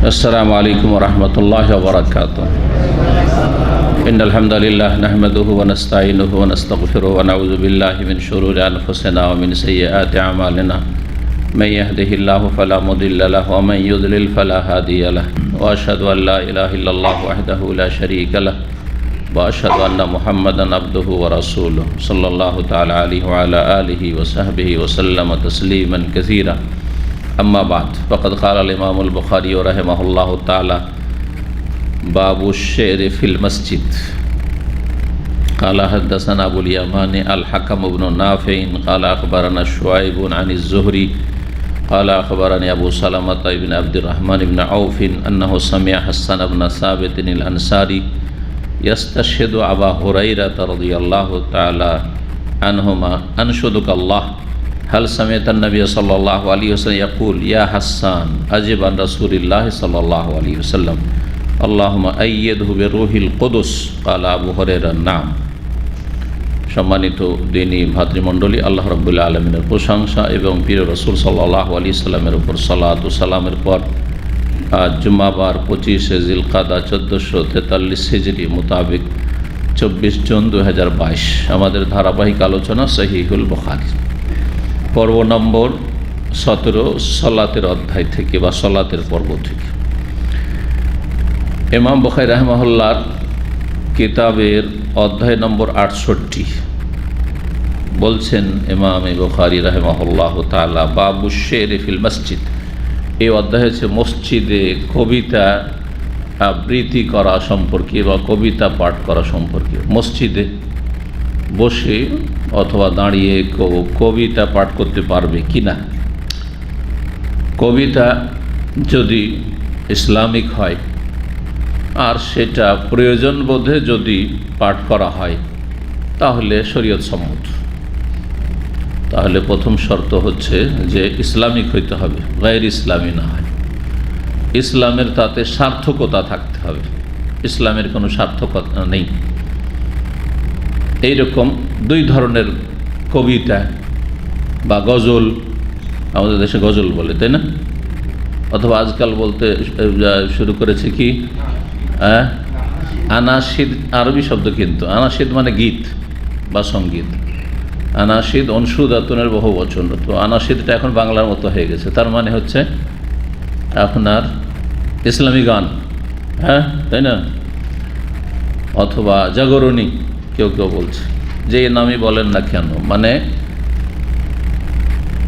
अस्सलामु अलैकुम वरहमतुल्लाहि वबरकातुहू। इन्नल हम्दुलिल्लाह नहमदुहु व नस्तईनुहु व नस्तगफिरुहु व नऊज़ु बिल्लाहि मिन शुरूरि अनफुसिना व मिन सय्यिआति अमालिना। मन यहदिहिल्लाहु फला मुदिल्ल लहु व मन युद्लिल फला हादिय लहु। व अशहदु अन ला इलाहा इल्लल्लाहु वहदहु ला शरीका लहु व अशहदु अन्ना मुहम्मदन अब्दुहु व रसूलुहु सल्लल्लाहु तआला अलैहि व अला आलिहि व सहबिहि व सल्लम तस्लीमन कसीरा। अम्मा बाद फ़क़द क़ाल इमाम अल बुख़ारी रहमहुल्लाहु तआला बाबु शेर फ़िल मस्जिद। क़ाल हद्दसना अबुल यमानी अल हकम इब्न नाफ़िअ क़ाल अख़बरना शुआइब अन अज़-ज़ुहरी क़ाल अख़बरनी अबू सलमत इब्न अब्दुर्रहमान इब्न औफ़ अन्नहु समिअ हस्सन इब्न साबित अल अंसारी यस्तशहिदु अबा हुरैरा रज़ियल्लाहु तआला अन्हुमा अनशुदुकल्लाह हल समेत नबी सल्लल्लाहु अलैहि वसल्लम यक़ूल या हस्सान अजिब अन रसूलिल्लाह सल्लल्लाहु अलैहि वसल्लम अल्लाहुम्मा अय्यिदहु बिरूहिल कुदुस क़ाल अबू हुरैरा नाम। सम्मानित दीनी भातृमंडলী, আল্লাহ রাব্বুল আলামিনের প্রশংসা এবং প্রিয় রাসূল সাল্লাল্লাহু আলাইহি সাল্লামের উপর সালাত ও সালামের পর আজ জুমাবার 25 জিলকাদা 1443 হিজরি মোতাবেক 24 জুন 2022 আমাদের ধারাবাহিক আলোচনা সহিহুল বুখারী পর্ব নম্বর 17 সলাতের অধ্যায় থেকে বা সলাতের পর্ব থেকে। ইমাম বুখারী রাহিমাহুল্লাহর কিতাবের অধ্যায় নম্বর 68 বলছেন ইমাম বুখারী রাহিমাহুল্লাহু তাআলা বাবু শের ফিল মসজিদ। এই অধ্যায় হচ্ছে মসজিদে কবিতা আবৃত্তি করা সম্পর্কে বা কবিতা পাঠ করা সম্পর্কে। মসজিদে বসে অথবা দাঁড়িয়ে কবিতা পাঠ করতে পারবে কি না, কবিতা যদি ইসলামিক হয় আর সেটা প্রয়োজন বোধে যদি পাঠ করা হয় তাহলে শরীয়ত সম্মত। তাহলে প্রথম শর্ত হচ্ছে যে ইসলামিক হইতে হবে, গায়র ইসলামী না হয়। ইসলামের তাতে সার্থকতা থাকতে হবে, ইসলামের কোনো সার্থকতা নেই। এইরকম দুই ধরনের কবিতা বা গজল, আমাদের দেশে গজল বলে, তাই না? অথবা আজকাল বলতে শুরু করেছে কি আনাশিদ, আরবি শব্দ কিন্তু আনাশিদ মানে গীত বা সঙ্গীত। আনাশিদ অনসুদাতনের বহু বচন, তো আনাশিদটা এখন বাংলার মতো হয়ে গেছে। তার মানে হচ্ছে আপনার ইসলামী গান, হ্যাঁ তাই না? অথবা জাগরণী কেউ কেউ বলছে, যে নামই বলেন না কেন, মানে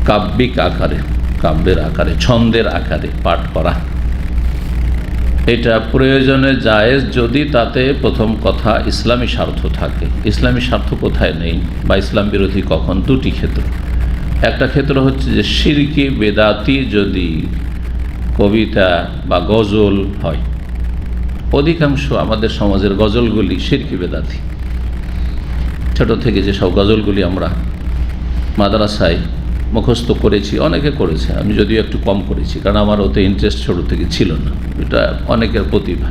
কাব্যিক আকারে, কাব্যের আকারে, ছন্দের আকারে পাঠ করা, এটা প্রয়োজনে জায়েজ যদি তাতে প্রথম কথা ইসলামী স্বার্থ থাকে। ইসলামী স্বার্থ কোথায় নেই বা ইসলাম বিরোধী কখন? দুটি ক্ষেত্র। একটা ক্ষেত্র হচ্ছে যে শিরকি বেদাতি যদি কবিতা বা গজল হয়। অধিকাংশ আমাদের সমাজের গজলগুলি শিরকি বেদাতি। ছোট থেকে যেসব গজলগুলি আমরা মাদ্রাসায় মুখস্থ করেছি, অনেকে করেছে, আমি যদিও একটু কম করেছি, কারণ আমার ওতে ইন্টারেস্ট ছোটো থেকে ছিল না। এটা অনেকের প্রতিভা,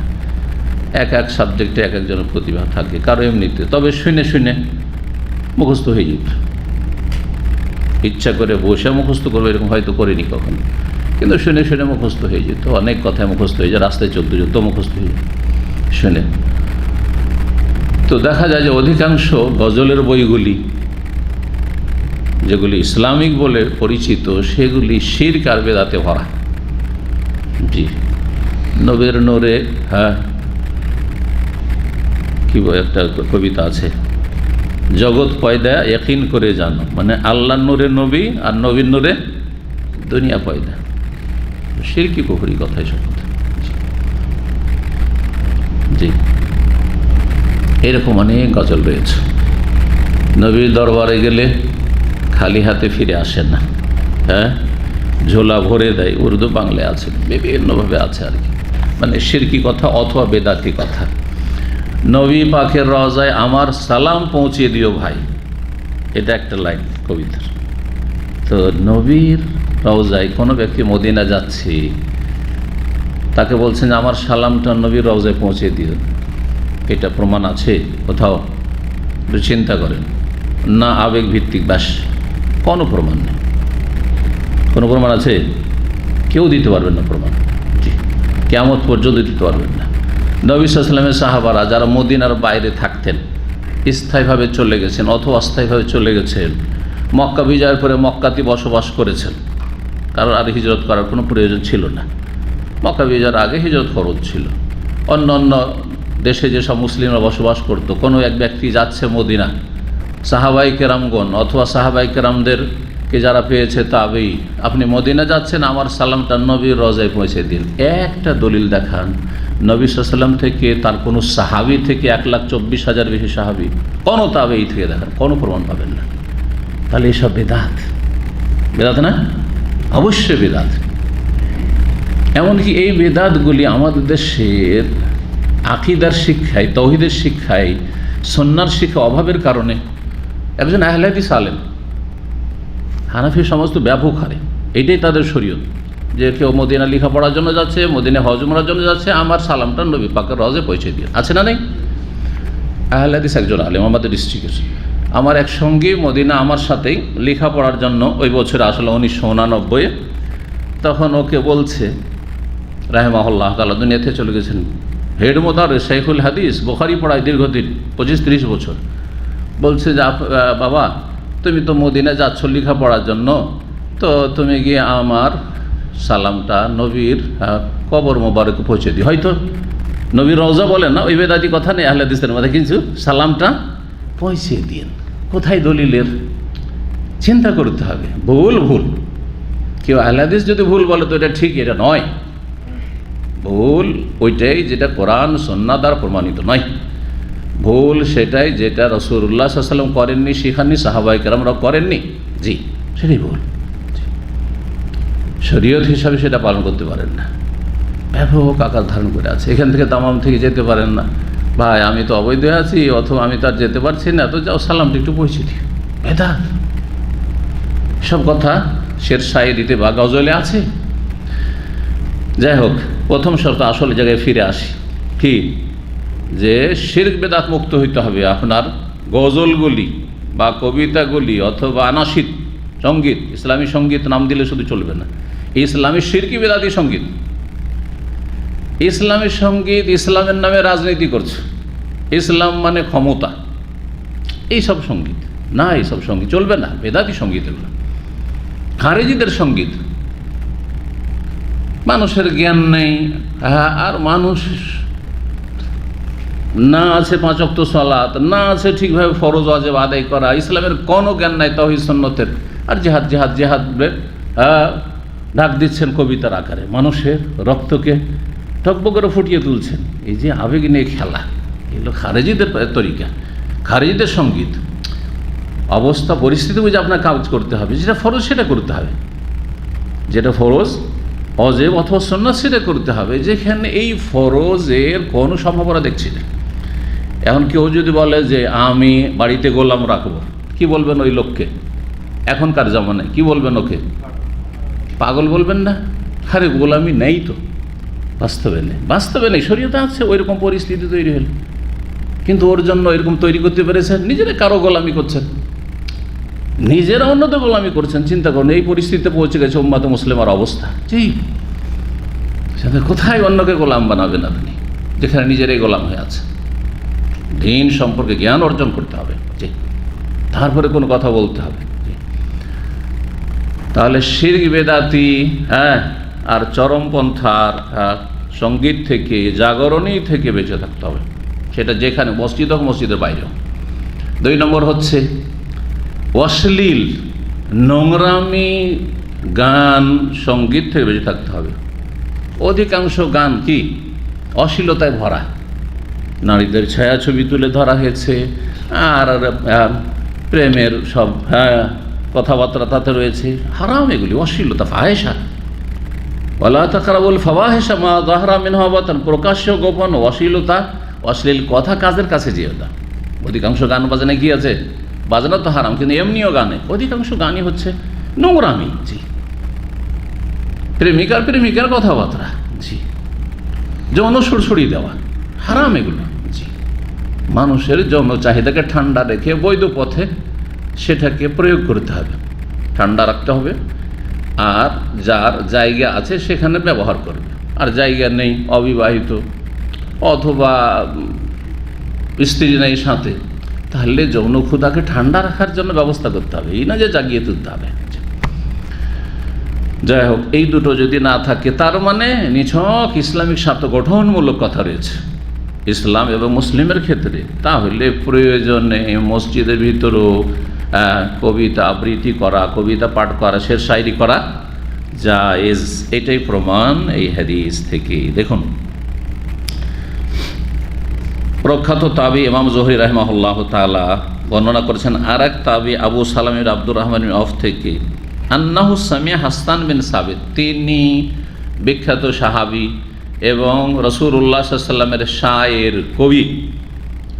এক এক সাবজেক্টে এক একজনের প্রতিভা থাকে, কারো এমনিতে, তবে শুনে শুনে মুখস্থ হয়ে যেত। ইচ্ছা করে বসে মুখস্থ করবো এরকম হয়তো করিনি কখনো, কিন্তু শুনে শুনে মুখস্থ হয়ে যেত। অনেক কথায় মুখস্থ হয়ে যায়, রাস্তায় চলতে যেত মুখস্থ হয়ে যেত শুনে। তো দেখা যায় যে অধিকাংশ গজলের বইগুলি যেগুলি ইসলামিক বলে পরিচিত সেগুলি শিরক আর বেদাতে ভরা। জি, নবীর নূরে, হ্যাঁ কি একটা কবিতা আছে, জগৎ পয়দা ইয়াকিন করে জানো, মানে আল্লাহর নূরে নবী আর নবীর নূরে দুনিয়া পয়দা। শিরকি কুফরি কথা এসব কথা। জি, এরকম অনেক গজল রয়েছে। নবীর দরবারে গেলে খালি হাতে ফিরে আসে না, হ্যাঁ ঝোলা ভরে দেয়, উর্দু বাংলায় আছে, বিভিন্নভাবে আছে আর কি, মানে শিরকি কথা অথবা বেদাতি কথা। নবী পাকের রওজায় আমার সালাম পৌঁছিয়ে দিও ভাই, এটা একটা লাইন কবিতার। তো নবীর রওজায় কোনো ব্যক্তি মদিনা যাচ্ছে, তাকে বলছেন আমার সালামটা নবীর রওজায় পৌঁছে দিও, এটা প্রমাণ আছে কোথাও? চিন্তা করেন না, আবেগ ভিত্তিক, ব্যাস কোনো প্রমাণ নেই। কোনো প্রমাণ আছে? কেউ দিতে পারবেন না প্রমাণ। জি, কিয়ামত পর্যন্ত দিতে পারবেন না। নবী সাল্লাল্লাহু আলাইহি ওয়াসাল্লামের সাহাবারা যারা মদিনার বাইরে থাকতেন, স্থায়ীভাবে চলে গেছেন অথবা অস্থায়ীভাবে চলে গেছেন, মক্কা বিজয়ের পরে মক্কাতে বসবাস করেছেন, কারণ আর হিজরত করার কোনো প্রয়োজন ছিল না। মক্কা বিজয়ের আগে হিজরত ফরজ ছিল। অন্য অন্য দেশে যেসব মুসলিমরা বসবাস করতো, কোনো এক ব্যক্তি যাচ্ছে মদিনা, সাহাবাই কেরামগণ অথবা সাহাবাই কেরামদেরকে যারা পেয়েছে তাবেই, আপনি মদিনা যাচ্ছেন, আমার সালামটা নবীর রজায় পৌঁছে দিন। একটা দলিল দেখান নবী সাল্লাল্লাহু আলাইহি ওয়াসাল্লাম থেকে, তার কোনো সাহাবি থেকে 1,24,000 বেশি সাহাবি, কোনো তাবেই থেকে দেখান, কোনো প্রমাণ পাবেন না। তাহলে এসব বেদাত, বেদাত না? অবশ্যই বেদাত। এমনকি এই বেদাতগুলি আমাদের দেশের আকিদার শিক্ষায়, তাওহীদের শিক্ষায়, সুন্নাহর শিক্ষা অভাবের কারণে একজন আহলে হাদিস আলেম, হানাফি সমাজ তো ব্যাপক হারে এইটাই তাদের শরীয়ত, যে কেউ মদিনা লেখাপড়ার জন্য যাচ্ছে, মদিনা হজ উমরার জন্য যাচ্ছে, আমার সালামটা নবী পাকের রজে পৌঁছে দিয়ে, আছে না নেই? আহলে হাদিস একজন আলেম আমাদের ডিস্ট্রিক্টের, আমার এক সঙ্গী মদিনা আমার সাথেই লেখাপড়ার জন্য ওই বছর আসলে 1989, তখন ওকে বলছে রাহিমাহুল্লাহ তাআলা দুনিয়াতে চলে গেছেন, হেড মোদাররিস শাইখুল হাদিস, বুখারী পড়ায় দীর্ঘদিন 25-30 বছর, বলছে যে বাবা তুমি তো মদিনা যাচ্ছ লেখাপড়ার জন্য, তো তুমি গিয়ে আমার সালামটা নবীর কবর মোবারকে পৌঁছে দিই। হয়তো নবীর রওজা বলেন না, ওই বেদাতি কথা নেই আহলে হাদিসের মধ্যে, কিন্তু সালামটা পৌঁছে দিন। কোথায় দলিলের? চিন্তা করতে হবে। ভুল ভুল, কেউ আহলে হাদিস যদি ভুল বলে তো এটা ঠিক, এটা নয়। ভুল ওইটাই যেটা কোরআন সুন্নাহ দ্বারা প্রমাণিত নয়। ভুল সেটাই যেটা রাসূলুল্লাহ সাল্লাল্লাহু আলাইহি ওয়াসাল্লাম করেননি, শিখাননি, সাহাবায়ে কেরামরা করেননি, জি সেটাই ভুল। শরীয়ত হিসাবে সেটা পালন করতে পারেন না, ব্যাপক আকার ধারণ করে আছে। এখান থেকে দামাম থেকে যেতে পারেন না, ভাই আমি তো অবৈধ আছি অথবা আমি তার যেতে পারছি না, তো যাও সালামটা একটু পৌঁছে দিই। বেদাত সব কথা শের শায়েরিতে বা গজলে আছে। যাই হোক, প্রথম শর্ত আসলে জায়গায় ফিরে আসি, কি যে শিরক বেদাত মুক্ত হইতে হবে। আপনার গজলগুলি বা কবিতাগুলি অথবা আনাশিদ সঙ্গীত, ইসলামী সঙ্গীত নাম দিলে শুধু চলবে না, ইসলামী শিরকি বেদাতি সঙ্গীত, ইসলামী সঙ্গীত ইসলামের নামে রাজনীতি করছে, ইসলাম মানে ক্ষমতা, এইসব সঙ্গীত না, এইসব সঙ্গীত চলবে না, বেদাতি সঙ্গীত এগুলো। খারেজিদের সঙ্গীত, মানুষের জ্ঞান নেই, আর মানুষ না আছে 5 ওয়াক্ত সালাত, না আছে ঠিকভাবে ফরজ ওয়াজিব আদায় করা, ইসলামের কোনো জ্ঞান নাই তাওহীদ সুন্নতের, আর জিহাদ জিহাদ জিহাদ ডাক দিচ্ছেন কবিতার আকারে, মানুষের রক্তকে টকবক করে ফুটিয়ে তুলছেন। এই যে আবেগ নিয়ে খেলা, এগুলো খারেজিদের তরিকা, খারেজিদের সঙ্গীত। অবস্থা পরিস্থিতি বুঝে আপনার কাজ করতে হবে, যেটা ফরজ সেটা করতে হবে, যেটা ফরজ অজেব অথবা সুন্নাত সেটা করতে হবে, যেখানে এই ফরজের কোনো সম্ভাবনা দেখছি না। এখন কেউ যদি বলে যে আমি বাড়িতে গোলাম রাখবো, কি বলবেন ওই লোককে? এখনকার জামানায় কি বলবেন? ওকে পাগল বলবেন না? আরে গোলামি নেই তো, বাস্তবে নেই, বাস্তবে নেই, শরীয়তে আছে। ওইরকম পরিস্থিতি তৈরি হল, কিন্তু ওর জন্য এরকম তৈরি করতে পেরেছেন, নিজেরা কারো গোলামি করছেন, নিজেরা অন্যদের গোলামি করছেন। চিন্তা করুন, এই পরিস্থিতিতে পৌঁছে গেছে উম্মাতে মুসলিমার অবস্থা। জি, সেটা কোথায় অন্যকে গোলাম বানাবেন আপনি, যেখানে নিজেরাই গোলাম হয়ে আছে? দিন সম্পর্কে জ্ঞান অর্জন করতে হবে, জি, তারপরে কোনো কথা বলতে হবে। তাহলে শিরক বেদাতি, আর চরমপন্থার সঙ্গীত থেকে, জাগরণী থেকে বেঁচে থাকতে হবে, সেটা যেখানে, মসজিদ হোক মসজিদের বাইরেও। 2 নম্বর হচ্ছে অশ্লীল নোংরামি গান সঙ্গীত থেকে বেঁচে থাকতে হবে। অধিকাংশ গান কি অশ্লীলতায় ভরা, নারীদের ছায়াছবি তুলে ধরা হয়েছে, আর প্রেমের সব কথাবার্তা তাতে রয়েছে, হারাম এগুলি, অশ্লীলতা, ফাহেসা। ওয়ালা তাকরাবুল ফাওয়াহিশা মা যাহরা মিনহা ওয়া বাতান, প্রকাশ্য গোপন অশ্লীলতা, অশ্লীল কথা কাজের কাছে যেও না। অধিকাংশ গান বাজনায় কি আছে? বাজনা তো হারাম, কিন্তু এমনিও গানে অধিকাংশ গানই হচ্ছে নোংরামি, জি, প্রেমিকার কথাবার্তা, জি, যৌন সুরসুরি দেওয়া, হারাম এগুলো, জি। মানুষের যৌন চাহিদাকে ঠান্ডা রেখে বৈধ পথে সেটাকে প্রয়োগ করতে হবে, ঠান্ডা রাখতে হবে, আর যার জায়গা আছে সেখানে ব্যবহার করবে। আর জায়গা নেই, অবিবাহিত, অথবা স্ত্রী নেই সাথে, তাহলে যৌন ক্ষুধাকে ঠান্ডা রাখার জন্য ব্যবস্থা করতে হবে, এই না যে জাগিয়ে তুলতে হবে। যাই হোক, এই দুটো যদি না থাকে, তার মানে নিছক ইসলামিক স্বার্থ গঠনমূলক কথা রয়েছে ইসলাম এবং মুসলিমের ক্ষেত্রে, তাহলে প্রয়োজনে মসজিদের ভিতরেও কবিতা আবৃত্তি করা, কবিতা পাঠ করা, শের শায়রি করা জায়েজ। এটাই প্রমাণ এই হাদিস থেকে। দেখুন, প্রখ্যাত তাবি ইমাম জোহরি রাহিমাহুল্লাহ তাআলা বর্ণনা করেছেন আর এক তাবি আবু সালামের আব্দুর রহমান অফ থেকে, আন্নাহু সামিয়া হাসান বিন সাবিত, তিনি বিখ্যাত সাহাবি এবং রাসূলুল্লাহ সাল্লাল্লাহু আলাইহি ওয়াসাল্লামের শায়ের কবি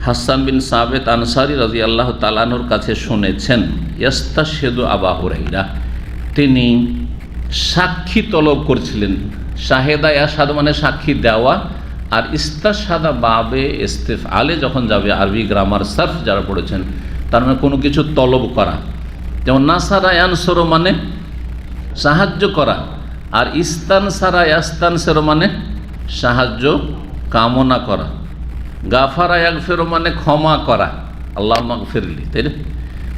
হাসান বিন সাবিত আনসারী রাদিয়াল্লাহু তাআলা আনহুর কাছে শুনেছেন, ইস্তাশহিদু আবু হুরায়রা, তিনি সাক্ষী তলব করছিলেন। শাহেদা ইয়াশহাদু মানে সাক্ষী দেওয়া, আর ইস্তাশহাদা বাবে ইস্তিফআলে যখন যাবে, আরবি গ্রামার সার্ফ যারা পড়েছেন, তার মানে কোনো কিছু তলব করা। যেমন নাসারা ইয়ানসুরু মানে সাহায্য করা, আর ইস্তানসারা ইয়াস্তানসিরু মানে সাহায্য কামনা করা। গাফারা ইয়াগফিরু মানে ক্ষমা করা, আল্লাহুম্মা গফিরলি, তাই না?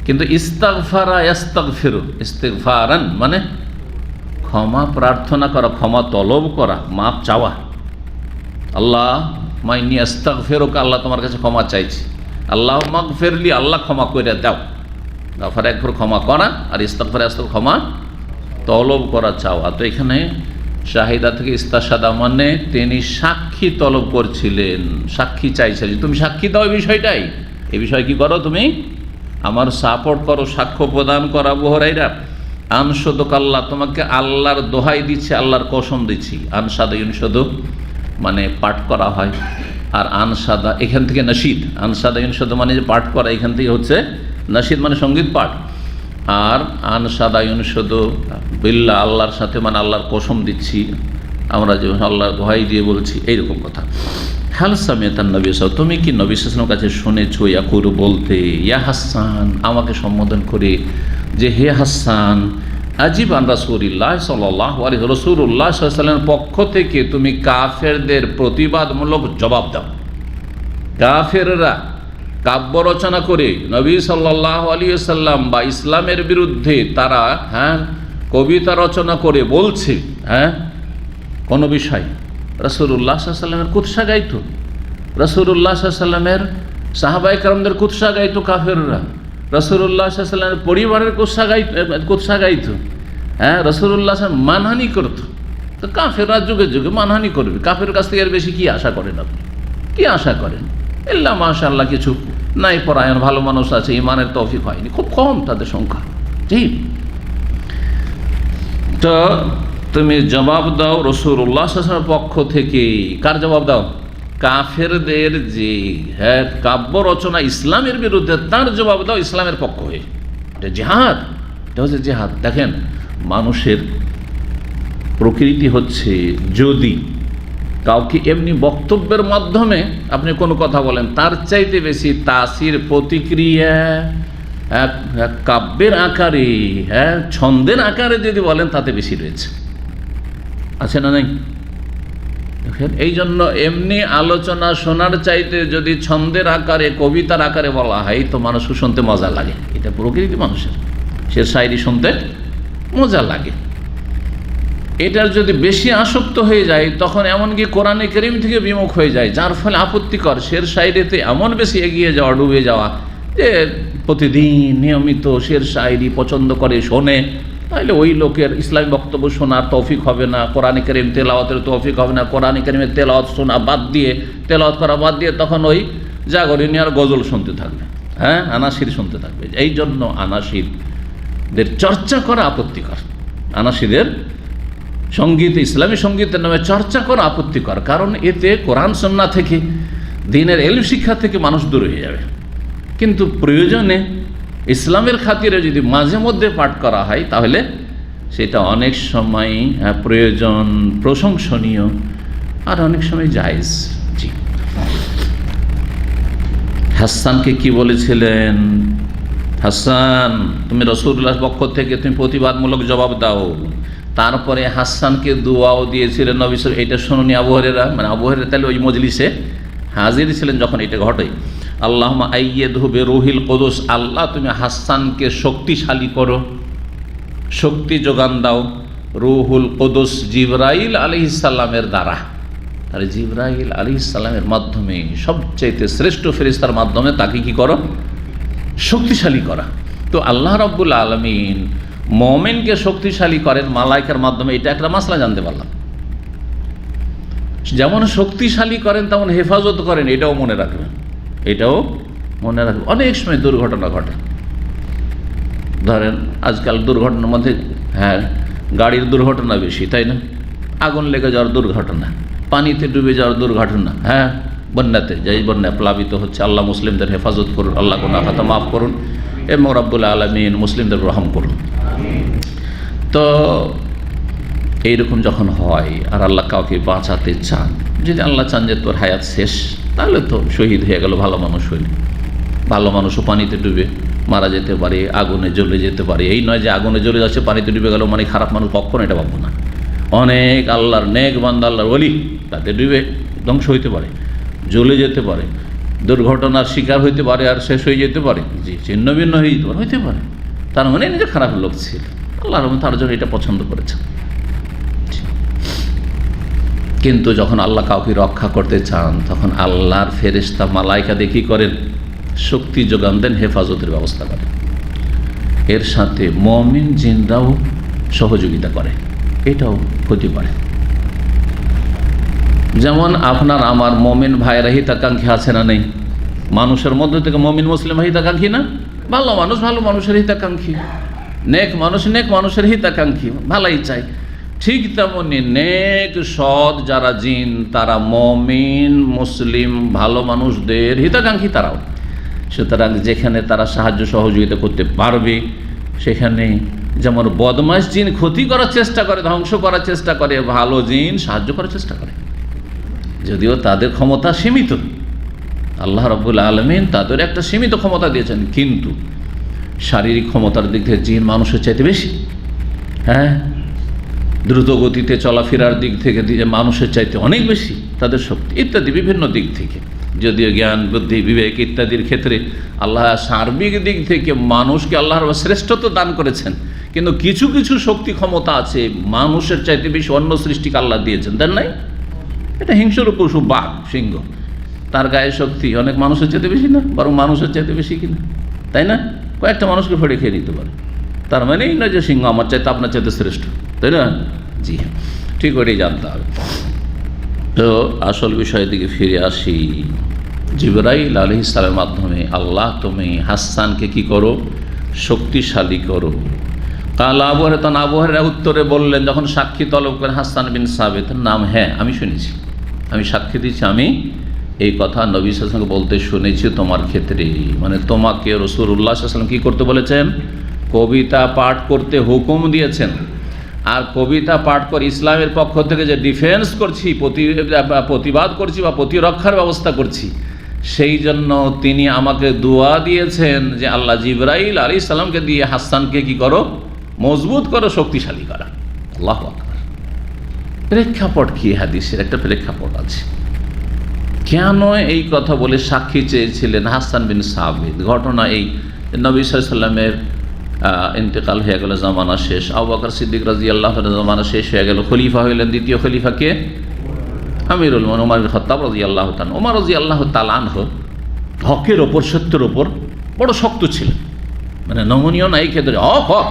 কিন্তু ইস্তাগফারা ইয়াস্তাগফিরু, ইস্তিগফারান মানে ক্ষমা প্রার্থনা করা, ক্ষমা তলব করা, মাপ চাওয়া। আল্লাহ মাইনি আস্তাগফিরুকা, আল্লাহ তোমার কাছে ক্ষমা চাইছি। আল্লাহুম্মা গফিরলি, আল্লাহ ক্ষমা করে দাও। গাফারা একবার ক্ষমা করা, আর ইস্তাগফারা ক্ষমা তলব করা, চাওয়া। তো এখানে শাহিদা থেকে ইস্তাশহাদা মানে তিনি সাক্ষী তলব করছিলেন, সাক্ষী চাইছিলেন, তুমি সাক্ষী দাও এই বিষয়টাই, এই বিষয়ে কি করো, তুমি আমার সাপোর্ট করো, সাক্ষ্য প্রদান করো। আবু হুরায়রা, আনশদক আল্লাহ, তোমাকে আল্লাহর দোহাই দিচ্ছি, আল্লাহর কসম দিচ্ছি। আনসাদা ইউনশদু মানে পাঠ করা হয়, আর আনসাদা এখান থেকে নশীদ, আনসাদা ইউনশদু মানে যে পাঠ করা, এখান থেকে হচ্ছে নশীদ মানে সঙ্গীত পাঠ। আর আনসাদা ইউনশদু বিল্লাহ, আল্লাহর সাথে মানে আল্লাহর কসম দিচ্ছি, আমরা যে আল্লাহর দোহাই দিয়ে বলছি, এইরকম কথা। হাল সামিয়াতান নবী সাল্লাল্লাহু, তুমি কি নবী সাল্লাল্লাহু আলাইহি ওয়াসাল্লামের কাছে শুনেছো ইয়াকুলু বলতে, ইয়া হাসান, আমাকে সম্বোধন করে, যে হে হাসান, আজিব আন রাসূলিল্লাহ সাল্লাল্লাহু আলাইহি, রাসূলুল্লাহ সাল্লাল্লাহু আলাইহি ওয়াসাল্লামের পক্ষ থেকে তুমি কাফেরদের প্রতিবাদমূলক জবাব দাও। কাফেররা কাব্য রচনা করে নবী সাল্লাল্লাহু আলাইহি ওয়াসাল্লাম বা ইসলামের বিরুদ্ধে তারা কবিতা রচনা করে বলছে, কোনো বিষয় রাসূলুল্লাহ সাল্লাল্লাহু আলাইহি ওয়াসাল্লামের কুৎসা গাইতো, রাসূলুল্লাহ সাল্লাল্লাহু আলাইহি ওয়াসাল্লামের সাহাবায়ে কেরামদের কুৎসা গাইতো কাফেররা, রাসূলুল্লাহ সাল্লাল্লাহু আলাইহি ওয়াসাল্লামের পরিবারের কুৎসা গাইতো, রাসূলুল্লাহ সাল্লাল্লাহু মানহানি করতো। তো কাফেররা যুগে যুগে মানহানি করবে, কাফের কাছ থেকে এর বেশি কি আশা করেন আপনি? কি আশা করেন? ইল্লা মাশাআল্লাহ কিছু নাই পরায়ণ ভালো মানুষ আছে, ইমানের তৌফিক হয়নি, খুব কম তাদের সংখ্যা। ঠিক, তো তুমি জবাব দাও রাসূলুল্লাহ সাল্লাল্লাহু আলাইহি ওয়াসাল্লামের পক্ষ থেকে। কার জবাব দাও? কাফেরদের যে কাব্য রচনা ইসলামের বিরুদ্ধে, তার জবাব দাও ইসলামের পক্ষ হয়ে। এটা জিহাদ, এটা হচ্ছে জিহাদ। দেখেন, মানুষের প্রকৃতি হচ্ছে, যদি কাউকে এমনি বক্তব্যের মাধ্যমে আপনি কোনো কথা বলেন, তার চাইতে বেশি তাসির, প্রতিক্রিয়া কাব্যের আকারে, ছন্দের আকারে যদি বলেন, তাতে বেশি রয়েছে, আছে না নাই? দেখেন, এই জন্য এমনি আলোচনা শোনার চাইতে যদি ছন্দের আকারে, কবিতার আকারে বলা হয়, তো মানুষকে শুনতে মজা লাগে। এটা প্রকৃতি মানুষের, সে শায়রি শুনতে মজা লাগে। এটার যদি বেশি আসক্ত হয়ে যায়, তখন এমনকি কোরআনে কারীম থেকে বিমুখ হয়ে যায়, যার ফলে আপত্তিকর। শের শায়রিতে এমন বেশি এগিয়ে যাওয়া, ডুবে যাওয়া, যে প্রতিদিন নিয়মিত শের শায়রি পছন্দ করে, শোনে, তাহলে ওই লোকের ইসলামী বক্তব্য শোনার তৌফিক হবে না, কোরআনে কারীম তেলাওয়াতের তৌফিক হবে না। কোরআনে কারীমের তেলাওয়াত শোনা বাদ দিয়ে, তেলাওয়াত করা বাদ দিয়ে, তখন ওই জাগরণী আর গজল শুনতে থাকবে, আনাসির শুনতে থাকবে। এই জন্য আনাসিদের চর্চা করা আপত্তিকর, আনাসিদের সঙ্গীত, ইসলামী সঙ্গীতের নামে চর্চা করা আপত্তিকর। কারণ এতে কোরআন সুন্নাহ থেকে, দ্বীনের ইলম শিক্ষা থেকে মানুষ দূর হয়ে যাবে। কিন্তু প্রয়োজনে ইসলামের খাতিরে যদি মাঝে মধ্যে পাঠ করা হয়, তাহলে সেটা অনেক সময় প্রয়োজন, প্রশংসনীয়, আর অনেক সময় জায়েজ। জি, হাসানকে কি বলেছিলেন? হাসান, তুমি রাসূলুল্লাহর পক্ষ থেকে তুমি প্রতিবাদমূলক জবাব দাও। তারপরে হাসানকে দোয়াও দিয়েছিলেন নবী সাল্লাল্লাহু আলাইহি ওয়াসাল্লাম। এটা শুনুনি আবু হুরায়রা, মানে আবু হুরায়রা তাহলে ওই মজলিসে হাজির ছিলেন যখন এটা ঘটে। আল্লাহুম্মা আইয়িদহু বিরূহিল কুদুস, আল্লাহ তুমি হাসানকে শক্তিশালী করো, শক্তি যোগান দাও রুহুল কুদুস জিবরাইল আলাইহিস সালামের দ্বারা। তাহলে জিবরাইল আলাইহিস সালামের মাধ্যমে, সবচাইতে শ্রেষ্ঠ ফেরেশতার মাধ্যমে তাকে কি করো? শক্তিশালী করা। তো আল্লাহ রাব্বুল আলামিন মুমিনকে শক্তিশালী করেন মালাইকার মাধ্যমে, এটা একটা মাসলা জানতে পারলাম। যেমন শক্তিশালী করেন তেমন হেফাজত করেন, এটাও মনে রাখবেন, এটাও মনে রাখবেন। অনেক সময় দুর্ঘটনা ঘটে, ধরেন আজকাল দুর্ঘটনার মধ্যে গাড়ির দুর্ঘটনা বেশি, তাই না? আগুন লেগে যাওয়ার দুর্ঘটনা, পানিতে ডুবে যাওয়ার দুর্ঘটনা, বন্যাতে, যেই বন্যা প্লাবিত হচ্ছে, আল্লাহ মুসলিমদের হেফাজত করুন, আল্লাহ গুনাহ খাতা মাফ করুন এবং রাব্বুল আলামিন মুসলিমদের রহম করুন। তো এইরকম যখন হয় আর আল্লাহ কাউকে বাঁচাতে চান, যদি আল্লাহ চান যে তোর হায়াত শেষ, তাহলে তো শহীদ হয়ে গেল, ভালো মানুষ হইল। ভালো মানুষও পানিতে ডুবে মারা যেতে পারে, আগুনে জ্বলে যেতে পারে। এই নয় যে আগুনে জ্বলে যাচ্ছে পানিতে ডুবে গেল মানে খারাপ মানুষ, কখনো এটা ভাববো না। অনেক আল্লাহর নেক বান্দা, আল্লাহর ওলি, তাতে ডুবে ধ্বংস হইতে পারে, জ্বলে যেতে পারে, দুর্ঘটনার শিকার হইতে পারে, আর শেষ হয়ে যেতে পারে, জি ছিন্ন ভিন্ন হইতে পারে। তার মানে নিজে খারাপ লোক ছিল, আল্লাহ তার জন্য এটা পছন্দ করেছেন। কিন্তু যখন আল্লাহ কাউকে রক্ষা করতে চান, তখন আল্লাহর ফেরেশতা মালাইকা দিয়ে কী করেন? শক্তি যোগান দেন, হেফাজতের ব্যবস্থা করেন। এর সাথে মুমিন জিনরাও সহযোগিতা করে, এটাও হতে পারে। যেমন আপনার আমার মুমিন ভাইরা হিতাকাঙ্ক্ষী আছে না নেই? মানুষের মধ্যে থেকে মুমিন মুসলিম হিতাকাঙ্ক্ষী না? ভালো মানুষ ভালো মানুষের হিতাকাঙ্ক্ষী, নেক মানুষ নেক মানুষের হিতাকাঙ্ক্ষী, ভালাই চাই। ঠিক তেমনি নেক সৎ যারা জিন, তারা মুমিন মুসলিম ভালো মানুষদের হিতাকাঙ্ক্ষী তারাও। সুতরাং যেখানে তারা সাহায্য সহযোগিতা করতে পারবে, সেখানে যেমন বদমাশ জিন ক্ষতি করার চেষ্টা করে, ধ্বংস করার চেষ্টা করে, ভালো জিন সাহায্য করার চেষ্টা করে, যদিও তাদের ক্ষমতা সীমিত। আল্লাহ রাব্বুল আলামিন তাদের একটা সীমিত ক্ষমতা দিয়েছেন, কিন্তু শারীরিক ক্ষমতার দিক থেকে জিন মানুষের চাইতে বেশি। দ্রুত গতিতে চলাফেরার দিক থেকে মানুষের চাইতে অনেক বেশি তাদের শক্তি, ইত্যাদি বিভিন্ন দিক থেকে। যদিও জ্ঞান বুদ্ধি বিবেক ইত্যাদির ক্ষেত্রে আল্লাহ সার্বিক দিক থেকে মানুষকে আল্লাহর শ্রেষ্ঠত্ব দান করেছেন, কিন্তু কিছু কিছু শক্তি ক্ষমতা আছে মানুষের চাইতে বেশি অন্য সৃষ্টিকে আল্লাহ দিয়েছেন, তার নাই? এটা হিংস্র পশু বাঘ সিংহ, তার গায়ে শক্তি অনেক মানুষের চাইতে বেশি না, বরং মানুষের চাইতে বেশি কিনা, তাই না? কয়েকটা মানুষকে ফেড়ে খেয়ে নিতে পারে। তার মানেই না যে সিংহ আমার চাইতে আপনার চাইতে শ্রেষ্ঠ, তাই না? জি হ্যাঁ, ঠিক ওটাই জানতে হবে। তো আসল বিষয়ের দিকে ফিরে আসি। জিবরাইল আলাইহিস সালামের মাধ্যমে আল্লাহ তুমি হাসানকে কি করো? শক্তিশালী করো। কাল আবু হুরায়রা, তখন আবু হুরায়রা উত্তরে বললেন, যখন সাক্ষী তলব করেন হাসান বিন সাবিতের নাম, আমি শুনেছি, আমি সাক্ষী দিচ্ছি, আমি এই কথা নবী সাল্লাল্লাহু আলাইহি ওয়াসাল্লামকে বলতে শুনেছি তোমার ক্ষেত্রে। মানে তোমাকে রাসূলুল্লাহ সাল্লাল্লাহু আলাইহি ওয়াসাল্লাম কী করতে বলেছেন? কবিতা পাঠ করতে হুকুম দিয়েছেন। আর কবিতা পাঠ করে ইসলামের পক্ষ থেকে যে ডিফেন্স করছি, প্রতিবাদ করছি বা প্রতিরক্ষার ব্যবস্থা করছি, সেই জন্য তিনি আমাকে দোয়া দিয়েছেন যে আল্লাহ জিবরাইল আলাইহিস সালামকে দিয়ে হাসানকে কি করো? মজবুত করো, শক্তিশালী করা। আল্লাহু আকবার। প্রেক্ষাপট কি? হাদিসের একটা প্রেক্ষাপট আছে। কেন এই কথা বলে সাক্ষী চেয়েছিলেন হাসান বিন সাবিত? ঘটনা এই, নবী সাল্লাল্লাহু আলাইহি ওয়াসাল্লামের ইন্তেকাল হয়ে গেল, জামানা শেষ, আবু বকর সিদ্দিক রাদিয়াল্লাহু তাআলা জামানা শেষ হয়ে গেল, খলিফা হইলেন দ্বিতীয় খলিফা কে? আমিরুল মুমিনিন ওমর বিন খাত্তাব রাদিয়াল্লাহু তাআলা। ওমর রাদিয়াল্লাহু তাআলা আনহু হকের ওপর, সত্যের ওপর বড় শক্ত ছিলেন, মানে নমনীয় নাই ক্ষেত্রে হক হক,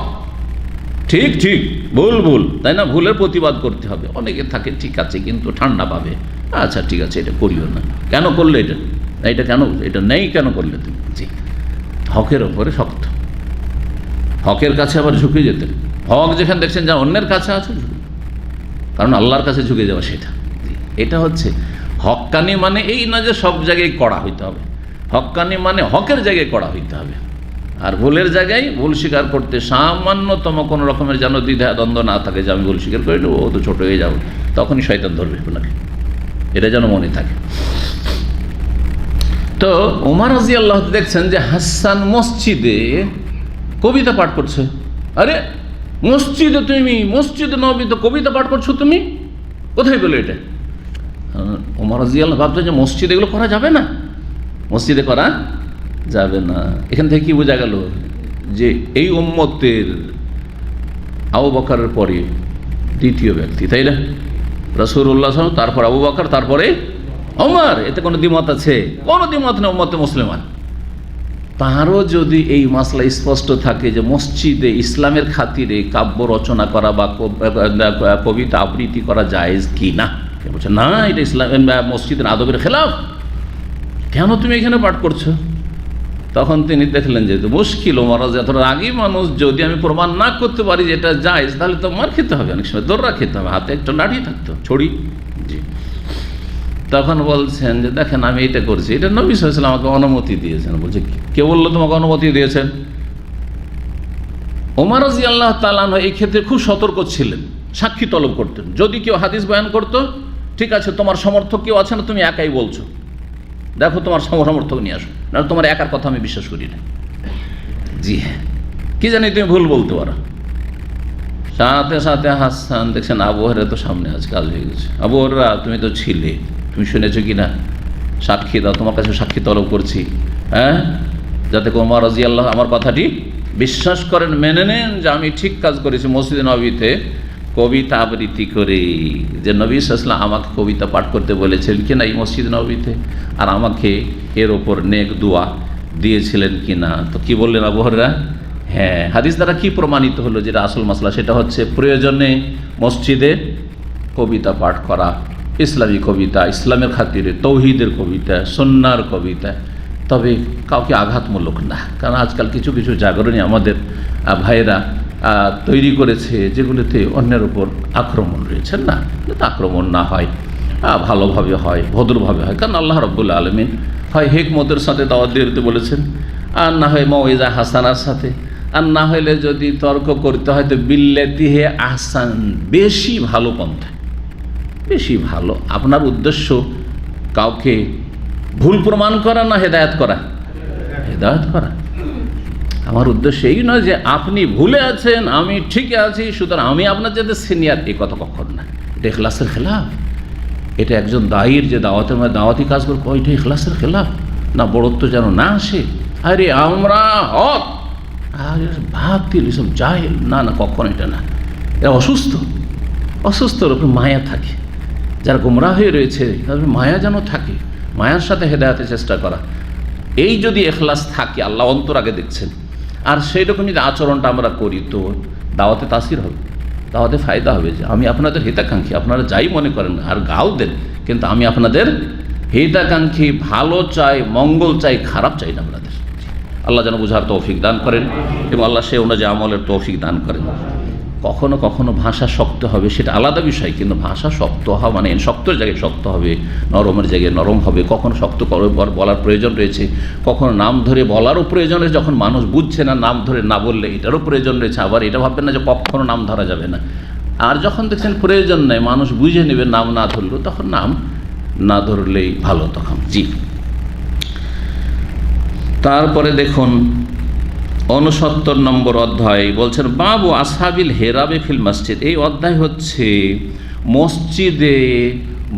ঠিক ঠিক, ভুল ভুল, তাই না? ভুলের প্রতিবাদ করতে হবে। অনেকে থাকে ঠিক আছে কিন্তু ঠান্ডা পাবে, আচ্ছা ঠিক আছে এটা করিও না, কেন করলে এটা, এটা কেন, এটা নেই কেন করলে তুমি? জি, হকের ওপরে শক্ত, হকের কাছে আবার ঝুঁকে যেতেন। হক যেখানে দেখছেন যা অন্যের কাছে আছে ঝুঁকে, কারণ আল্লাহর কাছে ঝুঁকে যাওয়া সেটা। এটা হচ্ছে হক্কানি, মানে এই না যে সব জায়গায় কড়া হইতে হবে। হক্কানি মানে হকের জায়গায় কড়া হইতে হবে, আর ভুলের জায়গায় ভুল স্বীকার করতে সামান্যতম কোনো রকমের যেন দ্বিধা দ্বন্দ্ব না থাকে যে আমি ভুল স্বীকার করে নেবো, ও তো ছোটো হয়ে যাবো, তখনই শয়তান ধরবে আপনাকে, এটা যেন মনে থাকে। তো ওমর রাদিয়াল্লাহু দেখছেন যে হাসান মসজিদে কবিতা পাঠ করছে। আরে মসজিদে নববীতে কবিতা পাঠ করছো তুমি, কোথায় পেলে এটা? ওমর রাদিয়াল্লাহু আনহু ভাবতেন যে মসজিদে এগুলো করা যাবে না, মসজিদে করা যাবে না। এখান থেকে কি বোঝা গেল যে এই উম্মতের আবু বকরের পরে দ্বিতীয় ব্যক্তি, তাই না? রাসূলুল্লাহ সাল্লাল্লাহু আলাইহি ওয়াসাল্লাম, তারপর আবু বকর, তারপরে ওমর। এতে কোনো দ্বিমত আছে? কোনো দ্বিমত নেই উম্মতে মুসলিমান। তারও যদি এই মাসলা স্পষ্ট থাকে যে মসজিদে ইসলামের খাতিরে কাব্য রচনা করা বা কবিতা আবৃত্তি করা জায়েজ কি না, বলছে না এটা ইসলামের মসজিদের আদবের খেলাফ, কেন তুমি এখানে পাঠ করছো? তখন তিনি দেখলেন যে মুশকিল, ওমর রাদিয়াল্লাহু আনহু আগেই মানুষ, যদি আমি প্রমাণ না করতে পারি যে এটা জায়েজ, তাহলে তো মার খেতে হবে, অনেক সময় দৌড়া খেতে হবে, হাতে একটা লাঠি থাকতো, ছড়ি। জি, তখন বলছেন যে দেখেন আমি এটা করছি, এটা নবী সাল্লাল্লাহু আলাইহি ওয়াসাল্লাম আমাকে অনুমতি দিয়েছেন। বলছে কে বললো তোমাকে অনুমতি দিয়েছেন? ওমর রাদিয়াল্লাহু তাআলা আনহু এই ক্ষেত্রে খুব সতর্ক ছিলেন, সাক্ষী তলব করতেন। যদি কেউ হাদিস বয়ান করতো, ঠিক আছে তোমার সমর্থক কেউ আছে না, তুমি একাই বলছো, দেখো তোমার সমর্থক নিয়ে আসো, না তোমার একার কথা আমি বিশ্বাস করি না। জি হ্যাঁ, কি জানি তুমি ভুল বলতে পারো। সাথে সাথে হাসান দেখছেন আবু হুরায়রা তো সামনে আজ কাজ হয়ে গেছে। আবু হুরায়রা তুমি তো ছিলে, তুমি শুনেছো কি না, সাক্ষী দাও, তোমার কাছে সাক্ষী তলব করছি, হ্যাঁ, যাতে ওমর রাদিয়াল্লাহু আমার কথাটি বিশ্বাস করেন, মেনে নেন যে আমি ঠিক কাজ করেছি মসজিদে নববীতে কবিতা আবৃত্তি করে, যে নবী সাল্লাল্লাহু আলাইহি ওয়াসাল্লাম আমাকে কবিতা পাঠ করতে বলেছেন কিনা এই মসজিদে নববীতে, আর আমাকে এর ওপর নেক দোয়া দিয়েছিলেন কিনা। তো কি বললেন আবু হুরায়রা? হ্যাঁ। হাদিস দ্বারা কি প্রমাণিত হলো, যেটা আসল মাসলা, সেটা হচ্ছে প্রয়োজনে মসজিদে কবিতা পাঠ করা, ইসলামী কবিতা, ইসলামের খাতিরে, তৌহিদের কবিতা, সুন্নাহর কবিতা, তবে কাউকে আঘাতমূলক না। কারণ আজকাল কিছু কিছু জাগরণী আমাদের ভাইয়েরা তৈরি করেছে, যেগুলোতে অন্যের উপর আক্রমণ রয়েছে। না, যাতে আক্রমণ না হয়, ভালোভাবে হয়, ভদ্রভাবে হয়। কারণ আল্লাহ রাব্বুল আলামিন হয় হিকমতের সাথে দাওয়াত দিতে বলেছেন, আর না হয় মওইজা হাসানার সাথে, আর না হলে যদি তর্ক করতে হয় তো বিল্লাতিহি আহসান, বেশি ভালো পন্থা, বেশি ভালো। আপনার উদ্দেশ্য কাউকে ভুল প্রমাণ করা না হেদায়েত করা? হেদায়েত করা। আমার উদ্দেশ্য এই নয় যে আপনি ভুলে আছেন আমি ঠিকই আছি, সুতরাং আমি আপনার যাতে সিনিয়র, এই কথা কখন না। এটা ইখলাসের খেলাফ। এটা একজন দায়ীর যে দাওয়াতের মধ্যে দাওয়াতি কাজ করবে, ওইটা ইখলাসের খেলাফ। না বড়ত্ব যেন না আসে, আরে আমরা হক, আরে বাতিল, এসব জাহেল, না না, কখন এটা না। এরা অসুস্থ, অসুস্থর উপরে মায়া থাকে। যারা গোমরাহ হয়ে রয়েছে তাদের মায়া যেন থাকে, মায়ার সাথে হেদায়েতের চেষ্টা করা। এই যদি ইখলাস থাকে, আল্লাহ অন্তর আগে দেখছেন, আর সেই রকম যদি আচরণটা আমরা করি, তো দাওয়াতে তাসির হবে, দাওয়াতে ফায়দা হবে। যে আমি আপনাদের হিতাকাঙ্ক্ষী, আপনারা যাই মনে করেন আর গাও দেন, কিন্তু আমি আপনাদের হিতাকাঙ্ক্ষী, ভালো চাই, মঙ্গল চাই, খারাপ চাই না আপনাদের। আল্লাহ যেন বুঝার তৌফিক দান করেন এবং আল্লাহ সে অনুযায়ী আমলের তৌফিক দান করেন। কখনো কখনো ভাষা শক্ত হবে, সেটা আলাদা বিষয়, কিন্তু ভাষা শক্ত হওয়া মানে শক্তর জায়গায় শক্ত হবে, নরমের জায়গায় নরম হবে। কখনো শক্ত বলার প্রয়োজন রয়েছে, কখনো নাম ধরে বলারও প্রয়োজন রয়েছে। যখন মানুষ বুঝছে না, নাম ধরে না বললে এটারও প্রয়োজন রয়েছে। আবার এটা ভাববেন না যে কখনো নাম ধরা যাবে না। আর যখন দেখছেন প্রয়োজন নেই, মানুষ বুঝে নেবে নাম না ধরলেও, তখন নাম না ধরলেই ভালো তখন। জি, তারপরে দেখুন 69 নম্বর অধ্যায়, বলছেন বাবু আসহাবিল হেরাবে ফিল মসজিদ। এই অধ্যায় হচ্ছে মসজিদে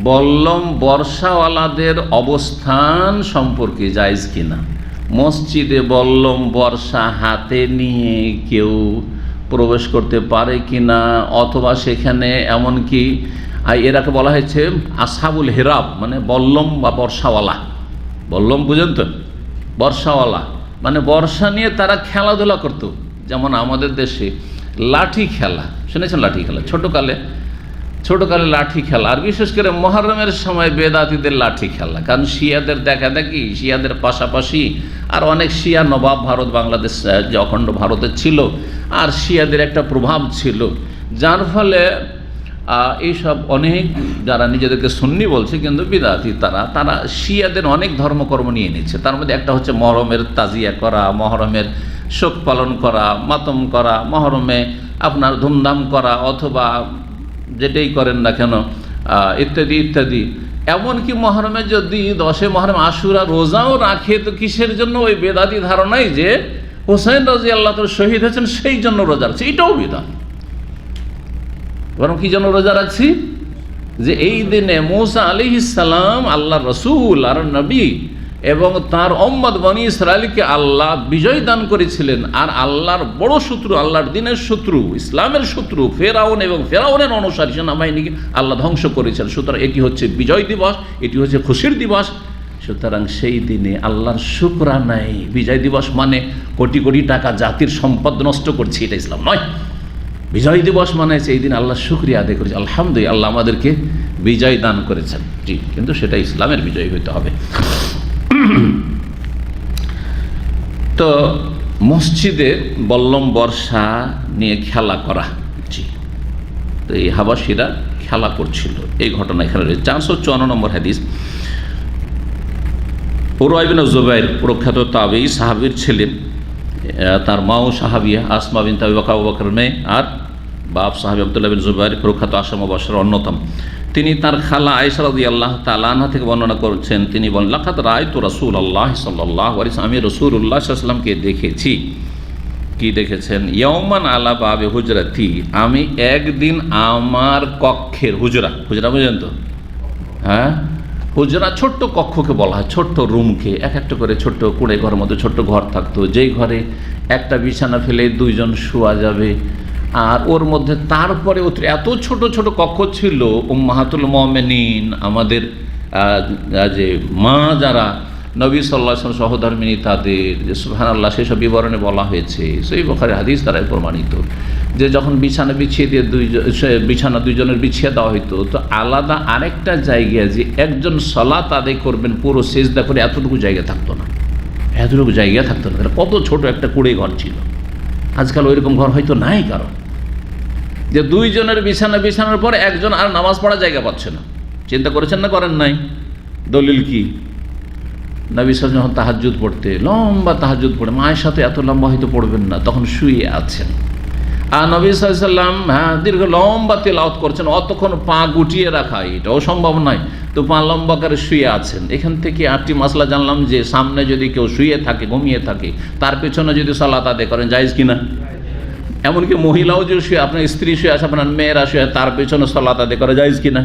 বল্লম বর্ষাওয়ালাদের অবস্থান সম্পর্কে, জায়েজ কিনা। মসজিদে বল্লম বর্ষা হাতে নিয়ে কেউ প্রবেশ করতে পারে কিনা, অথবা সেখানে এমনকি এরাকে বলা হয়েছে আসহাবুল হেরাব, মানে বল্লম বা বর্ষাওয়ালা। বল্লম বুঝেন তো, বর্ষাওয়ালা মানে বর্ষা নিয়ে তারা খেলাধুলা করতো। যেমন আমাদের দেশে লাঠি খেলা, শুনেছেন লাঠি খেলা, ছোটোকালে লাঠি খেলা, আর বিশেষ করে মুহররমের সময় বেদাতীদের লাঠি খেলা। কারণ শিয়াদের দেখা দেখি, শিয়াদের পাশাপাশি আর অনেক শিয়া নবাব ভারত বাংলাদেশ যে অখণ্ড ভারতে ছিল, আর শিয়াদের একটা প্রভাব ছিল, যার ফলে এইসব অনেক যারা নিজেদেরকে সুন্নি বলছে কিন্তু বিদাতি, তারা শিয়াদের অনেক ধর্মকর্ম নিয়ে নিচ্ছে। তার মধ্যে একটা হচ্ছে মহরমের তাজিয়া করা, মহরমের শোক পালন করা, মাতম করা, মহরমে আপনার ধুমধাম করা, অথবা যেটাই করেন না কেন ইত্যাদি ইত্যাদি। এমনকি মহরমে যদি 10 মহরম আশুরা রোজাও রাখে, তো কিসের জন্য? ওই বেদাতি ধারণাই যে হোসেন রাদিয়াল্লাহু তাআলা শহীদ হয়েছেন সেই জন্য রোজা রাখছে, এটাও বিদআত। বরং কি জন্য রোজা রাখছি? যে এই দিনে মূসা আলাইহিস সালাম আল্লাহর রসুল আর নবী এবং তার উম্মত বনি ইসরাইলকে আল্লাহ বিজয় দান করেছিলেন, আর আল্লাহর বড় শত্রু, আল্লাহর দ্বীনের শত্রু, ইসলামের শত্রু ফেরাউন এবং ফেরাউনের অনুসারী সেনাবাহিনীকে আল্লাহ ধ্বংস করেছেন। সুতরাং এটি হচ্ছে বিজয় দিবস, এটি হচ্ছে খুশির দিবস। সুতরাং সেই দিনে আল্লাহর শুকরানায়, বিজয় দিবস মানে কোটি কোটি টাকা জাতির সম্পদ নষ্ট করছি, এটা ইসলাম নয়। বিজয় দিবস মানে সেই দিন আল্লাহর শুকরিয়া আদায় করেছে, আলহামদুলিল্লাহ আল্লাহ আমাদেরকে বিজয় দান করেছেন। জি, কিন্তু সেটা ইসলামের বিজয় হইতে হবে। তো মসজিদে বল্লম বর্ষা নিয়ে খেলা করা, জি, তো এই হাবাসীরা খেলা করছিল, এই ঘটনা এখানে রয়েছে। 454 নম্বর হাদিস। উরওয়া ইবনে জুবাইর প্রখ্যাত তাবেঈ সাহাবীর ছেলে, তার মাও সাহাবিয়া আসমা বিনত আবু বকরের মেয়ে, আর বাপ সাহাবী আব্দুল্লাহ বিন জুবাইর প্রখ্যাত আশরা মুবাশশির অন্যতম। তিনি তার খালা আয়েশা রাদিয়াল্লাহু তাআলা আনহা থেকে বর্ণনা করছেন, তিনি বলেন, লাকাদ রাআইতু রাসূলুল্লাহ সাল্লাল্লাহু আলাইহি ওয়াসাল্লাম, আমি রাসূলুল্লাহ সাল্লাল্লাহু আলাইহি ওয়াসাল্লামকে দেখেছি। কি দেখেছেন? ইয়াওমান আলা বাবে হুজরাতি, আমি একদিন আমার কক্ষের, হুজরা বুঝেন তো, হ্যাঁ, হুজরা ছোট্ট কক্ষকে বলা হয়, ছোট্ট রুমকে, এক একটা করে ছোট্ট কুঁড়ে ঘরের মধ্যে ছোট্ট ঘর থাকতো, যেই ঘরে একটা বিছানা ফেলে দুইজন শোয়া যাবে, আর ওর মধ্যে তারপরে এত ছোট ছোট কক্ষ ছিল। উম্মাহাতুল মুমিনিন, আমাদের যে মা যারা নবী সাল্লাল্লাহু আলাইহি ওয়াসাল্লাম সহধর্মিনী, তাদের যে সুবহানাল্লাহ সেসব বিবরণে বলা হয়েছে, সেই বুখারী হাদিস দ্বারাই প্রমাণিত, যে যখন বিছানা বিছিয়ে দিয়ে বিছানা দুইজনের বিছিয়ে দেওয়া হইতো, তো আলাদা আরেকটা জায়গায় যে একজন সালাত আদায় করবেন পুরো সিজদা করে, এতটুকু জায়গা থাকতো না, এতটুকু জায়গা থাকতো না। কত ছোট একটা কুঁড়ে ঘর ছিল। আজকাল ওইরকম ঘর হয়তো নাই কারো, যে দুইজনের বিছানার পর একজন আর নামাজ পড়ার জায়গা পাচ্ছে না। চিন্তা করেছেন না করেন নাই? দলিল কি? নবী সাল্লাল্লাহু আলাইহি ওয়াসাল্লাম যখন তাহাজ্জুদ পড়তে, লম্বা তাহাজ্জুদ পড়ে, মায়ের সাথে এত লম্বা হয়তো পড়বেন না, তখন শুয়ে আছেন, আর নবী সাল্লাল্লাহু আলাইহি ওয়াসাল্লাম দীর্ঘ লম্বা তেলাওয়াত করছেন, অতক্ষণ পা গুটিয়ে রাখা এটাও সম্ভব নয়, তো পা লম্বা করে শুয়ে আছেন। এখান থেকে 8টি মাসলা জানলাম, যে সামনে যদি কেউ শুয়ে থাকে, ঘুমিয়ে থাকে, তার পেছনে যদি সালাত আদায় করেন জায়েজ কিনা। এমনকি মহিলাও যে শুয়ে, আপনার স্ত্রী শুয়ে আছে, আপনার মেয়েরা শুয়ে, তার পেছনে সালাত আদায় করা জায়েজ কিনা?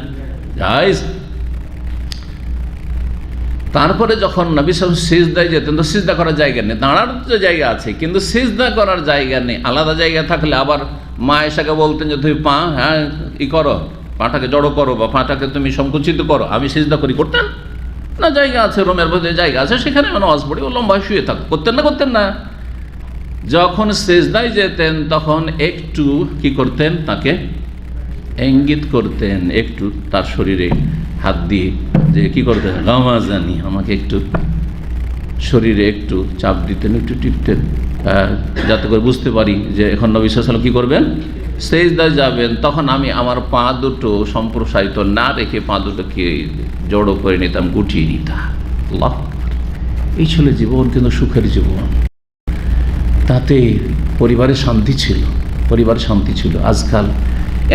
জায়েজ। তারপরে যখন নবী সাল্লাল্লাহু আলাইহি ওয়াসাল্লাম সিজদায় যেতেন, তো সিজদা করার জায়গা নেই, দাঁড়ার তো জায়গা আছে, কিন্তু সিজদা করার জায়গা নেই। আলাদা জায়গা থাকলে আবার মা এসাকে বলতেন যে তুমি পা ই করো, পাটাকে জড়ো করো, বা পাটাকে তুমি সংকুচিত করো, আমি সিজদা করি। করতেন না? জায়গা আছে, রুমের মধ্যে জায়গা আছে, সেখানে নামাজ পড়ি, ও লম্বা শুয়ে থাক। করতেন না? যখন সিজদায় যেতেন তখন একটু কি করতেন? তাকে ইঙ্গিত করতেন, একটু তার শরীরে হাত দিয়ে, যে কি করতেন? গামাজানি, আমাকে একটু শরীরে একটু চাপ দিতেন, একটু টিপতেন, যাতে করে বুঝতে পারি যে এখন নবী সাল্লাল্লাহু আলাইহি ওয়াসাল্লাম কি করবেন? সিজদায় যাবেন। তখন আমি আমার পা দুটো সম্প্রসারিত না রেখে পা দুটোকে জড়ো করে নিতাম, গুটিয়ে নিতাম। আল্লাহ, এই ছিল জীবন, কিন্তু সুখের জীবন। তাতে পরিবারের শান্তি ছিল। আজকাল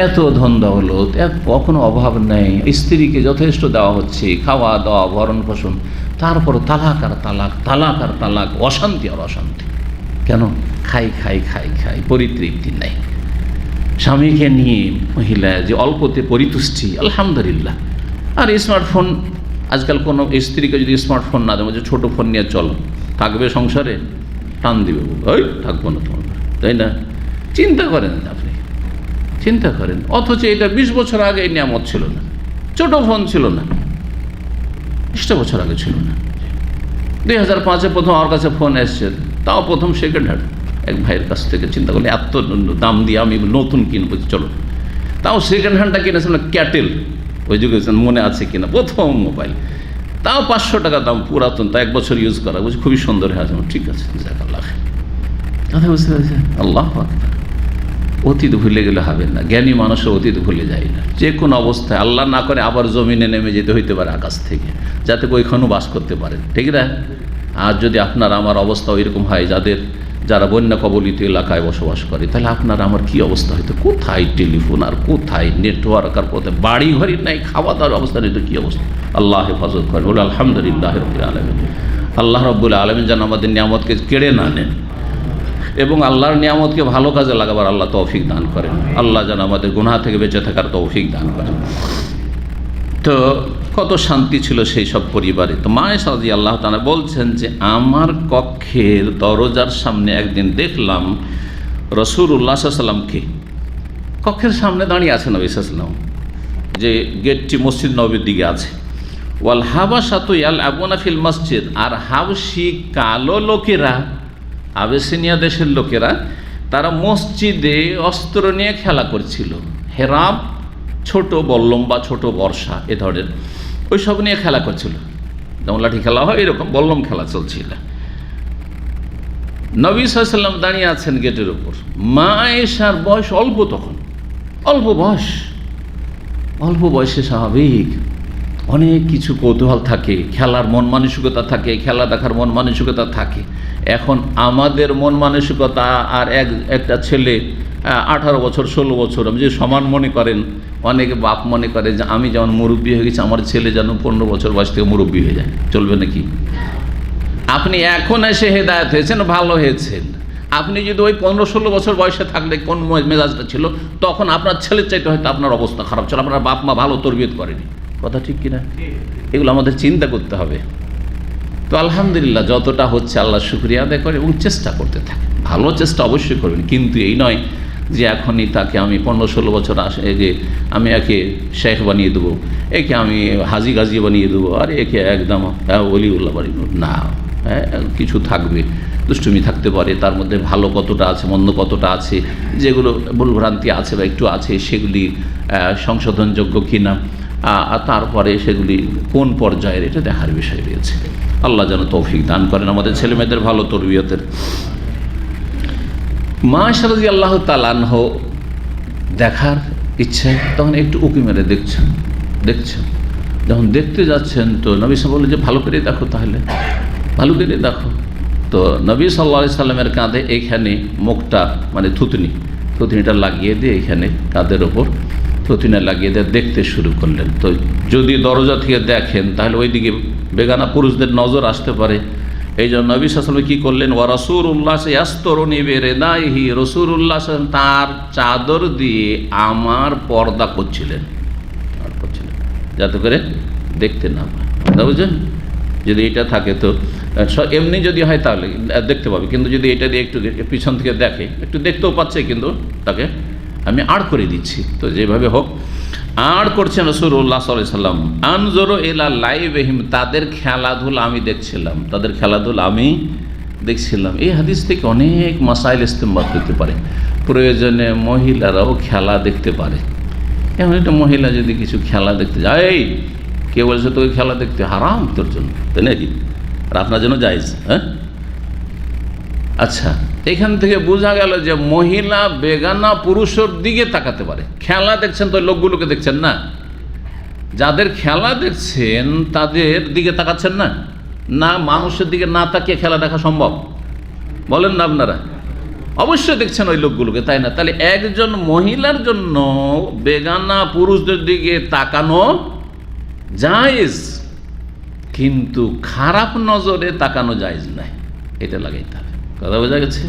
এত ধন দৌলত, কখনো অভাব নেই, স্ত্রীকে যথেষ্ট দেওয়া হচ্ছে, খাওয়া দাওয়া, ভরণ পোষণ, তারপর তালাক আর তালাক, অশান্তি আর অশান্তি। কেন? খাই, পরিতৃপ্তি নেই। স্বামীকে নিয়ে মহিলা যে অল্পতে পরিতুষ্টি, আলহামদুলিল্লাহ। আর স্মার্টফোন, আজকাল কোনো স্ত্রীকে যদি স্মার্টফোন না দেয়, যে ছোটো ফোন নিয়ে চলো, থাকবে সংসারে? টান দিবে, ওই থাকবো না তোমার, তাই না? চিন্তা করেন আপনি, অথচ এটা 20 বছর আগে এই নিয়ামত ছিল না, ছোট ফোন ছিল না, 20 বছর আগে ছিল না। 2005-এ প্রথম আমার কাছে ফোন এসছে, তাও প্রথম সেকেন্ড হ্যান্ড, এক ভাইয়ের কাছ থেকে। চিন্তা করলে এত দাম দিয়ে আমি নতুন কিনবো, চলো, তাও সেকেন্ড হ্যান্ডটা কিনেছিলাম ক্যাটেল, ওই যুগে মনে আছে কিনা, প্রথম মোবাইল, তাও 500 টাকা দাম, পুরাতন, তা 1 বছর ইউজ করা, বুঝি খুবই সুন্দর হয়ে আছে। ঠিক আছে, জাযাকাল্লাহ। কথা বুঝতে পারছেন? আল্লাহু আকবার। অতীত ভুলে গেলে হবে না, জ্ঞানী মানুষের অতীত ভুলে যায় না। যে কোনো অবস্থায় আল্লাহ না করে আবার জমিনে নেমে যেতে হইতে পারে আকাশ থেকে, যাতে ওইখানেও বাস করতে পারেন, ঠিক না? আর যদি আপনার আমার অবস্থা ওইরকম হয়, যারা বন্যা কবলিত এলাকায় বসবাস করে, তাহলে আপনার আমার কি অবস্থা হইতো? কোথায় টেলিফোন, আর কোথায় নেটওয়ার্ক, আর কোথায় বাড়ি ঘরই নাই, খাওয়া দাওয়ার অবস্থা নেই, তো কী অবস্থা? আল্লাহ হেফাজত করেন। বলে আলহামদুলিল্লাহ রাব্বিল আলামিন। আল্লাহ রাব্বুল আলামিন যেন আমাদের নিয়ামতকে কেড়ে না নেন। এবং আল্লাহর নিয়ামতকে ভালো কাজে লাগাবার আল্লাহ তৌফিক দান করেন। আল্লাহ যেন আমাদের গুনাহ থেকে বেঁচে থাকার তৌফিক দান করেন। তো কত শান্তি ছিল সেই সব পরিবারে। তো মা আয়েশা রাদিয়াল্লাহু তাআলা বলছেন যে আমার কক্ষের দরজার সামনে একদিন দেখলাম রাসূলুল্লাহ সাল্লাল্লাহু আলাইহি ওয়াসাল্লামকে কক্ষের সামনে দাঁড়িয়ে আছেন নবী সাল্লাল্লাহু আলাইহি ওয়াসাল্লাম, যে গেটটি মসজিদ নববীর দিকে আছে। ওয়াল হাবাশাতু ইয়ালআবুনা ফিল মসজিদ, আর হাবশি কালো লোকেরা, আবেসিনিয়া দেশের লোকেরা, তারা মসজিদে অস্ত্র নিয়ে খেলা করছিল। হেরাব, ছোট বল্লম বা ছোট বর্ষা এ ধরনের ওই সব নিয়ে খেলা করছিল, যেমন লাঠি খেলা হয় এরকম বল্লম খেলা চলছিল। নবী সাল্লাল্লাহু আলাইহি ওয়াসাল্লাম দাঁড়িয়ে আছেন গেটের উপর। মা আয়েশার বয়স অল্প, তখন অল্প বয়স, অল্প বয়সে স্বাভাবিক অনেক কিছু কৌতূহল থাকে, খেলার মন মানসিকতা থাকে, খেলা দেখার মন মানসিকতা থাকে। এখন আমাদের মন মানসিকতা আর একটা ছেলে 18 বছর 16 বছর আমি যে সমান মনে করেন, অনেকে বাপ মনে করে যে আমি যেমন মুরব্বী হয়ে গেছি আমার ছেলে যেন 15 বছর বয়স থেকে মুরব্বী হয়ে যায়, চলবে নাকি? আপনি এখন এসে হেদায়েত হয়েছেন, ভালো হয়েছেন। আপনি যদি ওই 15-16 বছর বয়সে থাকলে কোন মেজাজটা ছিল, তখন আপনার ছেলের চাইতে হয়তো আপনার অবস্থা খারাপ ছিল, আপনার বাপ মা ভালো তরবিয়ত করেনি। কথা ঠিক কিনা? এগুলো আমাদের চিন্তা করতে হবে। তো আলহামদুলিল্লাহ যতটা হচ্ছে আল্লাহ শুকরিয়া আদায় করে এবং চেষ্টা করতে থাকে, ভালো চেষ্টা অবশ্যই করবেন, কিন্তু এই নয় যে এখনই তাকে আমি 15-16 বছর আসে যে আমি একে শেখ বানিয়ে দেবো, একে আমি হাজি গাজি বানিয়ে দেবো, আর একে একদম ওলিউল্লাহ বানিয়ে দেবো না। হ্যাঁ, কিছু থাকবে, দুষ্টুমি থাকতে পারে, তার মধ্যে ভালো কতটা আছে মন্দ কতটা আছে, যেগুলো ভুলভ্রান্তি আছে বা একটু আছে সেগুলি সংশোধনযোগ্য কিনা, আর তারপরে সেগুলি কোন পর্যায়ের এটা দেখার বিষয় রয়েছে। আল্লাহ যেন তৌফিক দান করেন আমাদের ছেলে মেয়েদের ভালো তরবিয়তের। মা আয়েশা রাদিয়াল্লাহু তাআলা আনহা দেখার ইচ্ছে, তখন একটু উঁকি মেরে দেখছেন। যখন দেখতে যাচ্ছেন তো নবী সাল্লাল্লাহু আলাইহি ওয়াসাল্লাম বললেন যে ভালো করে দেখো, তাহলে ভালো করে দেখো। তো নবী সাল্লাল্লাহু আলাইহি সাল্লামের কাঁধে এইখানে মুখটা মানে থুতনিটা লাগিয়ে দিয়ে এইখানে কাঁধের ওপর থুতনি লাগিয়ে দিয়ে দেখতে শুরু করলেন। তো যদি দরজা থেকে দেখেন তাহলে ওইদিকে বেগানা পুরুষদের নজর আসতে পারে, এই জন্য নবী সাল্লাল্লাহু আলাইহি ওয়াসাল্লাম কী করলেন, ওয়া রাসূলুল্লাহ ইয়াসতুরুনি বিরিদাইহি, রাসূলুল্লাহ তার চাদর দিয়ে আমার পর্দা করছিলেন যাতে করে দেখতে না পায়। বুঝলেন? যদি এটা থাকে তো এমনি যদি হয় তাহলে দেখতে পাবে, কিন্তু যদি এটা দিয়ে একটু পিছন থেকে দেখে, একটু দেখতেও পাচ্ছে কিন্তু তাকে আমি আড় করে দিচ্ছি। তো যেভাবে হোক আড় করছেন রাসূলুল্লাহ সাল্লাল্লাহু আলাইহি ওয়াসাল্লাম। আনজুরু ইলা লাইবিহিম, তাদের খেলাধুলা আমি দেখছিলাম। এই হাদিস থেকে অনেক মাসাইল ইস্তেমবাদ করতে পারে। প্রয়োজনে মহিলারাও খেলা দেখতে পারে। এমন একটা মহিলা যদি কিছু খেলা দেখতে যায়, এই কে বলছে তোকে খেলা দেখতে হারাম তোর জন্য, তাই নাকি? আর আপনার জন্য জায়েজ। হ্যাঁ, আচ্ছা, এখান থেকে বোঝা গেল যে মহিলা বেগানা পুরুষের দিকে তাকাতে পারে। খেলা দেখছেন তো লোকগুলোকে দেখছেন না, যাদের খেলা দেখছেন তাদের দিকে তাকাচ্ছেন না, না মানুষের দিকে না তাকিয়ে খেলা দেখা সম্ভব? বলেন না আপনারা? অবশ্যই দেখছেন ওই লোকগুলোকে, তাই না? তাহলে একজন মহিলার জন্য বেগানা পুরুষদের দিকে তাকানো জায়েজ, কিন্তু খারাপ নজরে তাকানো জায়েজ নাই, এটা লাগাইতে হবে। কথা বোঝা গেছে?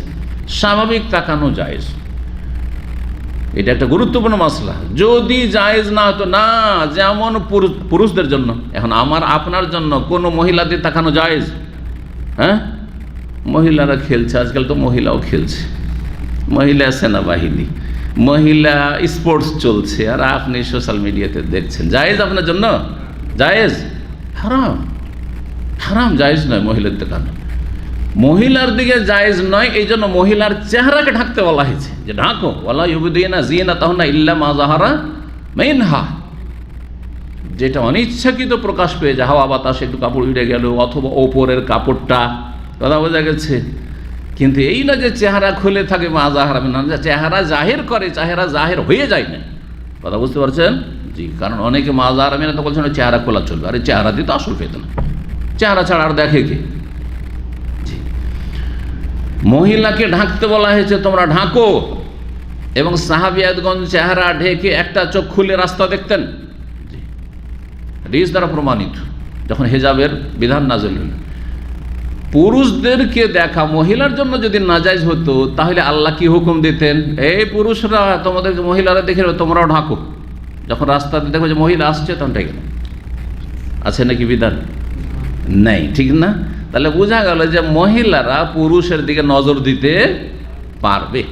স্বাভাবিক তাকানো জায়েজ, এটা একটা গুরুত্বপূর্ণ মাসলা। যদি জায়েজ না হতো না, যেমন পুরুষদের জন্য, এখন আমার আপনার জন্য কোনো মহিলাদের তাকানো জায়েজ? হ্যাঁ, মহিলারা খেলছে, আজকাল তো মহিলাও খেলছে, মহিলা সেনাবাহিনী, মহিলা স্পোর্টস চলছে, আর আপনি সোশ্যাল মিডিয়াতে দেখছেন। জায়েজ আপনার জন্য? জায়েজ? হারাম, হারাম, জায়েজ নয় মহিলার দেখানো। মহিলার দিকে জায়েজ নয়, এই জন্য মহিলার চেহারাকে ঢাকতে বলা হয়েছে, যে ঢাকো, ওয়ালা ইউবদিনা যিনাতাহুন্না ইল্লা মা যাহারা মিনহা, যেটা অনিচ্ছাকৃত প্রকাশ পেয়ে যায়, হাওয়া বাতাসে একটু কাপড় উড়ে গেল অথবা ওপরের কাপড়টা। কথা বোঝা গেছে? কিন্তু এই না যে চেহারা খুলে থাকে মা যাহারা মিনহা, চেহারা জাহির করে, চেহারা জাহির হয়ে যায় না। কথা বুঝতে পারছেন? জি, কারণ অনেকে মা যাহারা মিনহা তো বলছেন চেহারা খোলা চলবে, আরে চেহারা দিয়ে তো আসল পেত না, চেহারা ছাড়া আর দেখে কে? মহিলাকে ঢাকতে বলা হয়েছে, তোমরা ঢাকো। এবং সাহাবিয়াতগণ চেহারা ঢেকে একটা চোখ খুলে রাস্তা দেখতেন, হাদিস দ্বারা প্রমাণিত। যখন হেজাবের বিধান নাযিল হল, পুরুষদেরকে দেখা মহিলার জন্য যদি নাজাইজ হতো তাহলে আল্লাহ কি হুকুম দিতেন, এই পুরুষরা তোমাদেরকে মহিলারা দেখে তোমরাও ঢাকো, যখন রাস্তাতে দেখো যে মহিলা আসছে তখন ঢেকে নাও। আছে নাকি বিধান? নেই, ঠিক না? তাহলে বোঝা গেল যে মহিলারা পুরুষের দিকে নজর দিতে পারবে।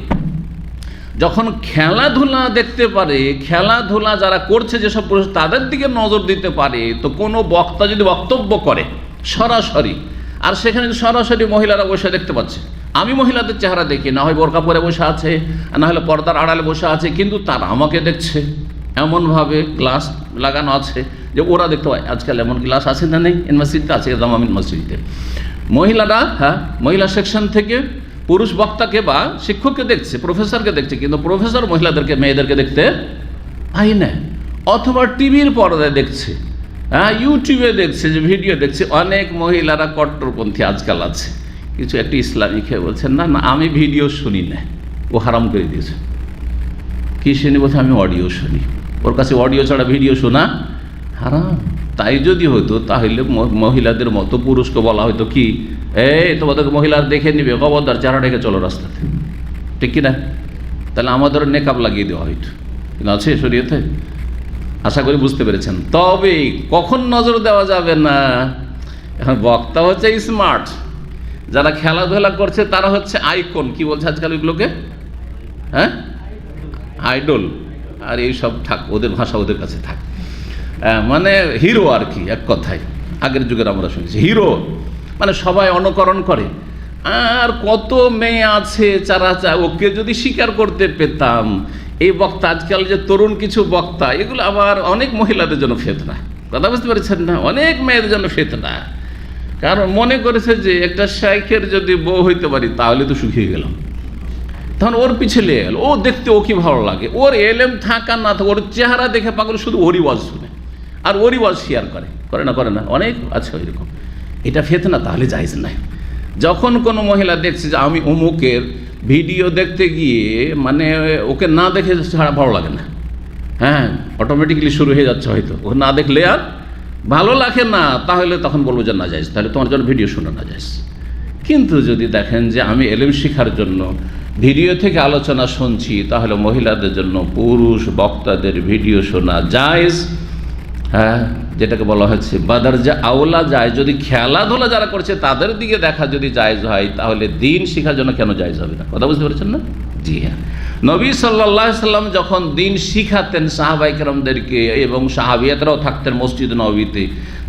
যখন খেলাধুলা দেখতে পারে, খেলাধুলা যারা করছে যেসব পুরুষ তাদের দিকে নজর দিতে পারে, তো কোনো বক্তা যদি বক্তব্য করে সরাসরি, আর সেখানে সরাসরি মহিলারা বসে দেখতে পাচ্ছে, আমি মহিলাদের চেহারা দেখি, না হয় বোরকা পরে বসে আছে, না হলে পর্দার আড়ালে বসে আছে, কিন্তু তারা আমাকে দেখছে, এমনভাবে গ্লাস লাগানো আছে যে ওরা দেখতে পায়। আজকাল এমন গ্লাস আছে না নেই? মসজিদে আছে, দামামিন মসজিদে মহিলারা, হ্যাঁ, মহিলা সেকশন থেকে পুরুষ বক্তাকে বা শিক্ষককে দেখছে, প্রফেসরকে দেখছে, কিন্তু প্রফেসর মহিলাদেরকে, মেয়েদেরকে দেখতে পাই না। অথবা টিভির পর্দায় দেখছে, হ্যাঁ, ইউটিউবে দেখছে, যে ভিডিও দেখছে। অনেক মহিলারা কট্টরপন্থী আজকাল আছে, কিছু একটি ইসলামিক হয়ে বলছেন না না আমি ভিডিও শুনি না, ও হারাম করে দিয়েছে। কী শুনি? বলছে আমি অডিও শুনি, ওর কাছে অডিও ছাড়া ভিডিও শোনা হারাম। তাই যদি হতো তাহলে মহিলাদের মতো পুরুষকে বলা হয়তো কি, এই তোমাদেরকে মহিলার দেখে নিবে, খবরদার চেহারা রেখে চলো রাস্তাতে, ঠিক কিনা? তাহলে আমাদের নেকাব লাগিয়ে দেওয়া হয়তো, কিন্তু আছে শরীয়তে। আশা করি বুঝতে পেরেছেন। তবে কখন নজর দেওয়া যাবে না? এখন বক্তা হচ্ছে স্মার্ট, যারা খেলাধুলা করছে তারা হচ্ছে আইকন, কি বলছে আজকাল ওইগুলোকে, হ্যাঁ, আইডল, আর এইসব থাক, ওদের ভাষা ওদের কাছে থাক, মানে হিরো আর কি, এক কথায় আগের যুগের আমরা শুনেছি হিরো, মানে সবাই অনুকরণ করে। আর কত মেয়ে আছে যারা ওকে যদি স্বীকার করতে পেতাম। এই বক্তা, আজকাল যে তরুণ কিছু বক্তা, এগুলো আবার অনেক মহিলাদের জন্য ফেতনা, কথা বুঝতে পেরেছেন না? অনেক মেয়েদের জন্য ফেতনা, কারণ মনে করেছে যে একটা শাইখের যদি বউ হইতে পারি তাহলে তো সুখী গেলাম, তখন ওর পিছে লেগে গেল। ও দেখতে ও কি ভালো লাগে, ওর এলেম থাকা না থাকে, ওর চেহারা দেখে পাগল শুধু ওরই ওয়াজ শুনে আর ওরই ওয়াজ শেয়ার করে না, অনেক আছে ওইরকম। এটা ফেতনা, তাহলে জায়েজ নাই। যখন কোনো মহিলা দেখছে যে আমি অমুকের ভিডিও দেখতে গিয়ে, মানে ওকে না দেখে ছাড়া ভালো লাগে না, হ্যাঁ, অটোমেটিক্যালি শুরু হয়ে যাচ্ছে, হয়তো ও না দেখলে আর ভালো লাগে না, তাহলে তখন বলবো যে না জায়েজ, তাহলে তোমার জন্য ভিডিও শোনা না জায়েজ। কিন্তু যদি দেখেন যে আমি এলেম শেখার জন্য ভিডিও থেকে আলোচনা শুনছি, তাহলে মহিলাদের জন্য পুরুষ বক্তাদের ভিডিও শোনা জায়েজ, হ্যাঁ, যেটাকে বলা হচ্ছে বাদারজা আওলা যায়। যদি খেলাধুলা যারা করছে তাদের দিকে দেখা যদি জায়েজ হয়, তাহলে দিন শেখার জন্য কেন জায়েজ হবে না? কথা বুঝতে পেরেছেন না? জি হ্যাঁ, নবী সাল্লাল্লাহু আলাইহি সাল্লাম যখন দিন শিখাতেন সাহাবায়ে কেরামদেরকে, এবং সাহাবিয়াতরাও থাকতেন মসজিদ নববীতে,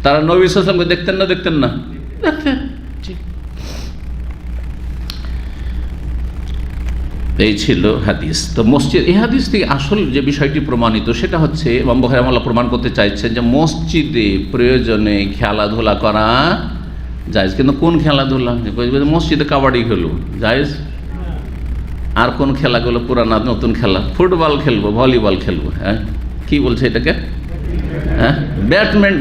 তারা নবী সাল্লাল্লাহু আলাইহি সাল্লামকে দেখতেন না? দেখতেন না? দেখতেন। এই ছিল হাদিস। তো মসজিদ, এই হাদিস থেকে আসল যে বিষয়টি প্রমাণিত সেটা হচ্ছে, ইমাম বুখারী রাহিমাহুল্লাহ প্রমাণ করতে চাইছেন যে মসজিদে প্রয়োজনে খেলাধুলা করা জায়েজ। কিন্তু কোন খেলাধুলা? মসজিদে কাবাডি খেলো জায়েজ, আর কোন খেলাগুলো পুরানা নতুন খেলা, ফুটবল খেলবো, ভলিবল খেলবো, হ্যাঁ, কি বলছে এটাকে, হ্যাঁ,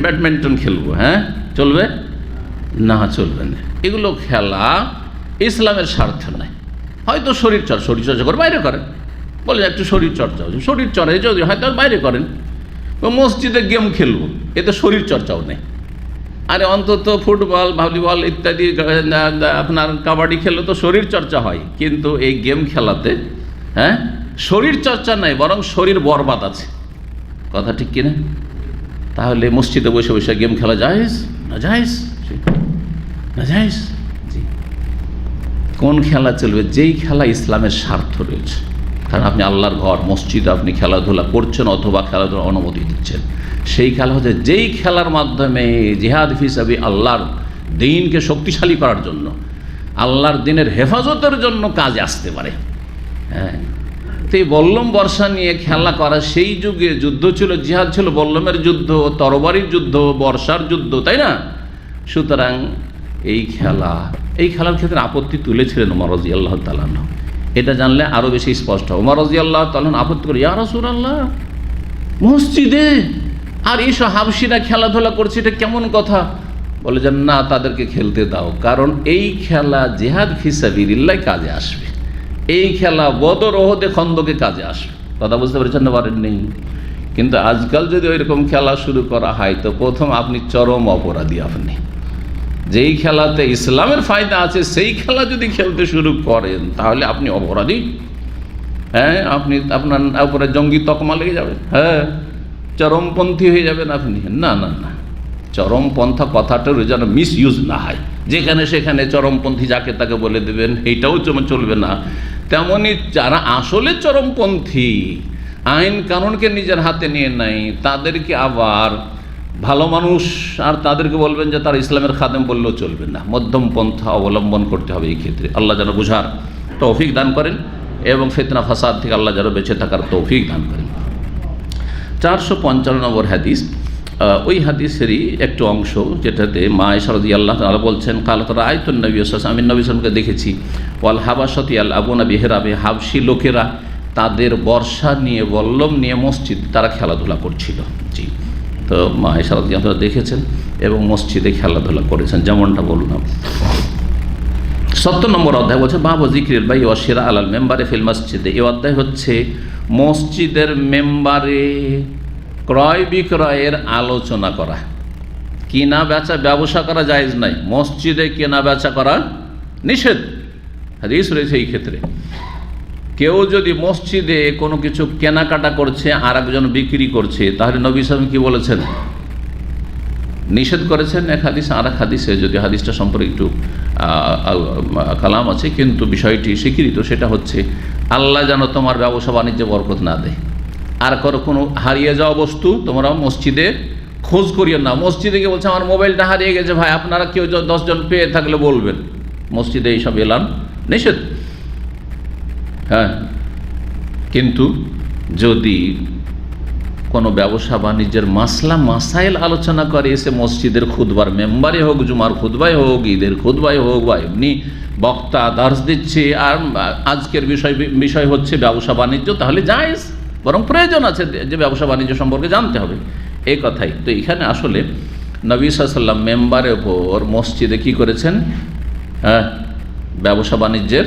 ব্যাডমিন্টন খেলবো, হ্যাঁ, চলবে না? চলবে না। এগুলো খেলা ইসলামের স্বার্থ নাই। হয়তো শরীরচর্চা করে বাইরে করেন, বলে একটু শরীরচর্চা হচ্ছে, শরীরচর্চা যদি হয় তাহলে বাইরে করেন। মসজিদে গেম খেলবো, এতে শরীরচর্চাও নেই। আরে অন্তত ফুটবল, ভলিবল ইত্যাদি, আপনার কাবাডি খেলে তো শরীরচর্চা হয়, কিন্তু এই গেম খেলাতে, হ্যাঁ, শরীরচর্চা নাই, বরং শরীর বরবাদ আছে। কথা ঠিক কিনা? তাহলে মসজিদে বসে বসে গেম খেলা জায়েজ না? জায়েজ না? জায়েজ। কোন খেলা চলবে? যেই খেলা ইসলামের স্বার্থ রয়েছে। কারণ আপনি আল্লাহর ঘর মসজিদে আপনি খেলাধুলা করছেন অথবা খেলাধুলা অনুমতি দিচ্ছেন, সেই খেলা হচ্ছে যেই খেলার মাধ্যমে জিহাদ ফি সাবিল আল্লাহর দ্বীনকে শক্তিশালী করার জন্য, আল্লাহর দ্বীনের হেফাজতের জন্য কাজে আসতে পারে। হ্যাঁ, তো এই বল্লম বর্ষা নিয়ে খেলা করা, সেই যুগে যুদ্ধ ছিল, জিহাদ ছিল, বল্লমের যুদ্ধ, তরবারির যুদ্ধ, বর্ষার যুদ্ধ, তাই না? সুতরাং এই খেলার ক্ষেত্রে আপত্তি তুলেছিলেন ওমর রাদিয়াল্লাহু তাআলা আনহু। এটা জানলে আরও বেশি স্পষ্ট। ওমর রাদিয়াল্লাহু তাআলা আপত্তি করে, ইয়া রাসূলুল্লাহ, মসজিদে আর এইসব হাবশিরা খেলাধুলা করছে, এটা কেমন কথা? বলে যে না, তাদেরকে খেলতে দাও, কারণ এই খেলা জিহাদ ফি সাবিলিল্লাহ কাজে আসবে, এই খেলা বদর, ওহদে, খন্দকে কাজে আসবে। কথা বুঝতে পেরেছেন না? পারেন নেই। কিন্তু আজকাল যদি ওইরকম খেলা শুরু করা হয়, তো প্রথম আপনি চরম অপরাধী। আপনি যেই খেলাতে ইসলামের ফায়দা আছে সেই খেলা যদি খেলতে শুরু করেন তাহলে আপনি অপরাধী। হ্যাঁ, আপনি আপনার উপরে জঙ্গি তকমা লেগে যাবে। হ্যাঁ, চরমপন্থী হয়ে যাবেন আপনি। না না না, চরমপন্থা কথাটার যেন মিস ইউজ না হয়, যেখানে সেখানে চরমপন্থী যাকে তাকে বলে দেবেন, এইটাও চলবে না। তেমনি যারা আসলে চরমপন্থী, আইন কানুনকে নিজের হাতে নিয়ে নেয়, তাদেরকে আবার ভালো মানুষ আর তাদেরকে বলবেন যে তারা ইসলামের খাদেম বললেও চলবে না। মধ্যম পন্থা অবলম্বন করতে হবে এই ক্ষেত্রে। আল্লাহ যেন বুঝার তৌফিক দান করেন এবং ফিতনা ফাসাদ থেকে আল্লাহ যেন বেঁচে থাকার তৌফিক দান করেন। 455 নম্বর হাদিস, ওই হাদিসেরই একটু অংশ, যেটাতে মা আয়েশা রাদিয়াল্লাহু তাআলা বলছেন, কালাত রাআইতুন নবী সাল্লাল্লাহু আলাইহি ওয়াসাল্লাম, আমি নবী সাল্লাল্লাহু আলাইহি ওয়াসাল্লামকে দেখেছি, ওয়াল হাবাশাতি আল আবুনা বিহরাবে, হাবশি লোকেরা তাদের বর্ষা নিয়ে, বল্লম নিয়ে মসজিদ তারা খেলাধুলা করছিল। জি, তো মা আয়েশা রাদিয়াল্লাহু তাআলা দেখেছেন এবং মসজিদে খেলাধুলা করেছেন, যেমনটা বললাম। 70 নম্বর অধ্যায় বলছে বাবু যিকরিল বাই ওয়া শিরা আলাল মেম্বারে ফিল মসজিদে। এই অধ্যায় হচ্ছে মসজিদের মেম্বারে ক্রয় বিক্রয়ের আলোচনা করা। কিনা বেচা ব্যবসা করা জায়েজ নাই, মসজিদে কেনা বেচা করা নিষেধ, হাদিস রয়েছে এই ক্ষেত্রে। কেউ যদি মসজিদে কোনো কিছু কেনাকাটা করছে আর একজন বিক্রি করছে, তাহলে নবী সাল্লাল্লাহু আলাইহি ওয়াসাল্লাম কি বলেছেন? নিষেধ করেছেন এক হাদিস। আর এক হাদিসে, যদি হাদিসটা সম্পর্কে একটু কালাম আছে, কিন্তু বিষয়টি স্বীকৃত, সেটা হচ্ছে আল্লাহ যেন তোমার ব্যবসা বাণিজ্যে বরকত না দেয়। আর কোনো হারিয়ে যাওয়া বস্তু তোমরা মসজিদে খোঁজ করিও না। মসজিদে গিয়ে বলছে আমার মোবাইলটা হারিয়ে গেছে, ভাই আপনারা কেউ 10 জন পেয়ে থাকলে বলবেন। মসজিদে এইসব এলান নিষেধ। হ্যাঁ, কিন্তু যদি কোনো ব্যবসা বাণিজ্যের মাসলা মাসাইল আলোচনা করে এসে মসজিদের খুতবার মেম্বারে হোক, জুমার খুতবায় হোক, ঈদের খুতবায় হোক, বা এমনি বক্তা দার্স দিচ্ছে আর আজকের বিষয় হচ্ছে ব্যবসা বাণিজ্য, তাহলে জায়েজ, বরং প্রয়োজন আছে যে ব্যবসা বাণিজ্য সম্পর্কে জানতে হবে, এই কথাই। তো এখানে আসলে নবী সাল্লাল্লাহু আলাইহি ওয়াসাল্লাম মেম্বারের ওপর মসজিদে কি করেছেন? হ্যাঁ, ব্যবসা বাণিজ্যের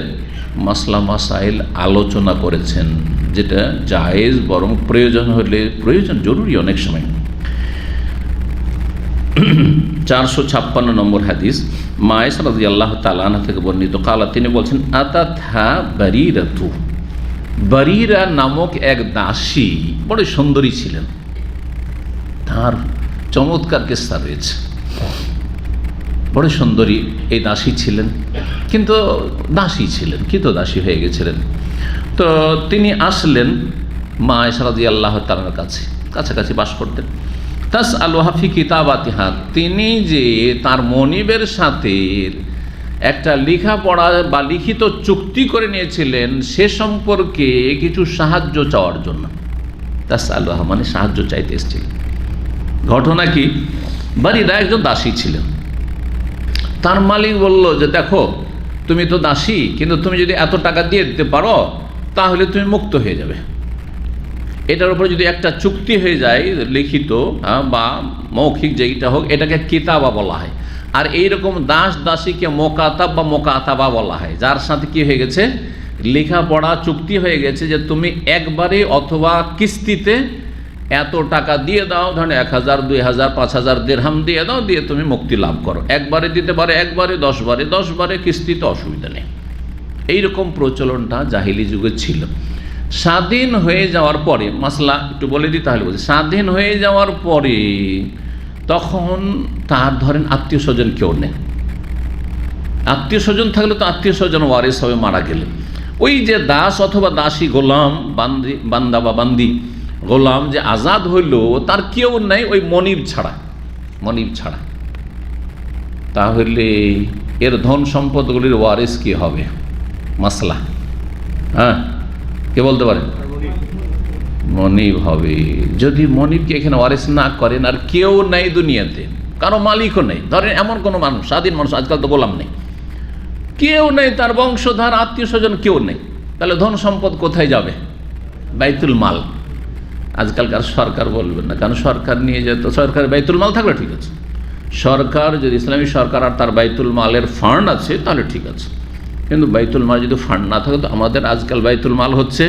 মাসলা মাসাইল আলোচনা করেছেন, যেটা জায়েজ, বরং প্রয়োজন হলে প্রয়োজন, জরুরি অনেক সময়। 456 নম্বর হাদিস, মা আয়েশা রাদিয়াল্লাহু তাআলা আনহা থেকে বর্ণিত, কালা, তিনি বলছেন, আতাতহা বারিরাতু, বারিরা নামক এক দাসী বড় সুন্দরী ছিলেন। তার চমৎকার কিস্সা রয়েছে। বড় সুন্দরী এই দাসী ছিলেন, কিন্তু দাসী ছিলেন, দাসী হয়ে গেছিলেন। তো তিনি আসলেন মা আয়েশা রাদিয়াল্লাহু তাআলার কাছাকাছি বাস করতেন। তাসআলুহা ফি কিতাবাতিহা, তিনি যে তার মনিবের সাথে একটা লেখাপড়া বা লিখিত চুক্তি করে নিয়েছিলেন, সে সম্পর্কে কিছু সাহায্য চাওয়ার জন্য। তাসআলুহা মানে সাহায্য চাইতে এসেছিলেন। ঘটনা কি, বারিরা একজন দাসী ছিলেন। তার মালিক বলল যে দেখো, তুমি তো দাসী, কিন্তু তুমি যদি এত টাকা দিয়ে দিতে পারো তাহলে তুমি মুক্ত হয়ে যাবে। এটার উপরে যদি একটা চুক্তি হয়ে যায়, লিখিত বা মৌখিক যেইটা হোক, এটাকে কিতাবা বলা হয়। আর এইরকম দাস দাসীকে মোকাতাব বা মোকাতাবা বলা হয়, যার সাথে কি হয়ে গেছে, লেখাপড়া চুক্তি হয়ে গেছে যে তুমি একবারে অথবা কিস্তিতে এত টাকা দিয়ে দাও, ধরেন 1000, 2000, 5000 দিরহাম দিয়ে দাও, দিয়ে তুমি মুক্তি লাভ করো। একবারে দিতে পারে, একবারে 10 বারে, 10 বারে কিস্তিতে, অসুবিধা নেই। এইরকম প্রচলনটা জাহিলি যুগে ছিল। স্বাধীন হয়ে যাওয়ার পরে, মাসলা একটু বলে দিই তাহলে বলছি, স্বাধীন হয়ে যাওয়ার পরে তখন তার ধরেন আত্মীয় স্বজন কেউ নেই। আত্মীয় স্বজন থাকলে তো আত্মীয় স্বজন ওয়ারিস হবে মারা গেলে। ওই যে দাস অথবা দাসী, গোলাম, বান্দা বা বান্দি, গোলাম যে আজাদ হইল, তার কেউ নেই ওই মনিব ছাড়া। তাহলে এর ধন সম্পদগুলির ওয়ারিস কি হবে? মাসলা, হ্যাঁ, কে বলতে পারেন? মনিব হবে। যদি মনিবকে এখানে ওয়ারিস না করেন, আর কেউ নেই দুনিয়াতে, কারো মালিকও নেই, ধরেন এমন কোনো মানুষ, স্বাধীন মানুষ, আজকাল তো গোলাম নেই, কেউ নেই, তার বংশধর আত্মীয় স্বজন কেউ নেই, তাহলে ধন সম্পদ কোথায় যাবে? বাইতুল মাল। আজকালকার সরকার বলবেন না, কারণ সরকার নিয়ে যেত, সরকারের বাইতুল মাল থাকলে ঠিক আছে। সরকার যদি ইসলামী সরকার আর তার বাইতুল মালের ফান্ড আছে তাহলে ঠিক আছে, কিন্তু বাইতুল মাল যদি ফান্ড না থাকে, তো আমাদের আজকাল বাইতুল মাল হচ্ছে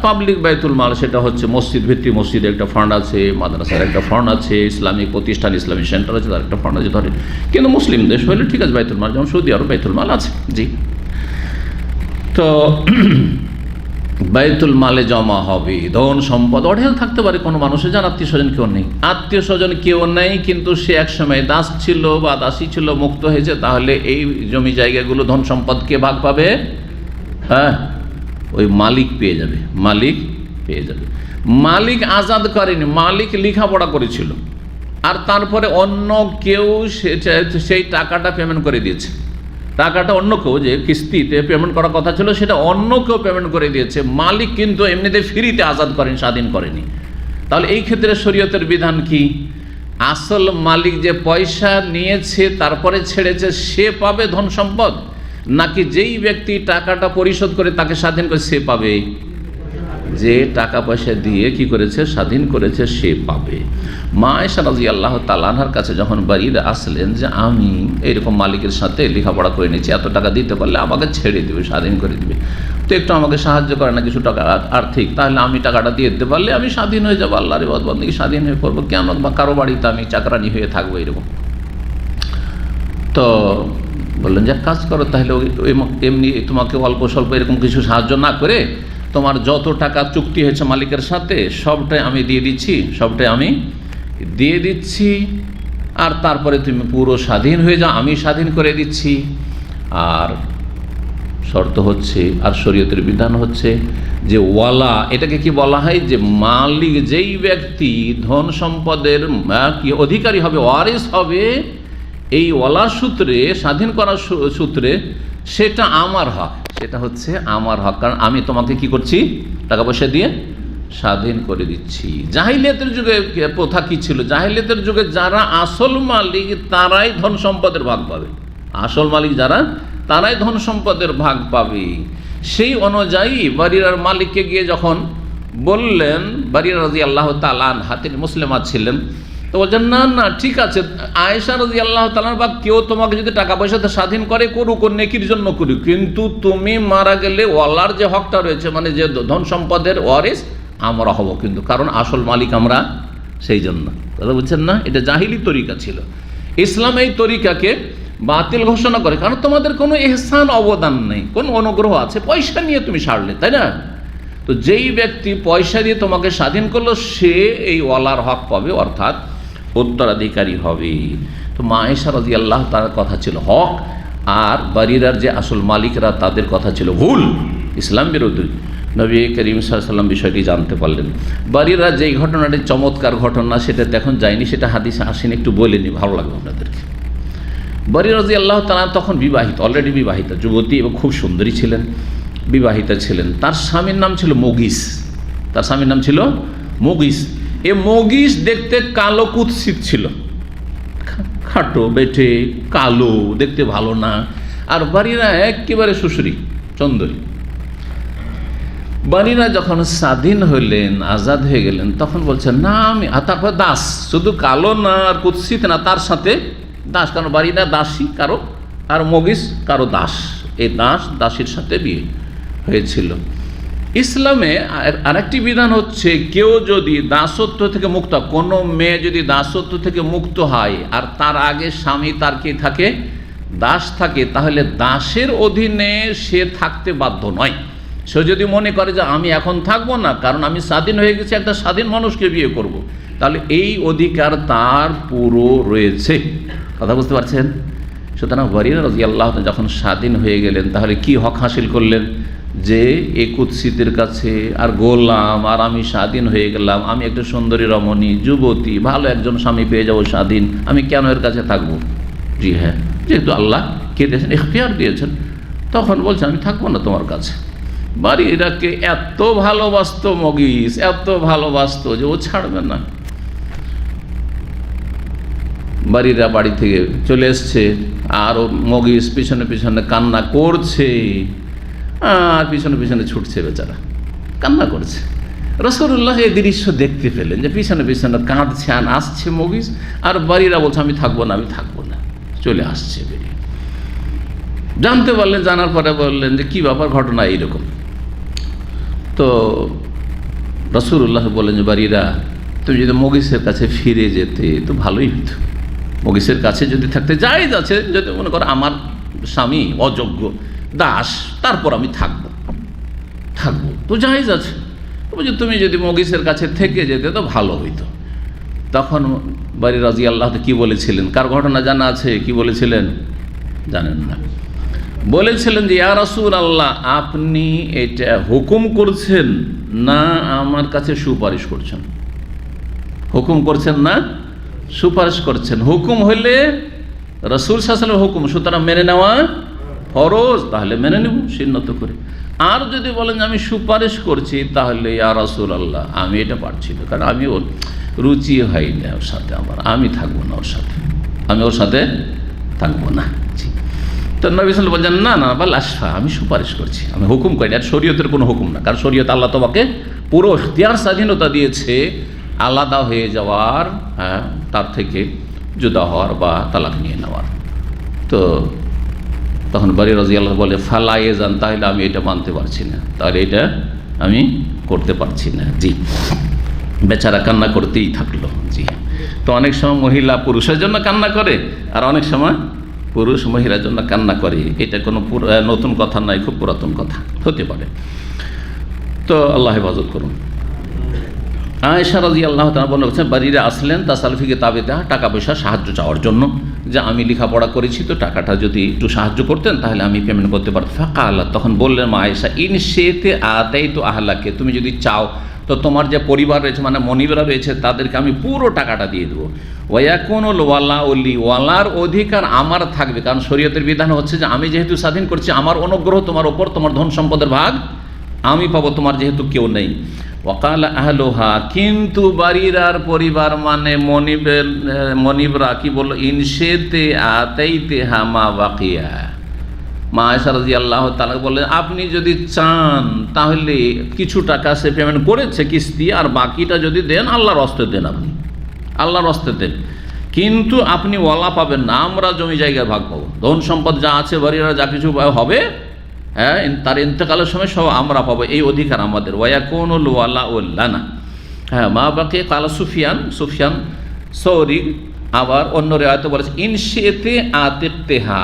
পাবলিক বাইতুল মাল সেটা হচ্ছে মসজিদ ভিত্তিক, মসজিদে একটা ফান্ড আছে, মাদ্রাসার একটা ফান্ড আছে, ইসলামিক প্রতিষ্ঠান ইসলামিক সেন্টার আছে, তার একটা ফান্ড আছে ধরে। কিন্তু মুসলিম দেশ হলে ঠিক আছে বাইতুল মাল, যেমন সৌদি আরব বাইতুল মাল আছে। জি, তো বাইতুল মালে জমা হবে ধন সম্পদ অঢেল থাকতে পারে কোনো মানুষের, যার আত্মীয় স্বজন কেউ নেই, আত্মীয় স্বজন কেউ নেই, কিন্তু সে একসময় দাস ছিল বা দাসী ছিল, মুক্ত হয়েছে, তাহলে এই জমি জায়গাগুলো ধন সম্পদ কে ভাগ পাবে? হ্যাঁ, ওই মালিক পেয়ে যাবে, মালিক পেয়ে যাবে। মালিক আজাদ করেনি, মালিক লেখাপড়া করেছিল, আর তারপরে অন্য কেউ সেই টাকাটা পেমেন্ট করে দিয়েছে। টাকাটা অন্য কেউ, যে কিস্তিতে পেমেন্ট করার কথা ছিল সেটা অন্য কেউ পেমেন্ট করে দিয়েছে, মালিক কিন্তু এমনিতে ফ্রিতে আজাদ করেন, স্বাধীন করেনি। তাহলে এই ক্ষেত্রে শরীয়তের বিধান কি? আসল মালিক যে পয়সা নিয়েছে তারপরে ছেড়েছে সে পাবে ধন সম্পদ, নাকি যেই ব্যক্তি টাকাটা পরিশোধ করে তাকে স্বাধীন করে সে পাবে? যে টাকা পয়সা দিয়ে কি করেছে, স্বাধীন করেছে, সে পাবে। মা আয়েশা রাদিয়াল্লাহু তাআলা আনহার কাছে যখন বাড়িরা আসলেন যে আমি এইরকম মালিকের সাথে লেখাপড়া করে নিয়েছি, এত টাকা দিতে পারলে আমাকে ছেড়ে দেবে, স্বাধীন করে দেবে, তো একটু আমাকে সাহায্য করে না কিছু টাকা আর্থিক, তাহলে আমি টাকাটা দিয়ে দিতে পারলে আমি স্বাধীন হয়ে যাবো, আল্লাহর ইবাদত বন্দেগী স্বাধীন হয়ে করবো, কেন বা কারো বাড়িতে আমি চাকরানি হয়ে থাকবো এরকম। তো বললেন যে কাজ করো, তাহলে এমনি তোমাকে অল্প স্বল্প এরকম কিছু সাহায্য না করে তোমার যত টাকা চুক্তি হয়েছে মালিকের সাথে সবটাই আমি দিয়ে দিচ্ছি, সবটাই আমি দিয়ে দিচ্ছি, আর তারপরে তুমি পুরো স্বাধীন হয়ে যাও, আমি স্বাধীন করে দিচ্ছি। আর শর্ত হচ্ছে, আর শরীয়তের বিধান হচ্ছে যে ওয়ালা, এটাকে কি বলা হয়, যে মালিক যেই ব্যক্তি ধন সম্পদের কি অধিকারী হবে, ওয়ারিস হবে, এই ওয়ালা সূত্রে, স্বাধীন করার সূত্রে সেটা আমার হক, সেটা হচ্ছে আমার হক, কারণ আমি তোমাকে কি করছি, টাকা পয়সা দিয়ে স্বাধীন করে দিচ্ছি। জাহিলিয়াতের যুগে প্রথা কি ছিল? জাহিলিয়াতের যুগে যারা আসল মালিক তারাই ধন সম্পদের ভাগ পাবে, আসল মালিক যারা তারাই ধন সম্পদের ভাগ পাবে। সেই অনুযায়ী বারিরার মালিককে গিয়ে যখন বললেন, বারিরা রাদিয়াল্লাহু তাআলা আনহা, তিনি মুসলিমা ছিলেন, তো বলছেন না না ঠিক আছে, আয়েশা রাদিয়াল্লাহু তাআলা বা কেউ তোমাকে যদি টাকা পয়সাতে স্বাধীন করে করুক, নেকির জন্য করুক, কিন্তু তুমি মারা গেলে ওয়ালার যে হকটা রয়েছে, মানে যে ধন সম্পদের ওয়ারিস আমরা হব, কিন্তু কারণ আসল মালিক আমরা, সেই জন্য। কথা বুঝছেন না? এটা জাহিলি তরিকা ছিল। ইসলাম এই তরিকাকে বাতিল ঘোষণা করে, কারণ তোমাদের কোনো ইহসান অবদান নেই, কোন অনুগ্রহ আছে, পয়সা নিয়ে তুমি ছাড়লে, তাই না? তো যেই ব্যক্তি পয়সা দিয়ে তোমাকে স্বাধীন করলো সে এই ওয়ালার হক পাবে, অর্থাৎ উত্তরাধিকারী হবে। তো মা আয়েশা রাদিয়াল্লাহু তাআলার কথা ছিল হক, আর বারিরার যে আসল মালিকরা তাদের কথা ছিল ভুল, ইসলাম বিরোধী। নবী করিম সাল্লাল্লাহু আলাইহি ওয়াসাল্লাম বিষয়টি জানতে পারলেন। বারিরা যেই ঘটনাটি চমৎকার ঘটনা, সেটা এখন যায়নি, সেটা হাদিসে আসেনি, একটু বলে নি, ভালো লাগবে আপনাদেরকে। বারিরা রাদিয়াল্লাহু তাআলা তখন বিবাহিত, অলরেডি বিবাহিতা যুবতী এবং খুব সুন্দরী ছিলেন, বিবাহিতা ছিলেন। তার স্বামীর নাম ছিল মুগিস, তার স্বামীর নাম ছিল মুগিস। এ মুগিস দেখতে কালো কুৎসিত ছিল, খাটো বেটে কালো, দেখতে ভালো না। আর বারিরা একেবারে সুশ্রী সুন্দরী। বারিরা যখন স্বাধীন হইলেন, আজাদ হয়ে গেলেন, তখন বলছেন না আমি, তারপর দাস, শুধু কালো না আর কুৎসিত না, তার সাথে দাস, কারণ বারিরা দাসী কারো, আর মুগিস কারো দাস। এই দাস দাসীর সাথে বিয়ে হয়েছিল। ইসলামে আরেকটি বিধান হচ্ছে, কেউ যদি দাসত্ব থেকে মুক্ত, কোনো মেয়ে যদি দাসত্ব থেকে মুক্ত হয় আর তার আগে স্বামী তার কি থাকে, দাস থাকে, তাহলে দাসের অধীনে সে থাকতে বাধ্য নয়। সে যদি মনে করে যে আমি এখন থাকবো না, কারণ আমি স্বাধীন হয়ে গেছি, একটা স্বাধীন মানুষকে বিয়ে করব, তাহলে এই অধিকার তার পুরো রয়েছে। কথা বুঝতে পারছেন? সুতরাং বারিরা রাদিয়াল্লাহু তাআলা যখন স্বাধীন হয়ে গেলেন, তাহলে কি হক হাসিল করলেন, যে এই কুৎসিতের কাছে আর গোলাম, আর আমি স্বাধীন হয়ে গেলাম, আমি একটা সুন্দরী রমণী যুবতী, ভালো একজন স্বামী পেয়ে যাবো স্বাধীন, আমি কেন এর কাছে থাকবো? জি হ্যাঁ, যেহেতু আল্লাহ কে দিয়েছেন, ইখতিয়ার দিয়েছেন, তখন বলছে আমি থাকবো না তোমার কাছে। বারিরাকে এত ভালোবাসতো মুগিস, এত ভালোবাসতো যে ও ছাড়বে না। বারিরা বাড়ি থেকে চলে এসছে, আর ও মুগিস পিছনে পিছনে কান্না করছে, আর পিছনে পিছনে ছুটছে, বেচারা কান্না করছে। রাসূলুল্লাহ এই দৃশ্য দেখতে পেলেন, যে পিছনে পিছনে কাঁদছে আর আসছে মুগিস, আর বারিরা বলছে আমি থাকবো না, আমি থাকবো না, চলে আসছে বেরিয়ে। জানতে পারলেন, জানার পরে বললেন যে কি ব্যাপার, ঘটনা এইরকম। তো তো রাসূলুল্লাহ বলেন যে বারিরা, তুমি যদি মগিসের কাছে ফিরে যেতে তো ভালোই হতো। মগিসের কাছে যদি থাকতে জায়েজ আছে, যদি মনে করো আমার স্বামী অযোগ্য দাস, তারপর আমি থাকবো তো জায়েজ আছে। তুমি যদি মগিসের কাছে থেকে যেতে তো ভালো হইতো। তখন বারি রাদিয়াল্লাহু আনহু কি বলেছিলেন? কার ঘটনা জানা আছে? কি বলেছিলেন জানেন না? বলেছিলেন যে ইয়া রাসূলুল্লাহ, আপনি এটা হুকুম করছেন না আমার কাছে সুপারিশ করছেন? হুকুম করছেন না সুপারিশ করছেন? হুকুম হইলে রাসূল সাল্লাল্লাহু আলাইহি ওয়াসাল্লামের হুকুম, সুতরাং মেনে নেওয়া ফরজ, তাহলে মেনে নেব সুন্নত করে। আর যদি বলেন যে আমি সুপারিশ করছি, তাহলে ইয়া রাসূলুল্লাহ আমি এটা পারছি না, কারণ আমি ওর রুচি হয় না ওর সাথে, আমি থাকবো না ওর সাথে, আমি ওর সাথে থাকবো না। তো নবী সাল্লাল্লাহু আলাইহি ওয়াসাল্লাম বলছেন না বাল আশফা, আমি সুপারিশ করছি, আমি হুকুম করি। আর শরীয়তের কোনো হুকুম না, কারণ শরীয়ত আল্লাহ তোমাকে পুরো ইখতিয়ার স্বাধীনতা দিয়েছে আলাদা হয়ে যাওয়ার, তার থেকে জুদা হওয়ার বা তালাক নিয়ে নেওয়ার। তো তখন বারি রাদিয়াল্লাহু বলে ফালায়ে যান, তাহলে আমি এটা মানতে পারছি না, তাহলে এটা আমি করতে পারছি না। জি, বেচারা কান্না করতেই থাকলো। জি, তো অনেক সময় মহিলা পুরুষের জন্য কান্না করে, আর অনেক সময় পুরুষ মহিলার জন্য কান্না করে। এটা কোনো নতুন কথা নয়, খুব পুরাতন কথা হতে পারে। তো আল্লাহ হেফাজত করুন। আয়েশা রাদিয়াল্লাহু তাআলা বলেছেন, বাড়িরা আসলেন তাসালফি কিতাবিতে টাকা পয়সা সাহায্য চাওয়ার জন্য, যে আমি লেখাপড়া করেছি, তো টাকাটা যদি একটু সাহায্য করতেন তাহলে আমি পেমেন্ট করতে পারতাম। ফাকালা, তখন বললেন মা আয়েশা, ইন শেতে আতাইতু আহলাকে, তুমি যদি চাও তো তোমার যে পরিবার রয়েছে, মানে মনিবরা রয়েছে, তাদেরকে আমি পুরো টাকাটা দিয়ে দেবো। ওয়াকুনুল ওয়ালাউলি, ওয়ালার অধিকার আমার থাকবে, কারণ শরীয়তের বিধান হচ্ছে যে আমি যেহেতু স্বাধীন করছি, আমার অনুগ্রহ তোমার ওপর, তোমার ধন সম্পদের ভাগ আমি পাবো, তোমার যেহেতু কেউ নেই। ওয়াকাল আহলুহা, কিন্তু বাড়িরার পরিবার মানে মনিবরা কি বলল, ইনশেতে আতাইতে হামা বাকিয়া। মা আয়েশা রাদিয়াল্লাহু তাআলা বললেন, আপনি যদি চান তাহলে কিছু টাকা সে পেমেন্ট করেছে কিস্তি, আর বাকিটা যদি দেন আল্লাহর হস্তে দেন, আপনি আল্লাহর হস্তে দেন, কিন্তু আপনি ওয়ালা পাবেন না, আমরা জমি জায়গার ভাগ পাবো, ধন সম্পদ যা আছে বাড়িরা যা কিছু হবে, হ্যাঁ, তার ইন্তেকালের সময় সব আমরা পাবো, এই অধিকার আমাদের। ওয়াকুনুল ওয়ালাউ লানা। হ্যাঁ, মা বাকি কালা সুফিয়ান সৌরি আবার অন্য রেওয়ায়েতে বলেছে ইনশিতে আতিকতেহা।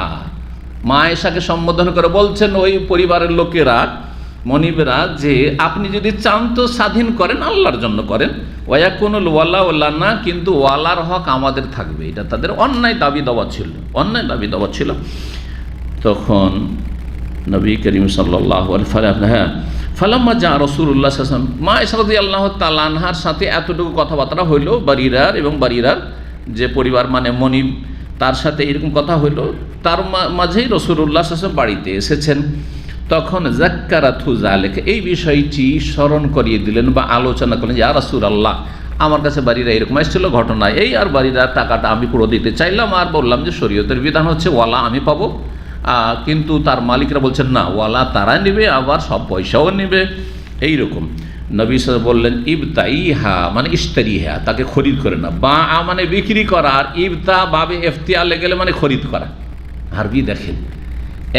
মা আয়েশাকে সম্বোধন করে বলছেন ওই পরিবারের লোকেরা, মনিবেরা, যে আপনি যদি চান তো স্বাধীন করেন, আল্লাহর জন্য করেন। ওয়াকুনুল ওয়ালাউ লানা, কিন্তু ওয়ালার হক আমাদের থাকবে। এটা তাদের অন্যায় দাবি দাওয়া ছিল। তখন নবী করিম সাল্লাল্লাহু আলাইহি ওয়াসাল্লাম, ফালাম্মা যা রাসূলুল্লাহ সাল্লাল্লাহু আলাইহি ওয়াসাল্লাম, মা আয়েশা রাদিয়াল্লাহু তাআলা আনহার সাথে এতটুকু কথাবার্তা হইল, বাড়িরার যে পরিবার মানে মনিব, তার সাথে এরকম কথা হইল, তার মাঝেই রাসূলুল্লাহ সাল্লাল্লাহু আলাইহি ওয়াসাল্লাম বাড়িতে এসেছেন। তখন যাক্কারাতহু যালিকা, এই বিষয়টি স্মরণ করিয়ে দিলেন বা আলোচনা করলেন, ইয়া রাসূলুল্লাহ, আমার কাছে বাড়িরা এরকম এসেছিল ঘটনা এই, আর বাড়িরা টাকাটা আমি পুরো দিতে চাইলাম, আর বললাম যে শরীয়তের বিধান হচ্ছে ওয়ালা আমি পাবো, কিন্তু তার মালিকরা বলছেন না, ওয়ালা তারা নেবে, আবার সব পয়সাও নেবে। এইরকম নবী সাল্লাল্লাহু বললেন, ইবতাইহা মানে ইশতারিহা, তাকে খরিদ করে না, বা মানে বিক্রি করা, আর ইবতা বাবে ইফতিয়ালে গেলে মানে খরিদ করা। আরবি দেখেন,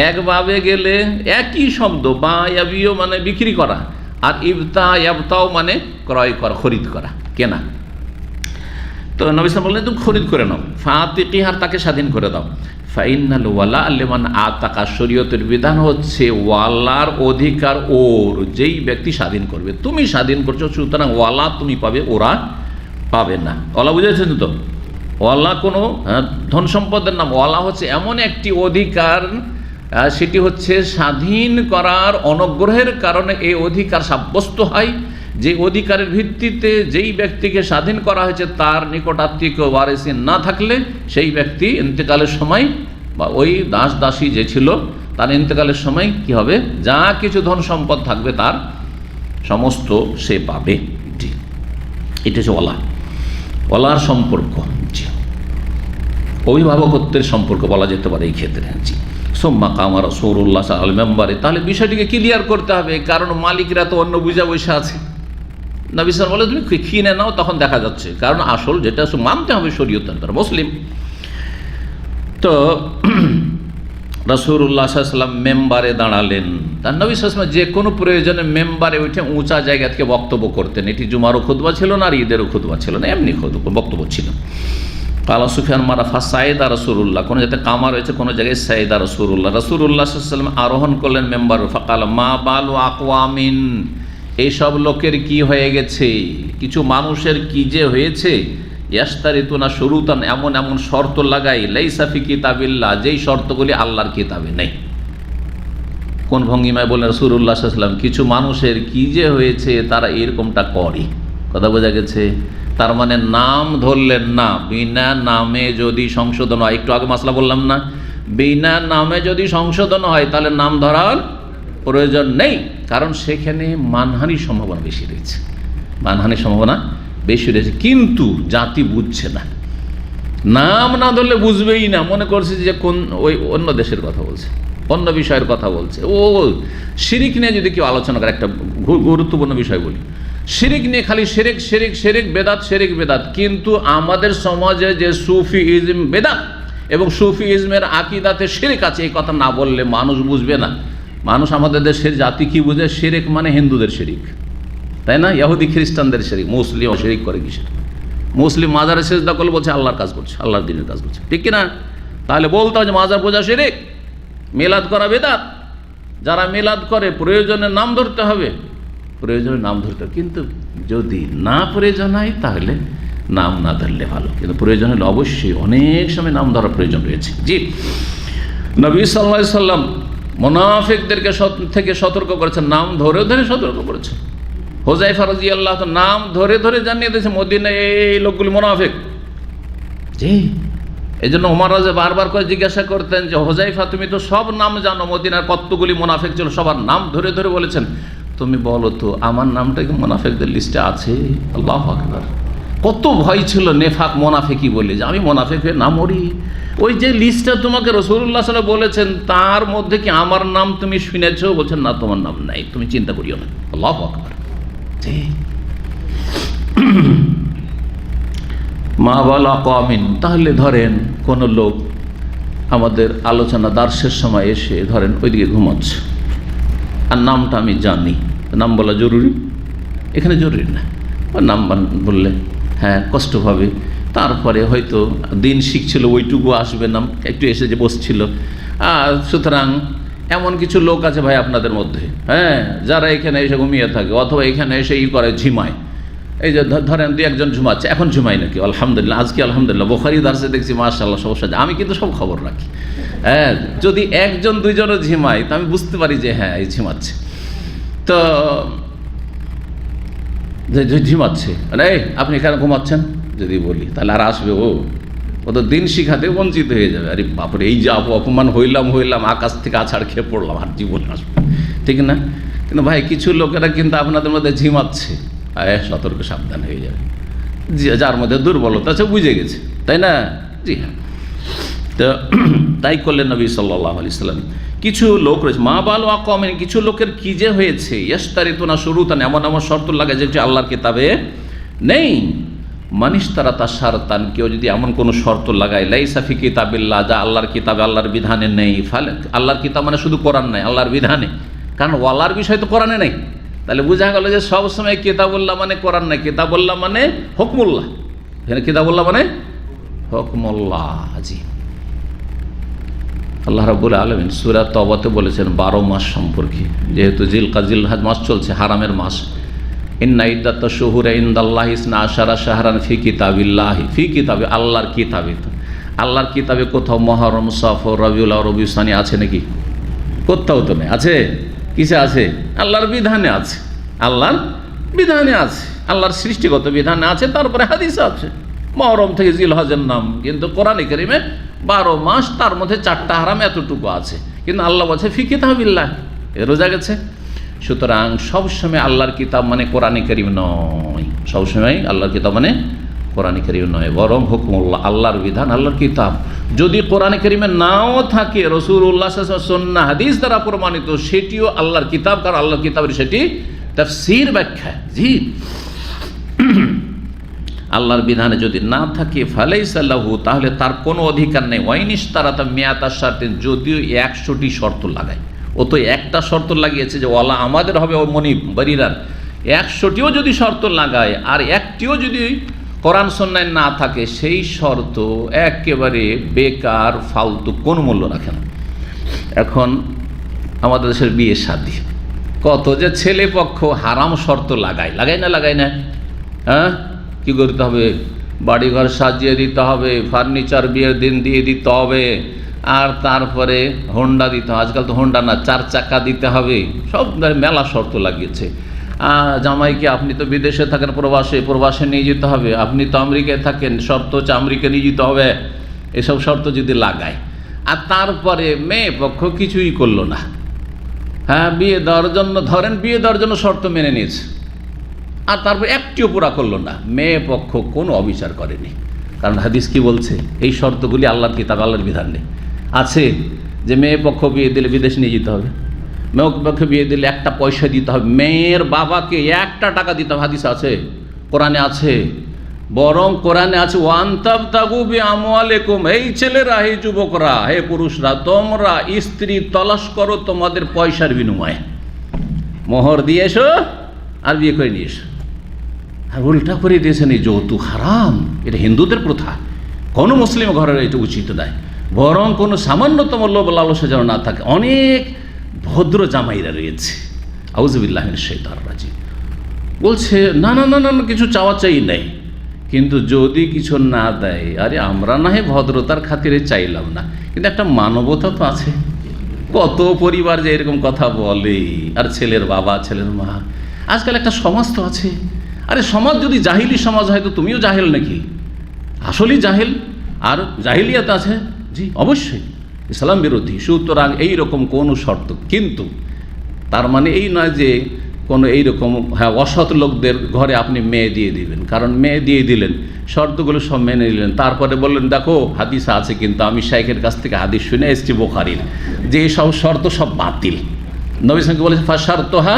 এক বাবে গেলে একই শব্দ, বা ইয়াবিও মানে বিক্রি করা, আর ইবতা ইয়াবতাও মানে ক্রয় করা, খরিদ করা, কেনা। তো নবী সাল্লাল্লাহু বললেন, তুমি খরিদ করে নাও, ফাতিকিহার, তাকে স্বাধীন করে দাও। ফাইনাল ওয়ালা লিমান আতাকা, শরীয়তের বিধান হচ্ছে ওয়ালার অধিকার ওর, যেই ব্যক্তি স্বাধীন করবে। তুমি স্বাধীন করছো, সুতরাং ওয়ালা তুমি পাবে, ওরা পাবে না। ওয়ালা বুঝেছেন তো? ওয়ালা কোনো ধন সম্পদের নাম। ওয়ালা হচ্ছে এমন একটি অধিকার, সেটি হচ্ছে স্বাধীন করার অনুগ্রহের কারণে এই অধিকার সাব্যস্ত হয়, যে অধিকারের ভিত্তিতে যেই ব্যক্তিকে স্বাধীন করা হয়েছে তার নিকটাত্মীয় ওয়ারিসিন না থাকলে সেই ব্যক্তি ইন্তেকালের সময়, বা ওই দাস দাসী যে ছিল তার ইন্তেকালের সময় কি হবে, যা কিছু ধন সম্পদ থাকবে তার সমস্ত সে পাবে। জি, এটা হচ্ছে ওয়ালার সম্পর্ক। জি, অভিভাবকত্বের সম্পর্ক বলা যেতে পারে এই ক্ষেত্রে। জি, সোম্মা কামা রাসূলুল্লাহ সাল্লাল্লাহু আলাইহি মেম্বারে, তাহলে বিষয়টিকে ক্লিয়ার করতে হবে, কারণ মালিকরা তো অন্য বুঝা বসে আছে। নবী সাল্লাল্লাহু আলাইহি ওয়াসাল্লাম বলে তুমি কিনে নাও, তখন দেখা যাচ্ছে, কারণ আসল যেটা মানতে হবে শরীয়তের দ্বারা, মুসলিম। তো রাসূলুল্লাহ সাল্লাল্লাহু আলাইহি ওয়াসাল্লাম মেম্বারে দাঁড়ালেন। তার নবী সাল্লাল্লাহু আলাইহি ওয়াসাল্লাম যে কোনো প্রয়োজনে মেম্বারে উঠে উঁচা জায়গা থেকে বক্তব্য করতেন। এটি জুমারও খুতবা ছিল না, আর ঈদেরও খুতবা ছিল না, এমনি বক্তব্য ছিল। কালা সুফিয়ান মারাফা সাইদা রাসূলুল্লাহ, কোনো জায়গায় কামা রয়েছে, কোনো জায়গায় সাইদা রাসূলুল্লাহ। রাসূলুল্লাহ সাল্লাল্লাহু আলাইহি ওয়াসাল্লাম আরোহণ করলেন মেম্বার। ফাকাল মা বালু আকওয়ামিন, এইসব লোকের কি হয়ে গেছে, কিছু মানুষের কি যে হয়েছে, ইয়াস্তারিতুনা শুরুতান, এমন এমন শর্ত লাগাই, লাইসা ফি কিতাবিল্লাহ, যেই শর্তগুলি আল্লাহর কিতাবে নেই। কোন ভঙ্গিমায় বলেন রাসূলুল্লাহ সাল্লাল্লাহু আলাইহি ওয়াসাল্লাম, কিছু মানুষের কি যে হয়েছে তারা এরকমটা করে। কথা বোঝা গেছে? তার মানে নাম ধরলেন না, বিনা নামে যদি সংশোধন হয়, একটু আগে মাসলা বললাম না, বিনা নামে যদি সংশোধন হয় তাহলে নাম ধরার প্রয়োজন নেই, কারণ সেখানে মানহানির সম্ভাবনা বেশি রয়েছে, মানহানির সম্ভাবনা বেশি রয়েছে। কিন্তু জাতি বুঝছে না, নাম না ধরলে বুঝবেই না, মনে করছে যে কোন ওই অন্য দেশের কথা বলছে, অন্য বিষয়ের কথা বলছে। ও শিরিক নিয়ে যদি কেউ আলোচনা করে, একটা গুরুত্বপূর্ণ বিষয় বলি, শিরিক নিয়ে খালি শিরিক শিরিক শিরিক বেদাত, শিরিক বেদাত। কিন্তু আমাদের সমাজে যে সুফি ইজম বেদাত এবং সুফি ইজমের আকিদাতে শিরিক আছে, এই কথা না বললে মানুষ বুঝবে না। মানুষ আমাদের দেশের জাতি কি বুঝে, শিরিক মানে হিন্দুদের শিরিক, তাই না? ইহুদি খ্রিস্টানদের শিরিক। মুসলিম শিরিক করে কিসের? মুসলিম মাজারে সেজদা করলে বলছে আল্লাহর কাজ করছে, আল্লাহর দিনের কাজ করছে, ঠিক কিনা? তাহলে বলতে হবে যে মাজার পূজা শিরিক, মিলাদ করা বেদাত। যারা মিলাদ করে প্রয়োজনে নাম ধরতে হবে, প্রয়োজনে নাম ধরতে হবে। কিন্তু যদি না প্রয়োজন হয় তাহলে নাম না ধরলে ভালো, কিন্তু প্রয়োজন হলে অবশ্যই অনেক সময় নাম ধরার প্রয়োজন রয়েছে। জি, নবী সাল্লাল্লাহু আলাইহি ওয়াসাল্লাম মুনাফিকদেরকে থেকে সতর্ক করেছেন, নাম ধরে ধরে সতর্ক করেছেন। হুযায়ফা রাদিয়াল্লাহু আনহু নাম ধরে ধরে জানিয়ে দিয়েছে মদিনায় এই লোকগুলি মুনাফিক। জি, এই জন্য ওমর রাজা বারবার করে জিজ্ঞাসা করতেন যে হুযায়ফা, তুমি তো সব নাম জানো, মদিনার কতগুলি মুনাফিক ছিল, সবার নাম ধরে ধরে বলেছেন, তুমি বলো তো আমার নামটা কি মুনাফিকদের লিস্টে আছে? আল্লাহু আকবার! কত ভয় ছিল নেফাক মুনাফিকি বলে, যে আমি মুনাফিক হয়ে না মরি। ওই যে লিস্টটা তোমাকে রাসূলুল্লাহ সাল্লাল্লাহু আলাইহি ওয়াসাল্লাম বলেছেন, তার মধ্যে কি আমার নাম তুমি শুনেছো? বলছেন না, তোমার নাম নাই, তুমি চিন্তা করিও না। আল্লাহু আকবার! মা বালা কামিন, তাহলে ধরেন কোন লোক আমাদের আলোচনা দার্সের সময় এসে ধরেন ওইদিকে ঘুমাচ্ছে, আর নামটা আমি জানি, নাম বলা জরুরি? এখানে জরুরি না, নাম বললে হ্যাঁ কষ্ট পাবে। তারপরে হয়তো দিন শিখছিল, ওইটুকু আসবে না, একটু এসে যে বসছিল। সুতরাং এমন কিছু লোক আছে ভাই আপনাদের মধ্যে, হ্যাঁ, যারা এখানে এসে ঘুমিয়ে থাকে, অথবা এখানে এসে করে ঝিমায়। এই যে ধরেন দুই একজন ঝুমাচ্ছে, এখন ঝুমাই নাকি? আলহামদুলিল্লাহ, আজকে আলহামদুলিল্লাহ বুখারী দার্সে দেখছি মাশাআল্লাহ সমস্যা। আমি কিন্তু সব খবর রাখি, হ্যাঁ, যদি একজন দুইজনও ঝিমাই তো আমি বুঝতে পারি যে হ্যাঁ এই ঝিমাচ্ছে। তো ঝিমাচ্ছে, এই আপনি এখানে ঘুমাচ্ছেন যদি বলি, তাহলে আর আসবে ও তো দিন শিখাতে বঞ্চিত হয়ে যাবে। আরে বাপরে, এই যে অপমান হইলাম, আকাশ থেকে আছাড় খেয়ে পড়লাম, আর জীবন আসবে, ঠিক না? কিন্তু ভাই কিছু লোকেরা কিন্তু আপনাদের মধ্যে ঝিমাচ্ছে, সতর্ক সাবধান হয়ে যাবে। যার মধ্যে দুর্বলতা আছে বুঝে গেছে, তাই না? জি হ্যাঁ। তো তাই করলেন নবী সাল্লাল্লাহু আলাইহি ওয়াসাল্লাম। কিছু লোক রয়েছে, মা বাল ওয়াকমিন, কিছু লোকের কি যে হয়েছে, ইয়াস্তারিতুনা শুরুতান, এমন এমন শর্ত লাগে যেটি আল্লাহর কিতাবে নেই। মানিস তারা তার শারতান, কেউ যদি এমন কোনো শর্ত লাগায়, লাইসা ফি কিতাবিল্লাহ, যা আল্লাহর কিতাবে আল্লাহর বিধানে নেই। ফালে আল্লাহর কিতাব মানে শুধু কোরআন নাই, আল্লাহর বিধানে, কারণ ওয়ালার বিষয় তো কোরআনে নেই। তাহলে বোঝা গেল যে সবসময় কিতাবুল্লাহ মানে কোরআন নাই, কিতাবুল্লাহ মানে হুকমুল্লাহ। এখানে কিতাবুল্লাহ মানে হুকমুল্লাহ। জি, আল্লাহ রাব্বুল আলামিন সূরা তওবাতে বলেছেন 12 মাস সম্পর্কে, যেহেতু জিলহাজ মাস চলছে, হারামের মাস। ইন্না ইদ্দাতাশ শুহুরি ইনদাল্লাহি 12 শাহরান ফি কিতাবিল্লাহি, ফি কিতাবে, আল্লাহর কিতাবে। আল্লাহর কিতাবে কোথাও মুহররম, সফর, রবিউল আউয়াল, রবিউল সানি আছে নাকি? কোথাও তো নেই। আছে কিসে আছে? আল্লাহর বিধানে আছে, আল্লাহর বিধানে আছে, আল্লাহর সৃষ্টিগত বিধানে আছে। তারপরে হাদিসে আছে মুহররম থেকে জিলহজের নাম, কিন্তু কোরআনে কারীমে 12 মাস, তার মধ্যে 4টা হারাম, এতটুকু আছে। কিন্তু আল্লাহ বলছে ফি কিতাবিল্লাহ, রোজা গেছে। সুতরাং সবসময় আল্লাহর কিতাব মানে কোরআনে কারীম নয়, সবসময় আল্লাহর কিতাব মানে কোরআনে কারীম নয়, বরং হুকমুল্লাহ, আল্লাহর বিধান, আল্লাহর কিতাব। যদি কোরআনে কারীমে নাও থাকে, রাসূলুল্লাহ সাল্লাল্লাহু আলাইহি ওয়াসাল্লাম সুন্নাহ হাদিস দ্বারা প্রমাণিত, সেটিও আল্লাহর কিতাব, কারণ আল্লাহর কিতাবের সেটি তাফসীর, ব্যাখ্যা। জি, আল্লাহর বিধানে যদি না থাকে ফালাইসা লাহু, তাহলে তার কোনো অধিকার নেই। ওয়াইনিস তারা তা মিয়াতা শর্তেন, যদিও 100টি শর্ত লাগায়। ও তো একটা শর্ত লাগিয়েছে যে ওয়ালা আমাদের হবে ও মনিব বারিরার, 100টিও যদি শর্ত লাগায় আর একটিও যদি কোরআন সুন্নায় না থাকে, সেই শর্ত একেবারে বেকার, ফালতু, কোনো মূল্য রাখে না। এখন আমাদের দেশের বিয়ে শাদী, কত যে ছেলে পক্ষ হারাম শর্ত লাগায় না? হ্যাঁ, কী করতে হবে? বাড়িঘর সাজিয়ে দিতে হবে, ফার্নিচার বিয়ের দিন দিয়ে দিতে হবে, আর তারপরে হোন্ডা দিতে হবে। আজকাল তো হোন্ডা না, 4 চাকা দিতে হবে, সব মেলা শর্ত লাগিয়েছে। জামাইকে আপনি তো বিদেশে থাকেন, প্রবাসে নিয়ে যেতে হবে, আপনি তো আমেরিকায় থাকেন, শর্ত হচ্ছে আমেরিকা নিয়ে যেতে হবে। এসব শর্ত যদি লাগায় আর তারপরে মেয়ে পক্ষ কিছুই করলো না, হ্যাঁ, বিয়ে দেওয়ার জন্য শর্ত মেনে নিয়েছে, আর তারপর একটিও পুরা করলো না, মেয়ে পক্ষ কোনো অবিচার করেনি। কারণ হাদিস কি বলছে? এই শর্তগুলি আল্লাহর কিতাব, আল্লাহর বিধান নেই। আছে যে মেয়ে পক্ষ বিয়ে দিলে বিদেশ নিয়ে যেতে হবে, মেয়ে পক্ষে বিয়ে দিলে একটা পয়সা দিতে হবে, মেয়ের বাবাকে 1 টাকা দিতে হবে। হাদিস আছে, কোরআনে আছে, বরং কোরআনে আছে ওয়ান্তাবতাগু বিআমওয়ালিকুম, এই ছেলেরা, এই যুবকরা, হে পুরুষরা, তোমরা স্ত্রী তলাশ করো তোমাদের পয়সার বিনিময়ে, মোহর দিয়ে এসো আর বিয়ে করে নিয়ে এসো। আর উল্টা করে দিয়েছেন এই যৌতুক হারাম, এটা হিন্দুদের প্রথা, কোনো মুসলিম ঘরের এটা উচিত নয়। বরং কোনো সামান্যতম লোভ লালসা যেন না থাকে। অনেক ভদ্র জামাইরা রয়েছে, আউযুবিল্লাহি মিনাশ শাইতানির রাজিম, বলছে না না না না কিছু চাওয়া চাই নাই, কিন্তু যদি কিছু না দেয়, আরে আমরা না হয় ভদ্রতার খাতিরে চাইলাম না, কিন্তু একটা মানবতা তো আছে। কত পরিবার যে এরকম কথা বলে, আর ছেলের বাবা, ছেলের মা, আজকাল একটা সমাজ তো আছে। আরে সমাজ যদি জাহিলি সমাজ হয় তো তুমিও জাহেল নাকি? আসলেই জাহেল। আর জাহিলিয়াত আছে, জি অবশ্যই, ইসলাম বিরোধী। সুতরাং এইরকম কোনো শর্ত, কিন্তু তার মানে এই নয় যে কোনো এইরকম অসৎ লোকদের ঘরে আপনি মেয়ে দিয়ে দিবেন। কারণ মেয়ে দিয়ে দিলেন, শর্তগুলো সব মেনে নিলেন, তারপরে বললেন দেখো হাদিস আছে, কিন্তু আমি শাইখের কাছ থেকে হাদিস শুনে এসেছি বুখারীর, যে সব শর্ত সব বাতিল। নবী সাল্লাল্লাহু আলাইহি ওয়াসাল্লাম বলেছেন ফাশারতুহা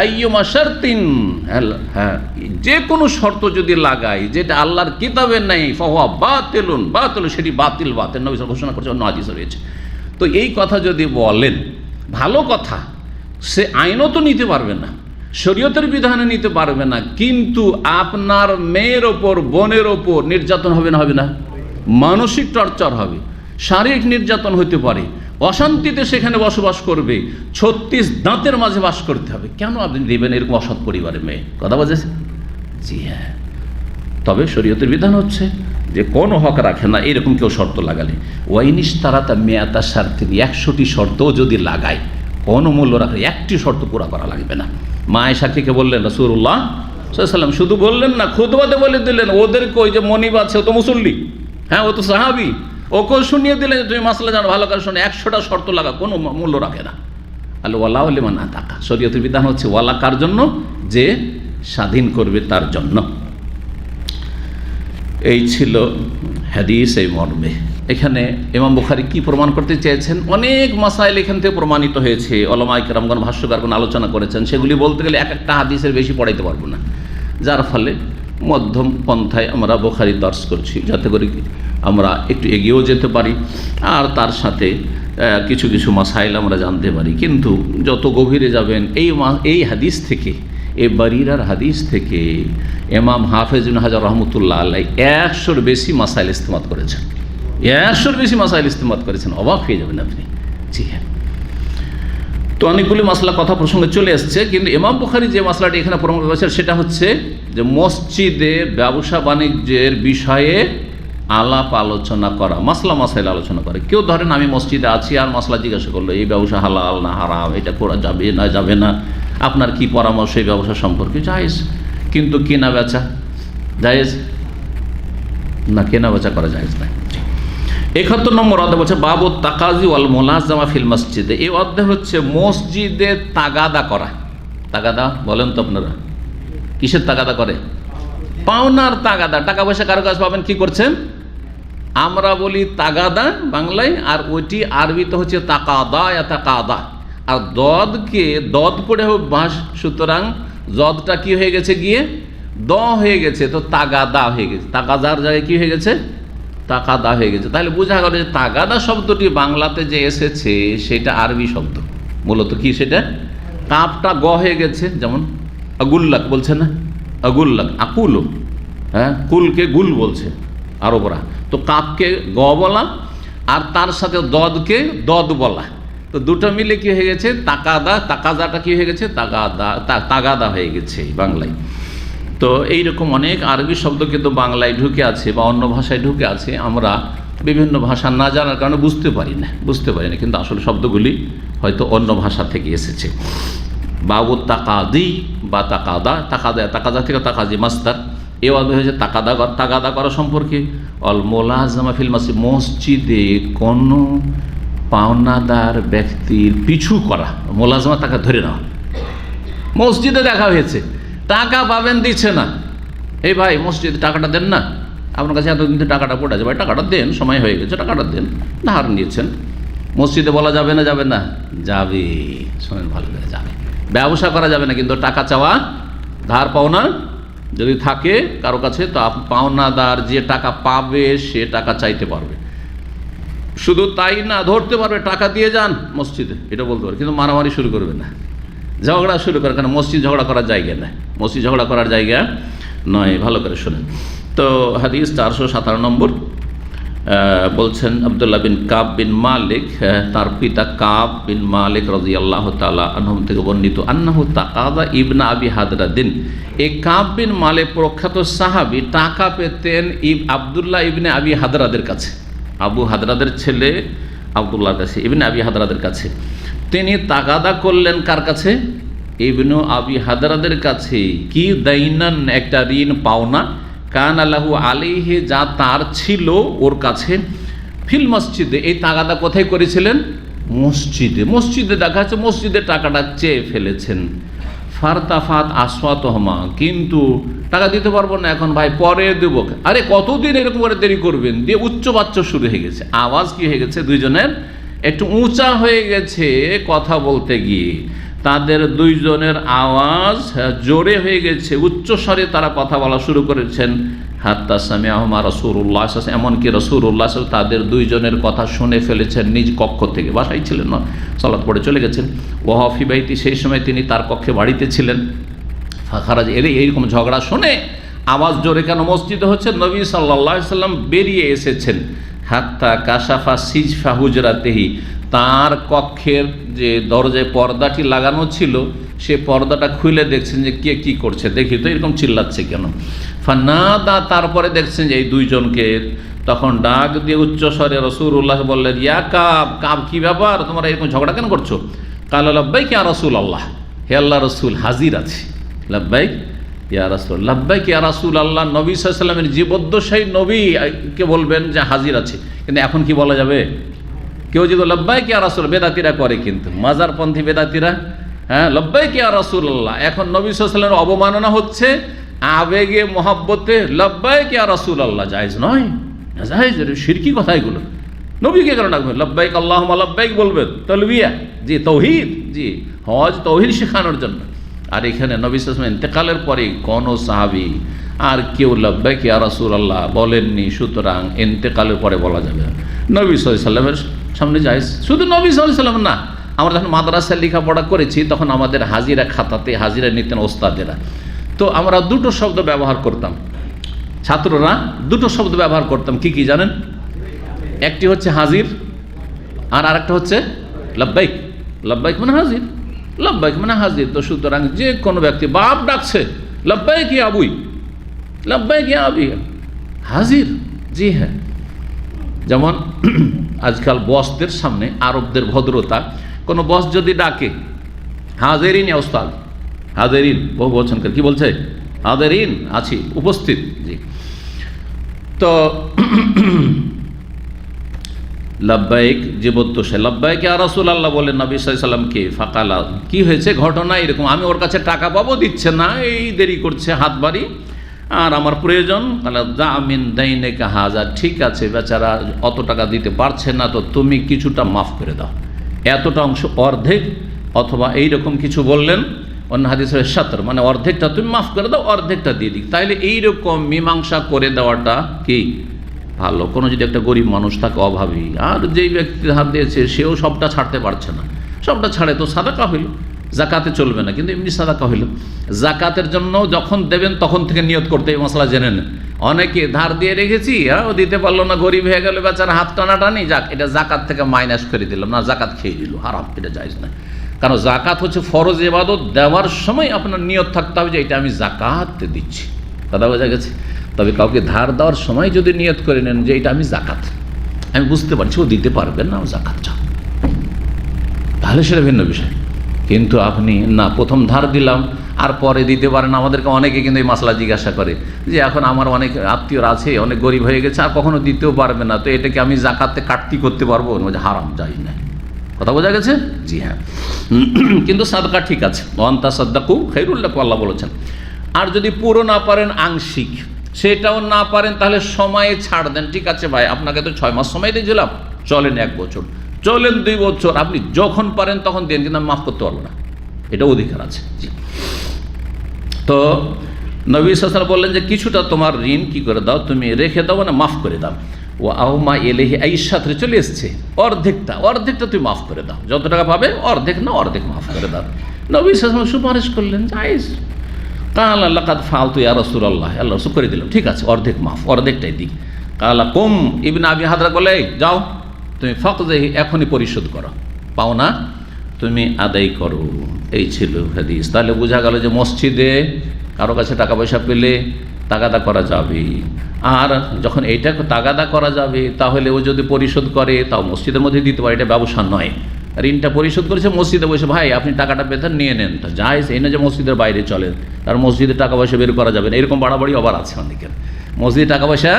আইয়ুমা শারতিন, হ্যাঁ, যে কোনো শর্ত যদি লাগাই যেটা আল্লাহর কিতাবের নাই, ফাহুয়া বাতিলুন, সেটি বাতিল। নবী সাল্লাল্লাহু আলাইহি ওয়াসাল্লাম ঘোষণা করছে, অন্য হাদিসে রয়েছে। তো এই কথা যদি বলেন, ভালো কথা, সে আইনও তো নিতে পারবে না, শরীয়তের বিধানে নিতে পারবে না, কিন্তু আপনার মেয়ের ওপর, বোনের ওপর নির্যাতন হবে না? মানসিক টর্চার হবে, শারীরিক নির্যাতন হতে পারে, অশান্তিতে সেখানে বসবাস করবে, 36 দাঁতের মাঝে বাস করতে হবে। কেন আপনি দেবেন এরকম অসৎ পরিবারের মেয়ে? কথা বোঝেছে? জি হ্যাঁ। তবে শরীয়তের বিধান হচ্ছে যে কোনো হক রাখে না এরকম কেউ শর্ত লাগালে, ওয়াইনিস তারা তা মেয়াতা স্বার্থে 100টি শর্তও যদি লাগায়, কোনো মূল্য রাখে, একটি শর্ত পুরা করা লাগবে না। মা আয়েশাকে বললেন রাসূলুল্লাহ সাল্লাল্লাহু আলাইহি ওয়াসাল্লাম, শুধু বললেন না, খুতবাতে বলে দিলেন, ওদেরকে ওই যে মনিব আছে, ও তো মুসল্লি, হ্যাঁ, ও তো সাহাবি, ওকেও শুনিয়ে দিলেন যে তুমি মাসলা জানো, ভালো করে শোনো, 100টা শর্ত লাগা, কোনো মূল্য রাখে না। আল ওয়ালা লিমান আতাকা, শরীয়তের বিধান হচ্ছে ওয়ালা কার জন্য? যে স্বাধীন করবে তার জন্য। এই ছিল হাদিস এই মর্মে। এখানে ইমাম বুখারী কি প্রমাণ করতে চেয়েছেন? অনেক মাসাইল এখান থেকে প্রমাণিত হয়েছে, উলামায়ে কেরামগণ, ভাষ্যকারগণ আলোচনা করেছেন, সেগুলি বলতে গেলে এক একটা হাদিসের বেশি পড়াইতে পারবো না, যার ফলে মধ্যম পন্থায় আমরা বুখারী দর্শ করছি, যাতে করে আমরা একটু এগিয়েও যেতে পারি আর তার সাথে কিছু কিছু মাসাইল আমরা জানতে পারি। কিন্তু যত গভীরে যাবেন এই হাদিস থেকে, এই বারিরার হাদিস থেকে ইমাম হাফেজ ইবনে হাজার রহমতুল্লাহ আলাইহি 100-র বেশি মাসাইল ইস্তেমাত করেছেন, 100-র বেশি মাসাইল ইস্তেমাত করেছেন, অবাক হয়ে যাবেন আপনি। জি হ্যাঁ। তো অনেকগুলি মাসলা কথা প্রসঙ্গে চলে এসছে, কিন্তু ইমাম বুখারী যে মাসলাটি এখানে প্রমাণ করেছেন সেটা হচ্ছে যে মসজিদে ব্যবসা বাণিজ্যের বিষয়ে আলাপ আলোচনা করা, মাসাইল আলোচনা করে। কেউ ধরেন আমি মসজিদে আছি আর মাসলা জিজ্ঞাসা করলো, এই ব্যবসা হালাল না হারাম, এটা করা যাবে না যাবে না, আপনার কি পরামর্শ এই ব্যবসা সম্পর্কে? জায়েজ, কিন্তু কেনা বেচা জায়েজ না? কেনা বেচা করা জায়েজ নাই। 71 নম্বর অধ্যায় বলছে বাবু তাকাজি ওয়াল মুলাজামা ফিল মসজিদে। এই অধ্যায় হচ্ছে মসজিদে তাগাদা করা। তাগাদা বলেন তো আপনারা, কিসের তাগাদা করে? পাওনার তাগাদা। টাকা পয়সা কারো কাছে পাবেন, কি করছেন? আমরা বলি তাগাদা বাংলায়, আর ওইটি আরবিতে হচ্ছে তাকাদা, তাকাদা। আর দদকে দদ পড়ে হোক বাঁশ, সুতরাং জদটা কি হয়ে গেছে গিয়ে দ হয়ে গেছে, তো তাগাদা হয়ে গেছে, তাগাদার জায়গায় কি হয়ে গেছে, তাকাদা হয়ে গেছে। তাহলে বোঝা গেল যে তাগাদা শব্দটি বাংলাতে যে এসেছে সেটা আরবি শব্দ। মূলত কি সেটা, কাপটা গ হয়ে গেছে, যেমন আগুল্লাক বলছে না, আগুল্লাক, আকুল, হ্যাঁ, কুলকে গুল বলছে আরবরা, তো কাপকে গ বলা আর তার সাথে দদকে দদ বলা, তো দুটো মিলে কি হয়ে গেছে তাকাদা, তাকাদাটা কি হয়ে গেছে তাগাদা, তাগাদা হয়ে গেছে বাংলায়। তো এইরকম অনেক আরবি শব্দ কিন্তু বাংলায় ঢুকে আছে বা অন্য ভাষায় ঢুকে আছে, আমরা বিভিন্ন ভাষা না জানার কারণে বুঝতে পারি না, কিন্তু আসলে শব্দগুলি হয়তো অন্য ভাষা থেকে এসেছে। বাবু তাকাদি বা তাকাদা, তাকাদা থেকে তাকাজি মাস্তার, এ অর্থ হয়েছে তাগাদা করা সম্পর্কে। অল মোলাজামা ফিল মাসজিদ, মসজিদে কোনো পাওনাদার ব্যক্তির পিছু করা, মোলাজামা টাকা ধরে নেওয়া। মসজিদে দেখা হয়েছে, টাকা পাবেন দিচ্ছে না, এই ভাই মসজিদে টাকাটা দেন না, আপনার কাছে এতদিন টাকাটা পড়ে আছে, ভাই টাকাটা দেন, সময় হয়ে গেছে টাকাটা দেন, ধার নিয়েছেন। মসজিদে বলা যাবে না, যাবে না, যাবে, শোনেন ভালো করে, যাবে। ব্যবসা করা যাবে না, কিন্তু টাকা চাওয়া, ধার পাওনা যদি থাকে কারো কাছে, তো পাওনাদার যে টাকা পাবে সে টাকা চাইতে পারবে। শুধু তাই না, ধরতে পারবে, টাকা দিয়ে যান মসজিদে, এটা বলতে পারবে, কিন্তু মারামারি শুরু করবে না, ঝগড়া শুরু করে, কারণ মসজিদ ঝগড়া করার জায়গা নয়, মসজিদ ঝগড়া করার জায়গা নয়। ভালো করে শোনেন। তো হাদিস 417 নম্বর বলছেন, আব্দুল্লাহ বিন কাব বিন মালিক, তার পিতা কাব বিন মালিক রাদিয়াল্লাহু তাআলা আনহু থেকে বর্ণিত, আন্নাহু তাকাদা ইবনা আবি হাদরাদিন, এই কাব বিন মালিক প্রখ্যাত সাহাবী টাকা পেতেন আব্দুল্লাহ ইবনে আবি হাদরাদের কাছে, আবু হাদরাদের ছেলে আব্দুল্লাহর কাছে, ইবনে আবি হাদরাদের কাছে। তিনি তাগাদা করলেন কার কাছে, ইবনু আবি হাদরাদের কাছে, কি দাইনান, একটা ঋণ পাওনা, কান আল্লাহু আলাইহি, যা তার ছিল ওর কাছে, ফিল মসজিদে, এই তাগাদা কোথায় করেছিলেন, মসজিদে। মসজিদে দেখা যাচ্ছে মসজিদে টাকাটা চেয়ে ফেলেছেন। ফারতাফাত আসওয়াতহুমা, কিন্তু টাকা দিতে পারবো না এখন ভাই, পরে দেবো। আরে কতদিন এরকম করে দেরি করবেন, দিয়ে উচ্চবাচ্য শুরু হয়ে গেছে, আওয়াজ কি হয়ে গেছে, দুইজনের একটু উঁচা হয়ে গেছে কথা বলতে গিয়ে, তাদের দুইজনের আওয়াজ জোরে হয়ে গেছে, উচ্চ স্বরে তারা কথা বলা শুরু করেছেন। হাত্তা সামিআহুমা রাসূলুল্লাহ, এমনকি রাসূলুল্লাহ তাদের দুইজনের কথা শুনে ফেলেছেন নিজ কক্ষ থেকে, বাসায় ছিলেন না, সালাত পড়ে চলে গেছেন। ওয়া ফি বাইতি, সেই সময় তিনি তার কক্ষে বাড়িতে ছিলেন। ফাখারাজ, এইরকম ঝগড়া শুনে আওয়াজ জোরে কেন মসজিদে হচ্ছে, নবী সাল্লাল্লাহু আলাইহি সাল্লাম বেরিয়ে এসেছেন। হাত্তা কাশাফা সিজফা হুজরাতেহি, তার কক্ষের যে দরজায় পর্দাটি লাগানো ছিল সে পর্দাটা খুলে দেখছেন যে কে কি করছে, দেখি তো এরকম চিল্লাচ্ছে কেন। ফানাদা, তারপরে দেখছেন যে এই দুইজনকে, তখন ডাক দিয়ে উচ্চস্বরে রাসূলুল্লাহ বললেন, ইয়া কাব, কাব কি ব্যাপার, তোমরা এরকম ঝগড়া কেন করছো? কাল লাব্বাইক ইয়া রাসূলুল্লাহ, হে আল্লাহ রসুল হাজির আছি। লাব্বাইক ইয়া রাসূল, লাব্বাইক ইয়া রাসূলুল্লাহ, নবী সাল্লাল্লাহু আলাইহি ওয়াসাল্লামের জীবদ্দশায়ী নবীকে বলবেন যে হাজির আছে, কিন্তু এখন কি বলা যাবে? কেউ যদি লাব্বাইক ইয়া রাসূল, বেদাতিরা করে কিন্তু, মাজারপন্থী বেদাতিরা, হ্যাঁ, লাব্বাইক ইয়া রাসূলুল্লাহ, এখন নবী সাল্লাল্লাহু আলাইহি ওয়াসাল্লামের অবমাননা হচ্ছে, আবেগে মহব্বতে লাব্বাইক ইয়া রাসূলুল্লাহ জায়েজ নয়, জায়েজ, শিরকি কথা এগুলো। নবীকে কেন ডাকবেন? লাব্বাইক আল্লাহুম্মা লাব্বাইক বলবেন, তালবিয়া, জি তাওহীদ, জি হজ তাওহীদ শেখানোর জন্য। আর এখানে নবী সাল্লাল্লাহু আলাইহি ওয়াসাল্লাম ইন্তেকালের পরে কোন সাহাবী আর কেউ লাব্বাইক ইয়া রাসূলুল্লাহ বলেননি, সুতরাং ইন্তেকালের পরে বলা যাবে না। নবী সাল্লাল্লাহু আলাইহি ওয়াসাল্লামের সামনে জায়েজ, শুধু নবী সাল্লাল্লাহু আলাইহি ওয়াসাল্লাম না, আমরা যখন মাদ্রাসায় লেখাপড়া করেছি তখন আমাদের হাজিরা খাতাতে হাজিরা নিতেন ওস্তাদেরা, তো আমরা দুটো শব্দ ব্যবহার করতাম, ছাত্ররা দুটো শব্দ ব্যবহার করতাম, কি কি জানেন? একটি হচ্ছে হাজির আর আরেকটা হচ্ছে লাব্বাইক। লাব্বাইক মানে হাজির, লাব্বাইক মানে হাজির। তো সুতরাং যে কোনো ব্যক্তি, বাপ ডাকছে লাব্বাইক ইয়া আবুই, লাব্বাইক ইয়া আবি, হাজির, জি হ্যাঁ। যেমন আজকাল বসদের সামনে আরবদের ভদ্রতা, কোনো বস যদি ডাকে হাজিরিন ইয়া উস্তাদ, হাজিরিন বহু বচন করে, কি বলছে? হাজিরিন, আছি, উপস্থিত, জি। তো লাব্বাইক জীবদ্দশায় লাব্বাইক ইয়া রাসূলুল্লাহ বলেন নবী সাল্লাল্লাহু আলাইহি ওয়াসাল্লামকে। ফাকালা, কি হয়েছে ঘটনা এরকম, আমি ওর কাছে টাকা পাবো, দিচ্ছে না, এই দেরি করছে, হাত বাড়ি, আর আমার প্রয়োজন। তাহলে জামিন দাইনেকা হাজার, ঠিক আছে বেচারা অত টাকা দিতে পারছে না, তো তুমি কিছুটা মাফ করে দাও, এতটা অংশ অর্ধেক অথবা এইরকম কিছু বললেন। অন্য হাদিসের শাতর, মানে অর্ধেকটা তুমি মাফ করে দাও, অর্ধেকটা দিয়ে দিই। তাইলে এইরকম মীমাংসা করে দেওয়াটা কি ভালো। কোনো যদি একটা গরিব মানুষ থাকে, অভাবী, আর যেই ব্যক্তি ধার দিয়েছে সেও সবটা ছাড়তে পারছে না, সবটা ছাড়ে তো সাদাকা হইল, জাকাতে চলবে না, কিন্তু এমনি সাদাকা হইল। জাকাতের জন্য যখন দেবেন তখন থেকে নিয়ত করতে, এই মশলা জেনে নেন। অনেকে ধার দিয়ে রেখেছি, ও দিতে পারলো না, গরিব হয়ে গেল, বেচারা হাত টানাটানি, যাক এটা জাকাত থেকে মাইনাস করে দিলাম, না জাকাত খেয়ে দিল, হারাম, এটা জায়েজ না। কারণ জাকাত হচ্ছে ফরজ ইবাদত, দেওয়ার সময় আপনার নিয়ত থাকতে হবে যে এটা আমি জাকাত দিচ্ছি, কথা বোঝা গেছে। তবে কাউকে ধার দেওয়ার সময় যদি নিয়ত করে নেন যে এটা আমি জাকাত, আমি বুঝতে পারছি ও দিতে পারবেন না, ও জাকাত চাও, তাহলে সেটা ভিন্ন বিষয়। কিন্তু আপনি না, প্রথম ধার দিলাম আর পরে দিতে পারেন। আমাদেরকে অনেকে কিন্তু এই মাসলা জিজ্ঞাসা করে যে এখন আমার অনেক আত্মীয়রা আছে, অনেক গরিব হয়ে গেছে, আর কখনো দিতেও পারবে না, তো এটাকে আমি জাকাতে কাটতি করতে পারবো? হারাম, যাই না, কথা বোঝা গেছে। জি হ্যাঁ, কিন্তু সাদকা ঠিক আছে, ওয়ান্তা সাদ্দাকু খায়রুল লাকুম, আল্লাহ বলেছেন। আর যদি পুরো না পারেন, আংশিক, সেটাও না পারেন, তাহলে সময়ে ছাড় দেন। ঠিক আছে ভাই, আপনাকে তো 6 মাস সময় দিয়েছিলাম, চলেন 1 বছর, চলেন 2 বছর, আপনি যখন পারেন তখন দেন, কিন্তু আমি মাফ করতে পারবো না, এটা অধিকার আছে। জি, তো নবী সাল্লাল্লাহু আলাইহি ওয়াসাল্লাম বললেন যে কিছুটা তোমার ঋণ কি করে দাও, তুমি রেখে দাও, মানে মাফ করে দাও। ও আউমা এলেহি আইসাত্রে চলে এসছে, অর্ধেকটা তুমি মাফ করে দাও, যত টাকা পাবে অর্ধেক না, অর্ধেক মাফ করে দাও। নবী সাল্লাল্লাহু আলাইহি ওয়াসাল্লাম সুপারিশ করলেন, জায়েজ। কাল লাকাদ ফালতু ইয়া রাসূলুল্লাহ, আল্লাহ রাসূল করে দিলাম, ঠিক আছে, অর্ধেক মাফ, অর্ধেকটাই দিই। কালা কুম ইবনে আবি হাদরা বলে, যাও তুমি ফাকযাহি, এখনই পরিশোধ করো, পাওনা তুমি আদায় করো। এই ছিল হাদিস। তাহলে বোঝা গেল যে মসজিদে কারো কাছে টাকা পয়সা পেলে তাগাদা করা যাবে, আর যখন এইটা তাগাদা করা যাবে তাহলে ও যদি পরিশোধ করে তাও মসজিদের মধ্যে দিতে পারে, এটা ব্যবসা নয়। ঋণটা পরিশোধ করেছে মসজিদে বসে, ভাই আপনি টাকাটা বেতন নিয়ে নেন, তা জায়েজ, এই না যে মসজিদের বাইরে চলে, তার মসজিদে টাকা পয়সা বের করা যাবে না, এরকম বাড়াবাড়ি আবার আছে অনেকের। মসজিদে টাকা পয়সা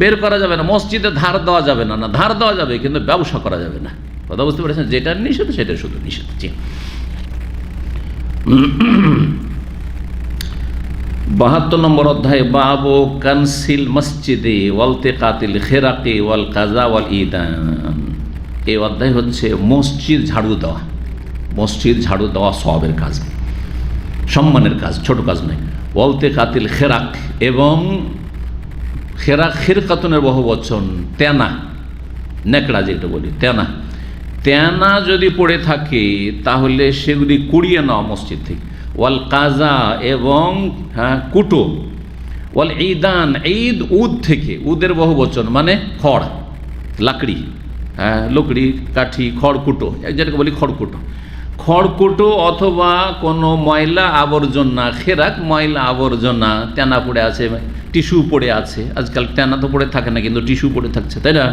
বের করা যাবে না, মসজিদে ধার দেওয়া যাবে না, না ধার দেওয়া যাবে কিন্তু ব্যবসা করা যাবে না, কথা বুঝতে পেরেছেন। যেটা নিষেধ সেটা শুধু নিষেধ। জি, 72 নম্বর অধ্যায়, বাবু কানসিল মসজিদে ওয়ালতিকাতিল খিরাকি ওয়াল কাজা ওয়াল ইদান। এই অধ্যায় হচ্ছে মসজিদ ঝাড়ু দেওয়া, মসজিদ ঝাড়ু দেওয়া সওয়াবের কাজ, সম্মানের কাজ, ছোট কাজ নয়। ওয়ালতিকাতিল খিরাক, এবং খেরাক, খিরকাতুনের বহু বচন, তেনা, নেকড়া যেটা বলি, তেনা, তেনা যদি পড়ে থাকে তাহলে সেগুলি কুড়িয়ে নেওয়া মসজিদ থেকে। ওয়াল কাজা, এবং কুটো। ওয়াল ঈদান, ঈদ, উদ থেকে, উদের বহু বচন মানে খড়, লাকড়ি, লকড়ি, কাঠি, খড়কুটো, যেটাকে বলি খড়কুটো। খড়কুটো অথবা কোনো ময়লা আবর্জনা, খেরাক ময়লা আবর্জনা, তেনা পড়ে আছে, টিস্যু পড়ে আছে, আজকাল তেনা তো পড়ে থাকে না কিন্তু টিস্যু পড়ে থাকছে, তাই না?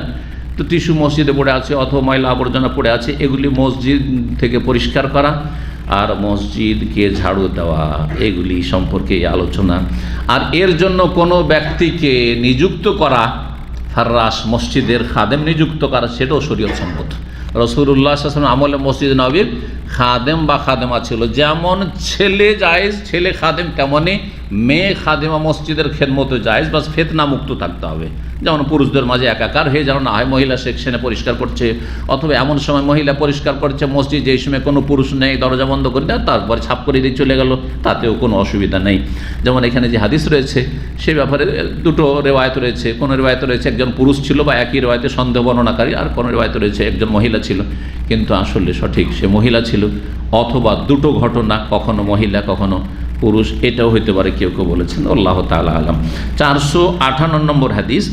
তো টিস্যু মসজিদে পড়ে আছে অথবা ময়লা আবর্জনা পড়ে আছে, এগুলি মসজিদ থেকে পরিষ্কার করা আর মসজিদকে ঝাড়ু দেওয়া, এগুলি সম্পর্কে আলোচনা। আর এর জন্য কোনো ব্যক্তিকে নিযুক্ত করা, ফাররাস, মসজিদের খাদেম নিযুক্ত করা, সেটাও শরীয়ত সম্মত। রাসূলুল্লাহ সাল্লাল্লাহু আলাইহি ওয়াসাল্লাম আমলে মসজিদ নববীর খাদেম বা খাদেমা ছিল। যেমন ছেলে জায়েজ, ছেলে খাদেম, তেমনই মেয়ে খাদেমা মসজিদের খেদমতে জায়েজ, বাস ফিতনা মুক্ত থাকতে হবে। যেমন পুরুষদের মাঝে একাকার হয়ে যেন না হয়, মহিলা সেকশনে পরিষ্কার করছে, অথবা এমন সময় মহিলা পরিষ্কার করছে মসজিদ যেই সময় কোনো পুরুষ নেই, দরজা বন্ধ করে দেয়, তারপরে ছাপ করে দিয়ে চলে গেল, তাতেও কোনো অসুবিধা নেই। যেমন এখানে যে হাদিস রয়েছে সে ব্যাপারে দুটো রেওয়ায়ত রয়েছে। কোনো রেওয়ায়ত রয়েছে একজন পুরুষ ছিল, বা একই রেওয়ায়তে সন্দেহ বর্ণনাকারী, আর কোনো রেওয়ায়ত রয়েছে একজন মহিলা ছিল, কিন্তু আসলে সঠিক সে মহিলা ছিল, অথবা দুটো ঘটনা, কখনো মহিলা কখনো পুরুষ, এটাও হইতে পারে, কেউ কেউ বলেছেন, আল্লাহ তাআলা আলাম। 458 নম্বর হাদিস,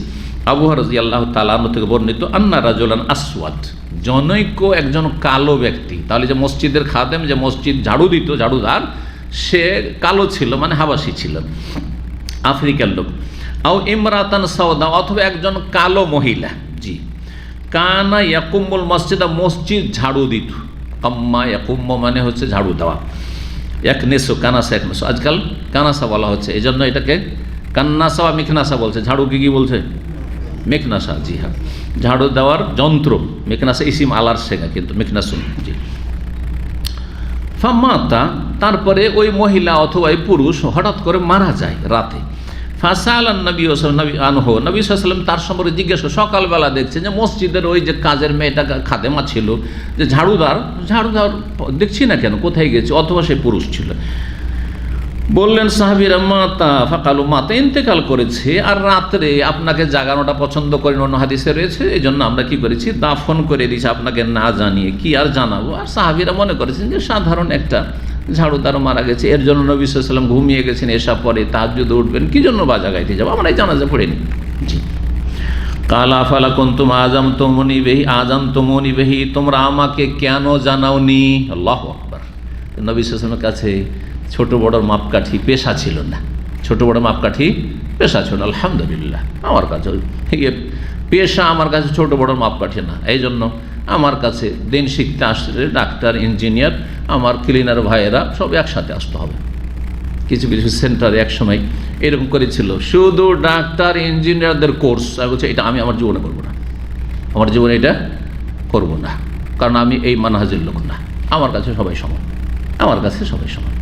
আবু হুরায়রা রাদিয়াল্লাহু তাআলা আনহু থেকে বর্ণিত, আন্না রাজুলান আসওয়াদ, জনৈক একজন কালো ব্যক্তি। তাহলে যে মসজিদের খাদেম, যে মসজিদ ঝাড়ু দিত, ঝাড়ুদার, সে কালো ছিল, মানে হাবাসি ছিল, আফ্রিকার লোক। আও ইমরাতান সাওদা, অথবা একজন কালো মহিলা। জি, কানা ইয়াকুমুল মসজিদা, মসজিদ ঝাড়ু দিত। কাম্মা ইয়াকুম্ম মানে হচ্ছে ঝাড়ু দেওয়া, একনেসো, কানাসা, একনেসো, আজকাল কানাসা বলা হচ্ছে, এই জন্য এটাকে কান্নাসা বা মিকনাসা বলছে। ঝাড়ুকে কি বলছে? মেকনাসা। জি হ্যাঁ, ঝাড়ু দেওয়ার যন্ত্র, মেকনাসা ইসিম আলার শেখা, কিন্তু মেকনাসুন। জি, ফামাতা, তারপরে ওই মহিলা অথবা ওই পুরুষ হঠাৎ করে মারা যায় রাতে। ফাসাল নবী আনহু, নবী সাল্লাম তার সম্পর্কে জিজ্ঞেস করে। সকালবেলা দেখছে যে মসজিদের ওই যে কাজের মেয়েটা খাদেমা ছিল, যে ঝাড়ুদার দেখছি না কেন, কোথায় গেছে, অথবা সে পুরুষ ছিল। বললেন সাহাবীরা মাতা ফাকালু, মাতা ইন্তেকাল করেছে, আর রাত্রে আপনাকে জাগানোটা পছন্দ করেন, অন্য হাদিসে রয়েছে, এই জন্য আমরা কি করেছি, দাফন করে দিয়েছি আপনাকে না জানিয়ে, কি আর জানাবো। আর সাহাবীরা মনে করেছেন যে সাধারণ একটা ঝাড়ুদারও মারা গেছে, এর জন্য নবী সাল্লাল্লাহু আলাইহি ওয়াসাল্লাম ঘুমিয়ে গেছেন, এসা পরে তাহাজ্জুদে উঠবেন, কি জন্য বা জাগাইতে যাবো, আমরা এই জানাজা পড়িনি। জি। কালা ফালা কুনতুম আযানতুমুনি বিহি, তোমরা আমাকে কেন জানাওনি। আল্লাহু আকবার। নবী সাল্লাল্লাহু আলাইহি ওয়াসাল্লামের কাছে ছোট বড় মাপকাঠি পেশা ছিল না, ছোট বড় মাপকাঠি পেশা ছিল না। আলহামদুলিল্লাহ, আমার কাছে পেশা, আমার কাছে ছোট বড় মাপকাঠি না। এই জন্য আমার কাছে দিন শিখতে আসলে ডাক্তার, ইঞ্জিনিয়ার, আমার ক্লিনার ভাইয়েরা সব একসাথে আসতে হবে। কিছু কিছু সেন্টারে একসময় এরকম করেছিল, শুধু ডাক্তার ইঞ্জিনিয়ারদের কোর্স। আমি বলছি এটা আমি আমার জীবনে করবো না, আমার জীবনে এটা করব না, কারণ আমি এই মানহাজের লোক না। আমার কাছে সবাই সমান, আমার কাছে সবাই সমান,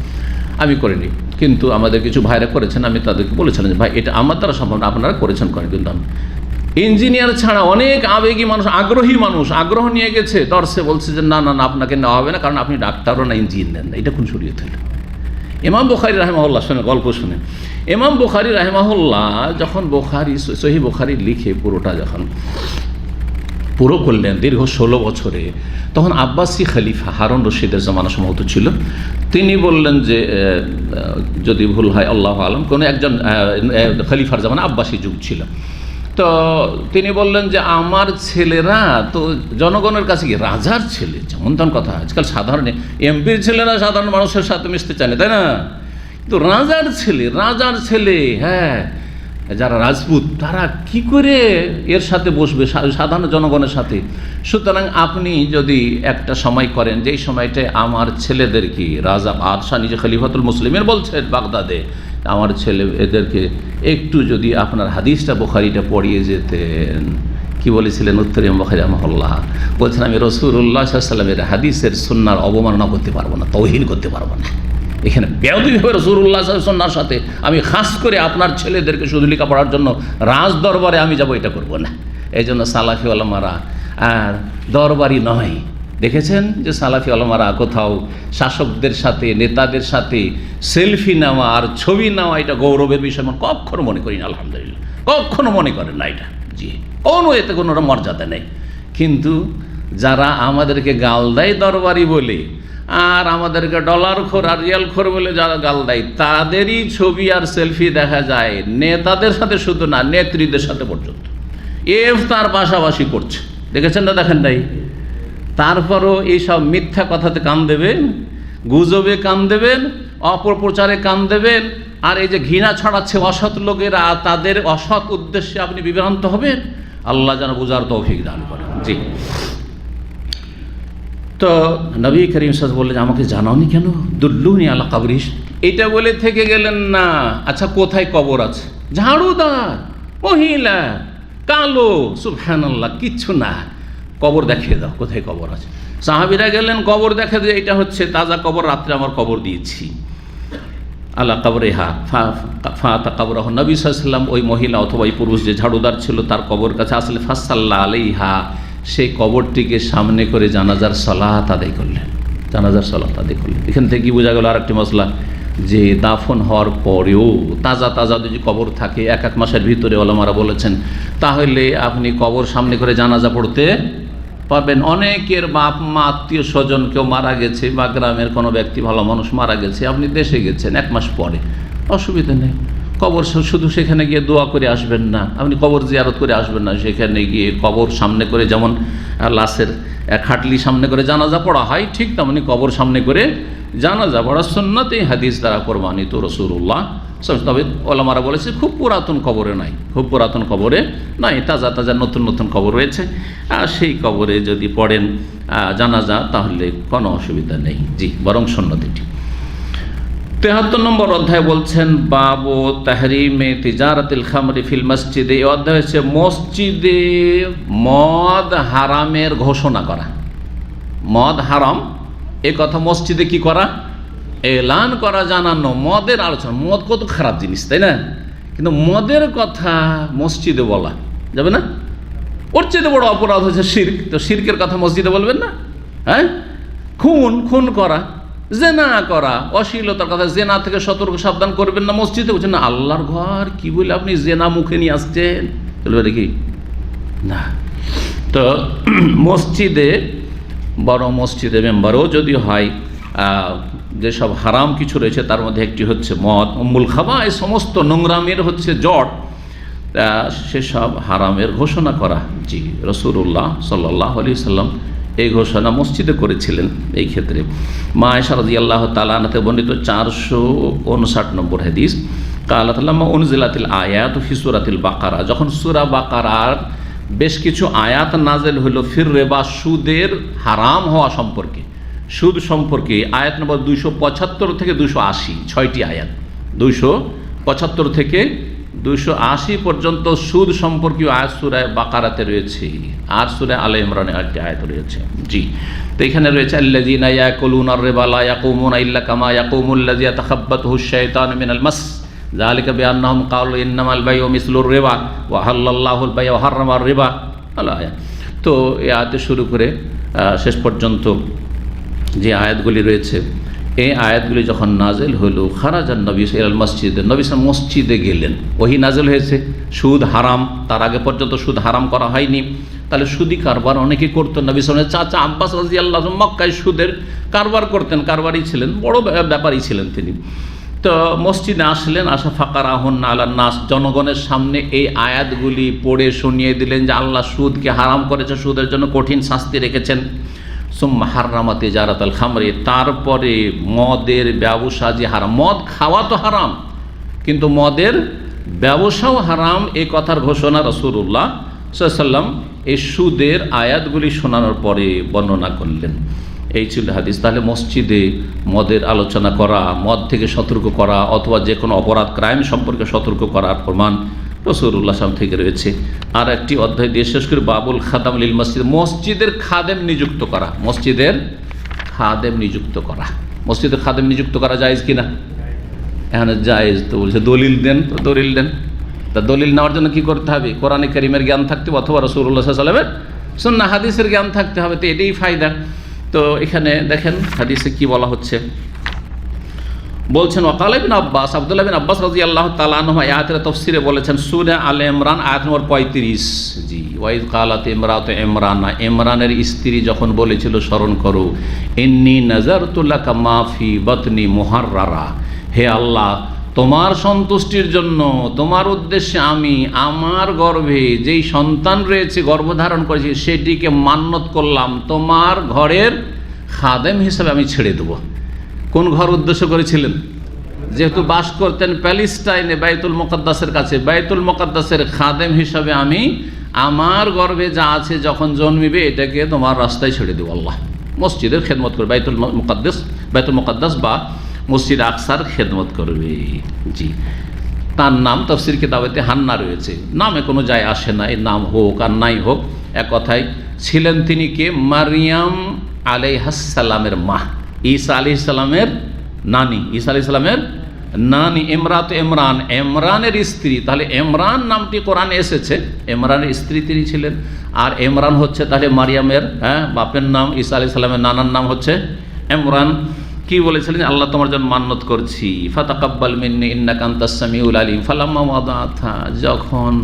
আমি করিনি। কিন্তু আমাদের কিছু ভাইরা করেছেন, আমি তাদেরকে বলেছিলাম যে ভাই এটা আমার দ্বারা সম্ভব না, আপনারা করেছেন করেন, কিন্তু আমি ইঞ্জিনিয়ার ছাড়া অনেক আবেগী মানুষ, আগ্রহী মানুষ আগ্রহ নিয়ে গেছে দর্শে, বলছে যে না না না আপনাকে নেওয়া হবে না, কারণ আপনি ডাক্তারও না, ইঞ্জিনিয়ার না। এটা কোন শরীয়ত হলো? ইমাম বুখারী রাহিমাহুল্লাহ, শুনে গল্প শুনে, ইমাম বুখারী রাহিমাহুল্লাহ যখন সহিহ বুখারী লিখে পুরো করলেন দীর্ঘ 16 বছরে, তখন আব্বাসী খলিফা হারুন রশিদের জামানা সম্ভবত ছিল। তিনি বললেন যে যদি ভুল হয় আল্লাহু আলাম, কোনো একজন খলিফার জামানা আব্বাসী যুগ ছিল। তো তিনি বললেন যে আমার ছেলেরা তো জনগণের কাছে কি রাজার ছেলে, যেমন তেমন কথা। আজকাল সাধারণ এমপির ছেলেরা সাধারণ মানুষের সাথে মিশতে চায় না, তাই না? তো রাজার ছেলে, হ্যাঁ, যারা রাজপুত তারা কি করে এর সাথে বসবে সাধারণ জনগণের সাথে? সুতরাং আপনি যদি একটা সময় করেন, যেই সময়টায় আমার ছেলেদেরকে, রাজা বাদশাহ নিজে খলিফাতুল মুসলিমের বলছেন বাগদাদে, আমার ছেলে এদেরকে একটু যদি আপনার হাদিসটা বুখারীটা পড়িয়ে যেতেন। কি বলেছিলেন উত্তরে বুখারী রাহিমাহুল্লাহ? বলছেন আমি রাসূলুল্লাহ সাল্লাল্লাহু আলাইহি ওয়াসাল্লামের হাদিসের সুন্নাহর অবমাননা করতে পারবো না, তাওহীন করতে পারবো না। এখানে বেয়াদবি হবে রাসূলুল্লাহ সাল্লাল্লাহু আলাইহি ওয়াসাল্লামের সাথে। আমি খাস করে আপনার ছেলেদেরকে শুধু লেখাপড়ার জন্য রাজ দরবারে আমি যাব, এটা করব না। এই জন্য সালাফি ওলামারা আর দরবারি নয়। দেখেছেন যে সালাফি ওলামারা কোথাও শাসকদের সাথে, নেতাদের সাথে সেলফি নেওয়া আর ছবি নেওয়া এটা গৌরবের বিষয় কখনো মনে করি না, আলহামদুলিল্লাহ, কখনো মনে করেন না এটা। জি, কোনো এতে কোনো মর্যাদা নেই। কিন্তু যারা আমাদেরকে গাল দেয় দরবারি বলে, আর আমাদেরকে ডলার খোর আর রিয়াল খোর বলে যারা গাল দেয়, তাদেরই ছবি আর সেলফি দেখা যায় নেতাদের সাথে, শুধু না নেত্রীদের সাথে পর্যন্ত। ইফতার পাশাপাশি করছে, দেখেছেন না? দেখেন নাই? তারপরও এইসব মিথ্যা কথাতে কান দেবেন, গুজবে কান দেবেন, অপপ্রচারে কান দেবেন, আর এই যে ঘৃণা ছড়াচ্ছে অসৎ লোকেরা, তাদের অসৎ উদ্দেশ্যে আপনি বিভ্রান্ত হবেন। আল্লাহ যেন বুঝার তৌফিক দান করেন। জি। তো নবী করিম সাল্লাল্লাহু আলাইহি ওয়াসাল্লাম বললেন আমাকে জানাওনি কেন? দুল্লুনি আলা কবরিস, এটা বলে থেকে গেলেন না। আচ্ছা কোথায় কবর আছে? ঝাড়ুদার মহিলা, কালো, সুবহানাল্লাহ, কিচ্ছু না, কবর দেখিয়ে দাও কোথায় কবর আছে। সাহাবীরা গেলেন, কবর দেখে দিয়ে এটা হচ্ছে তাজা কবর, রাত্রে আমার কবর দিয়েছি। আলা কবরেহা ফাতা কবরহ, নবী সাল্লাল্লাহু আলাইহি ওয়াসাল্লাম ওই মহিলা অথবা ওই পুরুষ যে ঝাড়ুদার ছিল তার কবর কাছে আসলে ফাসাল্লা আলাইহা, সেই কবরটিকে সামনে করে জানাজার সালাত আদায় করলেন, জানাজার সালাত আদায় করলেন। এখান থেকে কি বোঝা গেল আরেকটি মসলা, যে দাফন হওয়ার পরেও তাজা যদি কবর থাকে 1 মাসের ভিতরে, ওলামারা বলেছেন, তাহলে আপনি কবর সামনে করে জানাজা পড়তে পারবেন। অনেকের বাপ মা আত্মীয় স্বজন কেউ মারা গেছে, বা গ্রামের কোনো ব্যক্তি ভালো মানুষ মারা গেছে, আপনি দেশে গেছেন 1 মাস পরে, অসুবিধা নেই। কবর শুধু সেখানে গিয়ে দোয়া করে আসবেন না, আপনি কবর জিয়ারত করে আসবেন না, সেখানে গিয়ে কবর সামনে করে, যেমন লাশের খাটলি সামনে করে জানাজা পড়া হয়, ঠিক তেমনি কবর সামনে করে জানাজা পড়া সুন্নাত, এই হাদিস দ্বারা প্রমাণিত রাসূলুল্লাহ। তবে ওলামারা বলেছে খুব পুরাতন কবরে নাই, খুব পুরাতন কবরে নাই, তাজা নতুন কবর রয়েছে, আর সেই কবরে যদি পড়েন জানাজা তাহলে কোনো অসুবিধা নেই। জি, বরং সুন্নাত এটি। 73 নম্বর অধ্যায় বলছেন বাবু তাহরিমে তিজারাতিল খামরি ফিল মসজিদে। এই অধ্যায় হচ্ছে মসজিদে মদ হারামের ঘোষণা করা। মদ হারাম এ কথা মসজিদে কি করা? এলান করা, জানানো, মদের আলোচনা। মদ কত খারাপ জিনিস, তাই না? কিন্তু মদের কথা মসজিদে বলা যাবে না। ওর চেয়ে বড় অপরাধ হচ্ছে শিরক। তো শিরকের কথা মসজিদে বলবেন না? হ্যাঁ, খুন করা, জেনা করা, অশ্লীলতার কথা, জেনা থেকে সতর্ক সাবধান করবেন না মসজিদে। বলছেন না, আল্লাহর ঘর, কি বলে আপনি জেনা মুখে নিয়ে আসছেন, বলবে নাকি না। তো মসজিদে, বড় মসজিদে মেম্বারও যদি হয়, যেসব হারাম কিছু রয়েছে তার মধ্যে একটি হচ্ছে মদ, উম্মুল খাবা, এই সমস্ত নোংরামের হচ্ছে জট, সেসব হারামের ঘোষণা করা। জি, রাসূলুল্লাহ সাল্লাল্লাহু আলাইহি সাল্লাম এই ঘোষণা মসজিদে করেছিলেন। এই ক্ষেত্রে মা আয়েশা রাদিয়াল্লাহু তাআলা আনহা থেকে বর্ণিত 459 নম্বর হাদিস, ক্বালাত লাম্মা উনজিলাতিল আয়াতু ফি সূরাতিল বাকারা, যখন সূরা বাকারার বেশ কিছু আয়াত নাজেল হলো ফির রিবা, সুদের হারাম হওয়া সম্পর্কে, সুদ সম্পর্কে, আয়াত নম্বর 275 থেকে 280, 6টি আয়াত, 275 থেকে 280 পর্যন্ত সুদ সম্পর্কীয় আয়াত সূরা বাকারাতে রয়েছে, আর সূরা আলে ইমরানে একটি আয়াত রয়েছে। জি, তো এখানে রয়েছে আল্লাযীনা ইয়াকুলুনার রিবা লা ইয়াকুমুনা ইল্লা কামা ইয়াকুমুল্লাযী ইয়াতাখাব্বাতুহু শাইতানু মিনাল মাস যালিকা বিআন্নাহুম ক্বালু ইন্নামাল বাইউ মিসলুর রিবা ওয়া হাল্লাল্লাহুল বাই'a ওয়া হাররামার রিবা আল আয়াত। তো এই আয়াতে শুরু করে শেষ পর্যন্ত যে আয়াতগুলি রয়েছে, এই আয়াতগুলি যখন নাজেল হলো, খারাজান নবী ইলাল মসজিদে, নবী সাল্লাল্লাহু মসজিদে গেলেন। ওহী নাজেল হয়েছে, সুদ হারাম, তার আগে পর্যন্ত সুদ হারাম করা হয়নি। তাহলে সুদি কারবার অনেকেই করতেন। নবী সাল্লাল্লাহু আলাইহি ওয়াসাল্লাম চাচা আব্বাস রাদিয়াল্লাহু আনহু মক্কায় সুদের কারবার করতেন, কারবারি ছিলেন, বড় ব্যাপারী ছিলেন তিনি। তো মসজিদে আসলেন, আসা ফাকারাহুন আলান নাস, জনগণের সামনে এই আয়াতগুলি পড়ে শুনিয়ে দিলেন যে আল্লাহ সুদকে হারাম করেছে, সুদের জন্য কঠিন শাস্তি রেখেছেন। সুম্মা হাররামা তিজারাতাল খামরি, তারপরে মদের ব্যবসা যে হারাম, মদ খাওয়া তো হারাম কিন্তু মদের ব্যবসাও হারাম, এই কথার ঘোষণা রাসূলুল্লাহ সাল্লাল্লাহু আলাইহি ওয়াসাল্লাম এই সুদের আয়াতগুলি শোনানোর পরে বর্ণনা করলেন। এই ছিল হাদিস। তাহলে মসজিদে মদের আলোচনা করা, মদ থেকে সতর্ক করা, অথবা যে কোনো অপরাধ ক্রাইম সম্পর্কে সতর্ক করার প্রমাণ রাসূলুল্লাহ সাল্লাল্লাহু আলাইহি ওয়াসাল্লাম থেকে রয়েছে। আর একটি অধ্যায় দিয়ে শেষ করে বাবুল খাদাম লিল মসজিদ, মসজিদের খাদেম নিযুক্ত করা, মসজিদের খাদেম নিযুক্ত করা। মসজিদের খাদেম নিযুক্ত করা জায়েজ কিনা? এখানে জায়েজ। তো বলছে দলিল দেন, তো দলিল দেন। তা দলিল নেওয়ার জন্য কি করতে হবে? কোরআনে কারীমের জ্ঞান থাকতে হবে, অথবা রাসূলুল্লাহ সাল্লাল্লাহু আলাইহি ওয়াসাল্লামের সুন্নাহ হাদিসের জ্ঞান থাকতে হবে। তো এটাই ফায়দা। তো এখানে দেখেন হাদিসে কি বলা হচ্ছে, বলছেন ওয়াকাল ইবনে আব্বাস, আব্দুল্লাহ বিন আব্বাস রাদিয়াল্লাহু তাআলা আনহু আয়াতের তাফসীরে বলেছেন সূরা আলে ইমরান আয়াত নম্বর 35। জি, ওয়াইজ কালাত ইমরাতু ইমরানা, ইমরানের স্ত্রী যখন বলেছিল, স্মরণ করো, ইন্নী নাযারতু লাকা মা ফি বাতনি মুহাররারা, হে আল্লাহ, তোমার সন্তুষ্টির জন্য, তোমার উদ্দেশ্যে আমি আমার গর্ভে যেই সন্তান রয়েছে, গর্ভধারণ করেছি, সেটিকে মান্যত করলাম, তোমার ঘরের খাদেম হিসেবে আমি ছেড়ে দেবো। কোন ঘর উদ্দেশ্য করেছিলেন? যেহেতু বাস করতেন প্যালেস্টাইনে বাইতুল মুকাদ্দাসের কাছে, বাইতুল মুকাদ্দাসের খাদেম হিসাবে আমি আমার গর্ভে যা আছে যখন জন্মিবে এটাকে তোমার রাস্তায় ছেড়ে দেবো। আল্লাহ মসজিদের খেদমত করবে, বাইতুল মুকাদ্দাস বা মসজিদ আকসার খেদমত করবে। জি, তার নাম তাফসীর কিতাবেতে হান্না রয়েছে, নামে কোনো যায় আসে না, এর নাম হোক আর নাই হোক এক কথায় ছিলেন তিনি কে? মারিয়াম আলাইহিস সালামের মা, ঈসা আলাইহিস সালামের নানি, ঈসা আলাইহিস সালামের নানি, ইমরাত ইমরান, ইমরানের স্ত্রী। তাহলে ইমরান নামটি কোরআনে এসেছে, ইমরানের স্ত্রী তিনি ছিলেন। আর ইমরান হচ্ছে তাহলে মারিয়ামের বাপের নাম, ঈসা আলাইহিস সালামের নানার নাম হচ্ছে ইমরান। কি বলেছিলেন? আল্লাহ তোমার জন্য মান্নত করছি, ফাতাকাব্বাল মিন্নি ইন্নাকা আনতাস সামিউল আলিম। ফালাম্মা ওয়াদাআতহা, যখন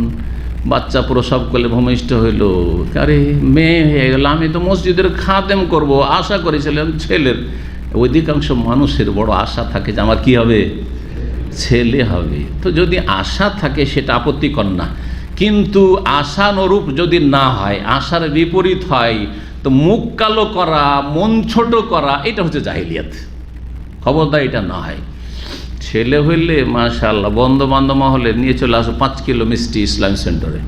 বাচ্চা প্রসব করলে, ভূমিষ্ঠ হইল, আরে মেয়ে হয়ে গেল, আমি তো মসজিদের খাদেম করব, আশা করেছিলাম ছেলের। অধিকাংশ মানুষের বড় আশা থাকে যে আমার কি হবে, ছেলে হবে। তো যদি আশা থাকে সেটা আপত্তিকর না, কিন্তু আশানুরূপ যদি না হয়, আশার বিপরীত হয়, তো মুখ কালো করা, মন ছোট করা, এটা হচ্ছে জাহিলিয়াত। খবরদার এটা না হয়। ছেলে হইলে মাশাআল্লাহ বন্ধু বান্ধব মহলে নিয়ে চলে আসো 5 কিলো মিষ্টি ইসলাম সেন্টারে।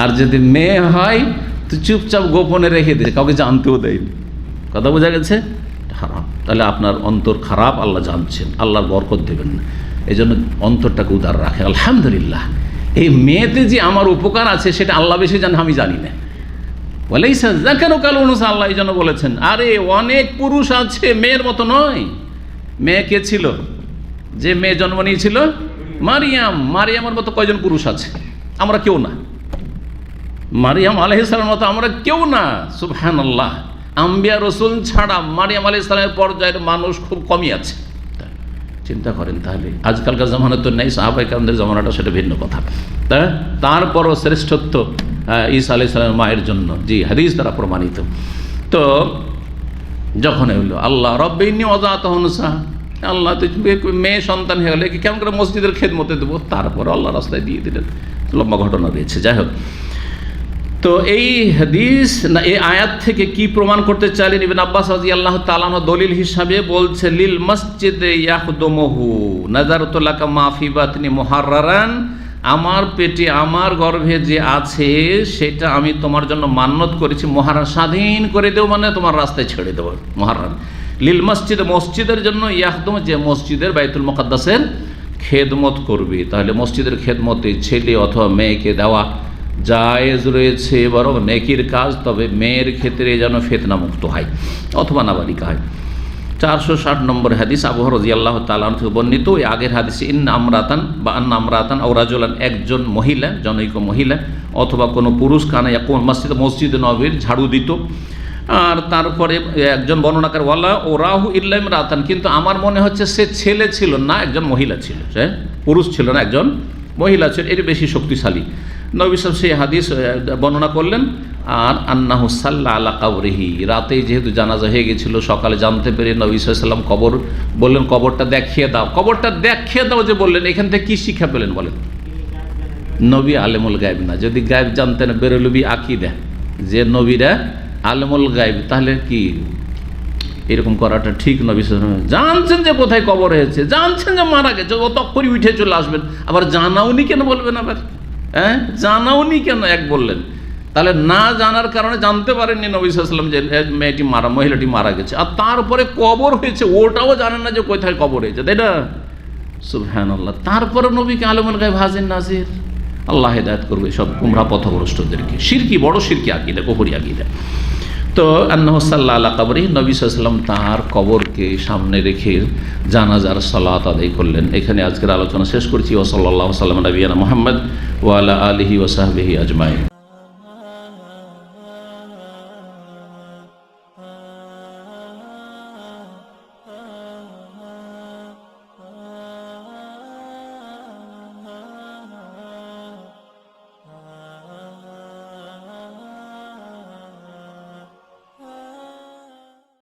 আর যদি মেয়ে হয় তো চুপচাপ গোপনে রেখে দিয়েছে, কাউকে জানতেও দেয়নি। কথা বোঝা গেছে? হারাম। তাহলে আপনার অন্তর খারাপ, আল্লাহ জানছেন, আল্লাহর বরকত দেবেন না। এই জন্য অন্তরটাকে উদার রাখে। আলহামদুলিল্লাহ, এই মেয়েতে যে আমার উপকার আছে সেটা আল্লাহ বেশি জানে, আমি জানি না। ওয়ালাইসা যাকারু কাল উনসা, আল্লাহ এই জন্য বলেছেন, আরে অনেক পুরুষ আছে, মেয়ের মতো নয়। মেয়ে কে ছিল? যে মেয়ে জন্ম নিয়েছিল মারিয়ামের মতো কয়জন পুরুষ আছে? আমরা কেউ না। মারিয়াম আলাইহিস সালামের মতো আমরা কেউ না। সুবহানাল্লাহ। আম্বিয়া রসুল ছাড়া মারিয়াম আলাইহিস সালামের পর্যায়ের মানুষ খুব কমই আছে। চিন্তা করেন তাহলে, আজকালকার জামানা তো নেই, সাহাবায়ে কেরামদের জামানাটা সেটা ভিন্ন কথা। তারপরও শ্রেষ্ঠত্ব ঈসা আলাইহিস সালামের মায়ের জন্য, জি, হাদিস দ্বারা প্রমাণিত। তো যখন এলো আল্লাহ রব্বি ইন্নী ওয়াদাতুহা উনসা, আল্লাহ তো মেয়ে সন্তান হয়ে গেলে কেমন করে মসজিদের খেদমতে দেবো, তারপর আল্লাহ রাস্তায় দিয়ে দিলেন। লম্বা ঘটনা রয়েছে। যাই হোক, তো এই হাদিস না এই আয়াত থেকে কি প্রমাণ করতে চাইলেন ইবনে আব্বাস রাদিয়াল্লাহু তাআলা আনহু দলিল হিসাবে বলছে, লিল মসজিদে ইয়াখদুমুহু নাযারাতু লাকা মা ফি বাতনি মুহাররারান, আমার পেটে আমার গর্ভে যে আছে সেটা আমি তোমার জন্য মান্যত করেছি, মুহাররার স্বাধীন করে দেব, মানে তোমার রাস্তায় ছেড়ে দেব। মুহাররার লিল মসজিদ, মসজিদের জন্য, ইয়াখদুম যে মসজিদের বাইতুল মুকাদ্দাসের খেদমত করবে। তাহলে মসজিদের খেদমতে ছেলে অথবা মেয়েকে দেওয়া জায়েজ রয়েছে, বরং নেকির কাজ, তবে মেয়ের ক্ষেত্রে যেন ফিতনা মুক্ত হয় অথবা নাবালিকা হয়। 460 নম্বর হাদিস, আবু হুরায়রা রাদিয়াল্লাহু তাআলা আনহু থেকে বর্ণিত। এই আগের হাদিসে ইন্না আমরাতান বা আন্না আমরাতান আও রাজুলান, একজন মহিলা, জনৈক মহিলা অথবা কোনো পুরুষ, কানা ইয়াকুম মসজিদ নববীর ঝাড়ু দিত। আর তারপরে একজন বর্ণনাকার ওয়ালা ওরাহু ইল্লা ইমরাতান, কিন্তু আমার মনে হচ্ছে সে ছেলে ছিল না, একজন মহিলা ছিল, সে পুরুষ ছিল না, একজন মহিলা ছিল। এর বেশি শক্তিশালী। নবী সাল্লাল্লাহু আলাইহি ওয়াসাল্লাম সেই হাদিস বর্ণনা করলেন। আর আন্নাহু সাল্লা আলা কবরিহি, রাতে যেহেতু জানাজা হয়ে গেছিল, সকালে জানতে পেরে নবী সাল্লাল্লাহু আলাইহি ওয়াসাল্লাম কবর বললেন, কবরটা দেখিয়ে দাও। কবরটা দেখিয়ে দাও যে বললেন, এখান থেকে কি শিক্ষা পেলেন বলেন? নবী আলেমুল গায়েব না। যদি গায়েব জানতেন বেরলবি আকীদা যে নবীরা আলেমুল গায়েব, তাহলে কি এরকম করাটা ঠিক? নবী সাল্লাল্লাহু আলাইহি ওয়াসাল্লাম জানছেন যে কোথায় কবর হয়েছে, জানছেন যে মারা গেছে, ও তখনই উঠে চলে আসবেন, আবার জানাওনি কেন বলবেন? আবার জানাওনি কেন এক বললেন? তাহলে না জানার কারণে জানতে পারেননি নবী সাল্লাল্লাহু আলাইহি ওয়াসাল্লাম যে মহিলাটি মারা গেছে, আর তারপরে কবর হয়েছে ওটাও জানেন না যে কোথায় কবর হয়েছে, তাই না? সুবহানাল্লাহ। তারপরে নবীকে আলেমুল গায়েব হাজির নাজির। আল্লাহ হেদায়েত করবে সব গুমরাহ পথভ্রষ্টদেরকে। শিরকি, বড় শিরকি আকীদা, কুফরি আকীদা। তো আন্নাহু সাল্লা আলা কবরিহি, নবী সাল্লাল্লাহু আলাইহি ওয়াসাল্লাম তার কবরকে সামনে রেখে জানাজার সালাত আদায় করলেন। এখানে আজকের আলোচনা শেষ করছি। ওয়া সাল্লাল্লাহু আলা সাল্লাম নবিয়ানা মুহাম্মদ ওয়া আলা আলিহি ওয়া সাহবিহি আজমাইন।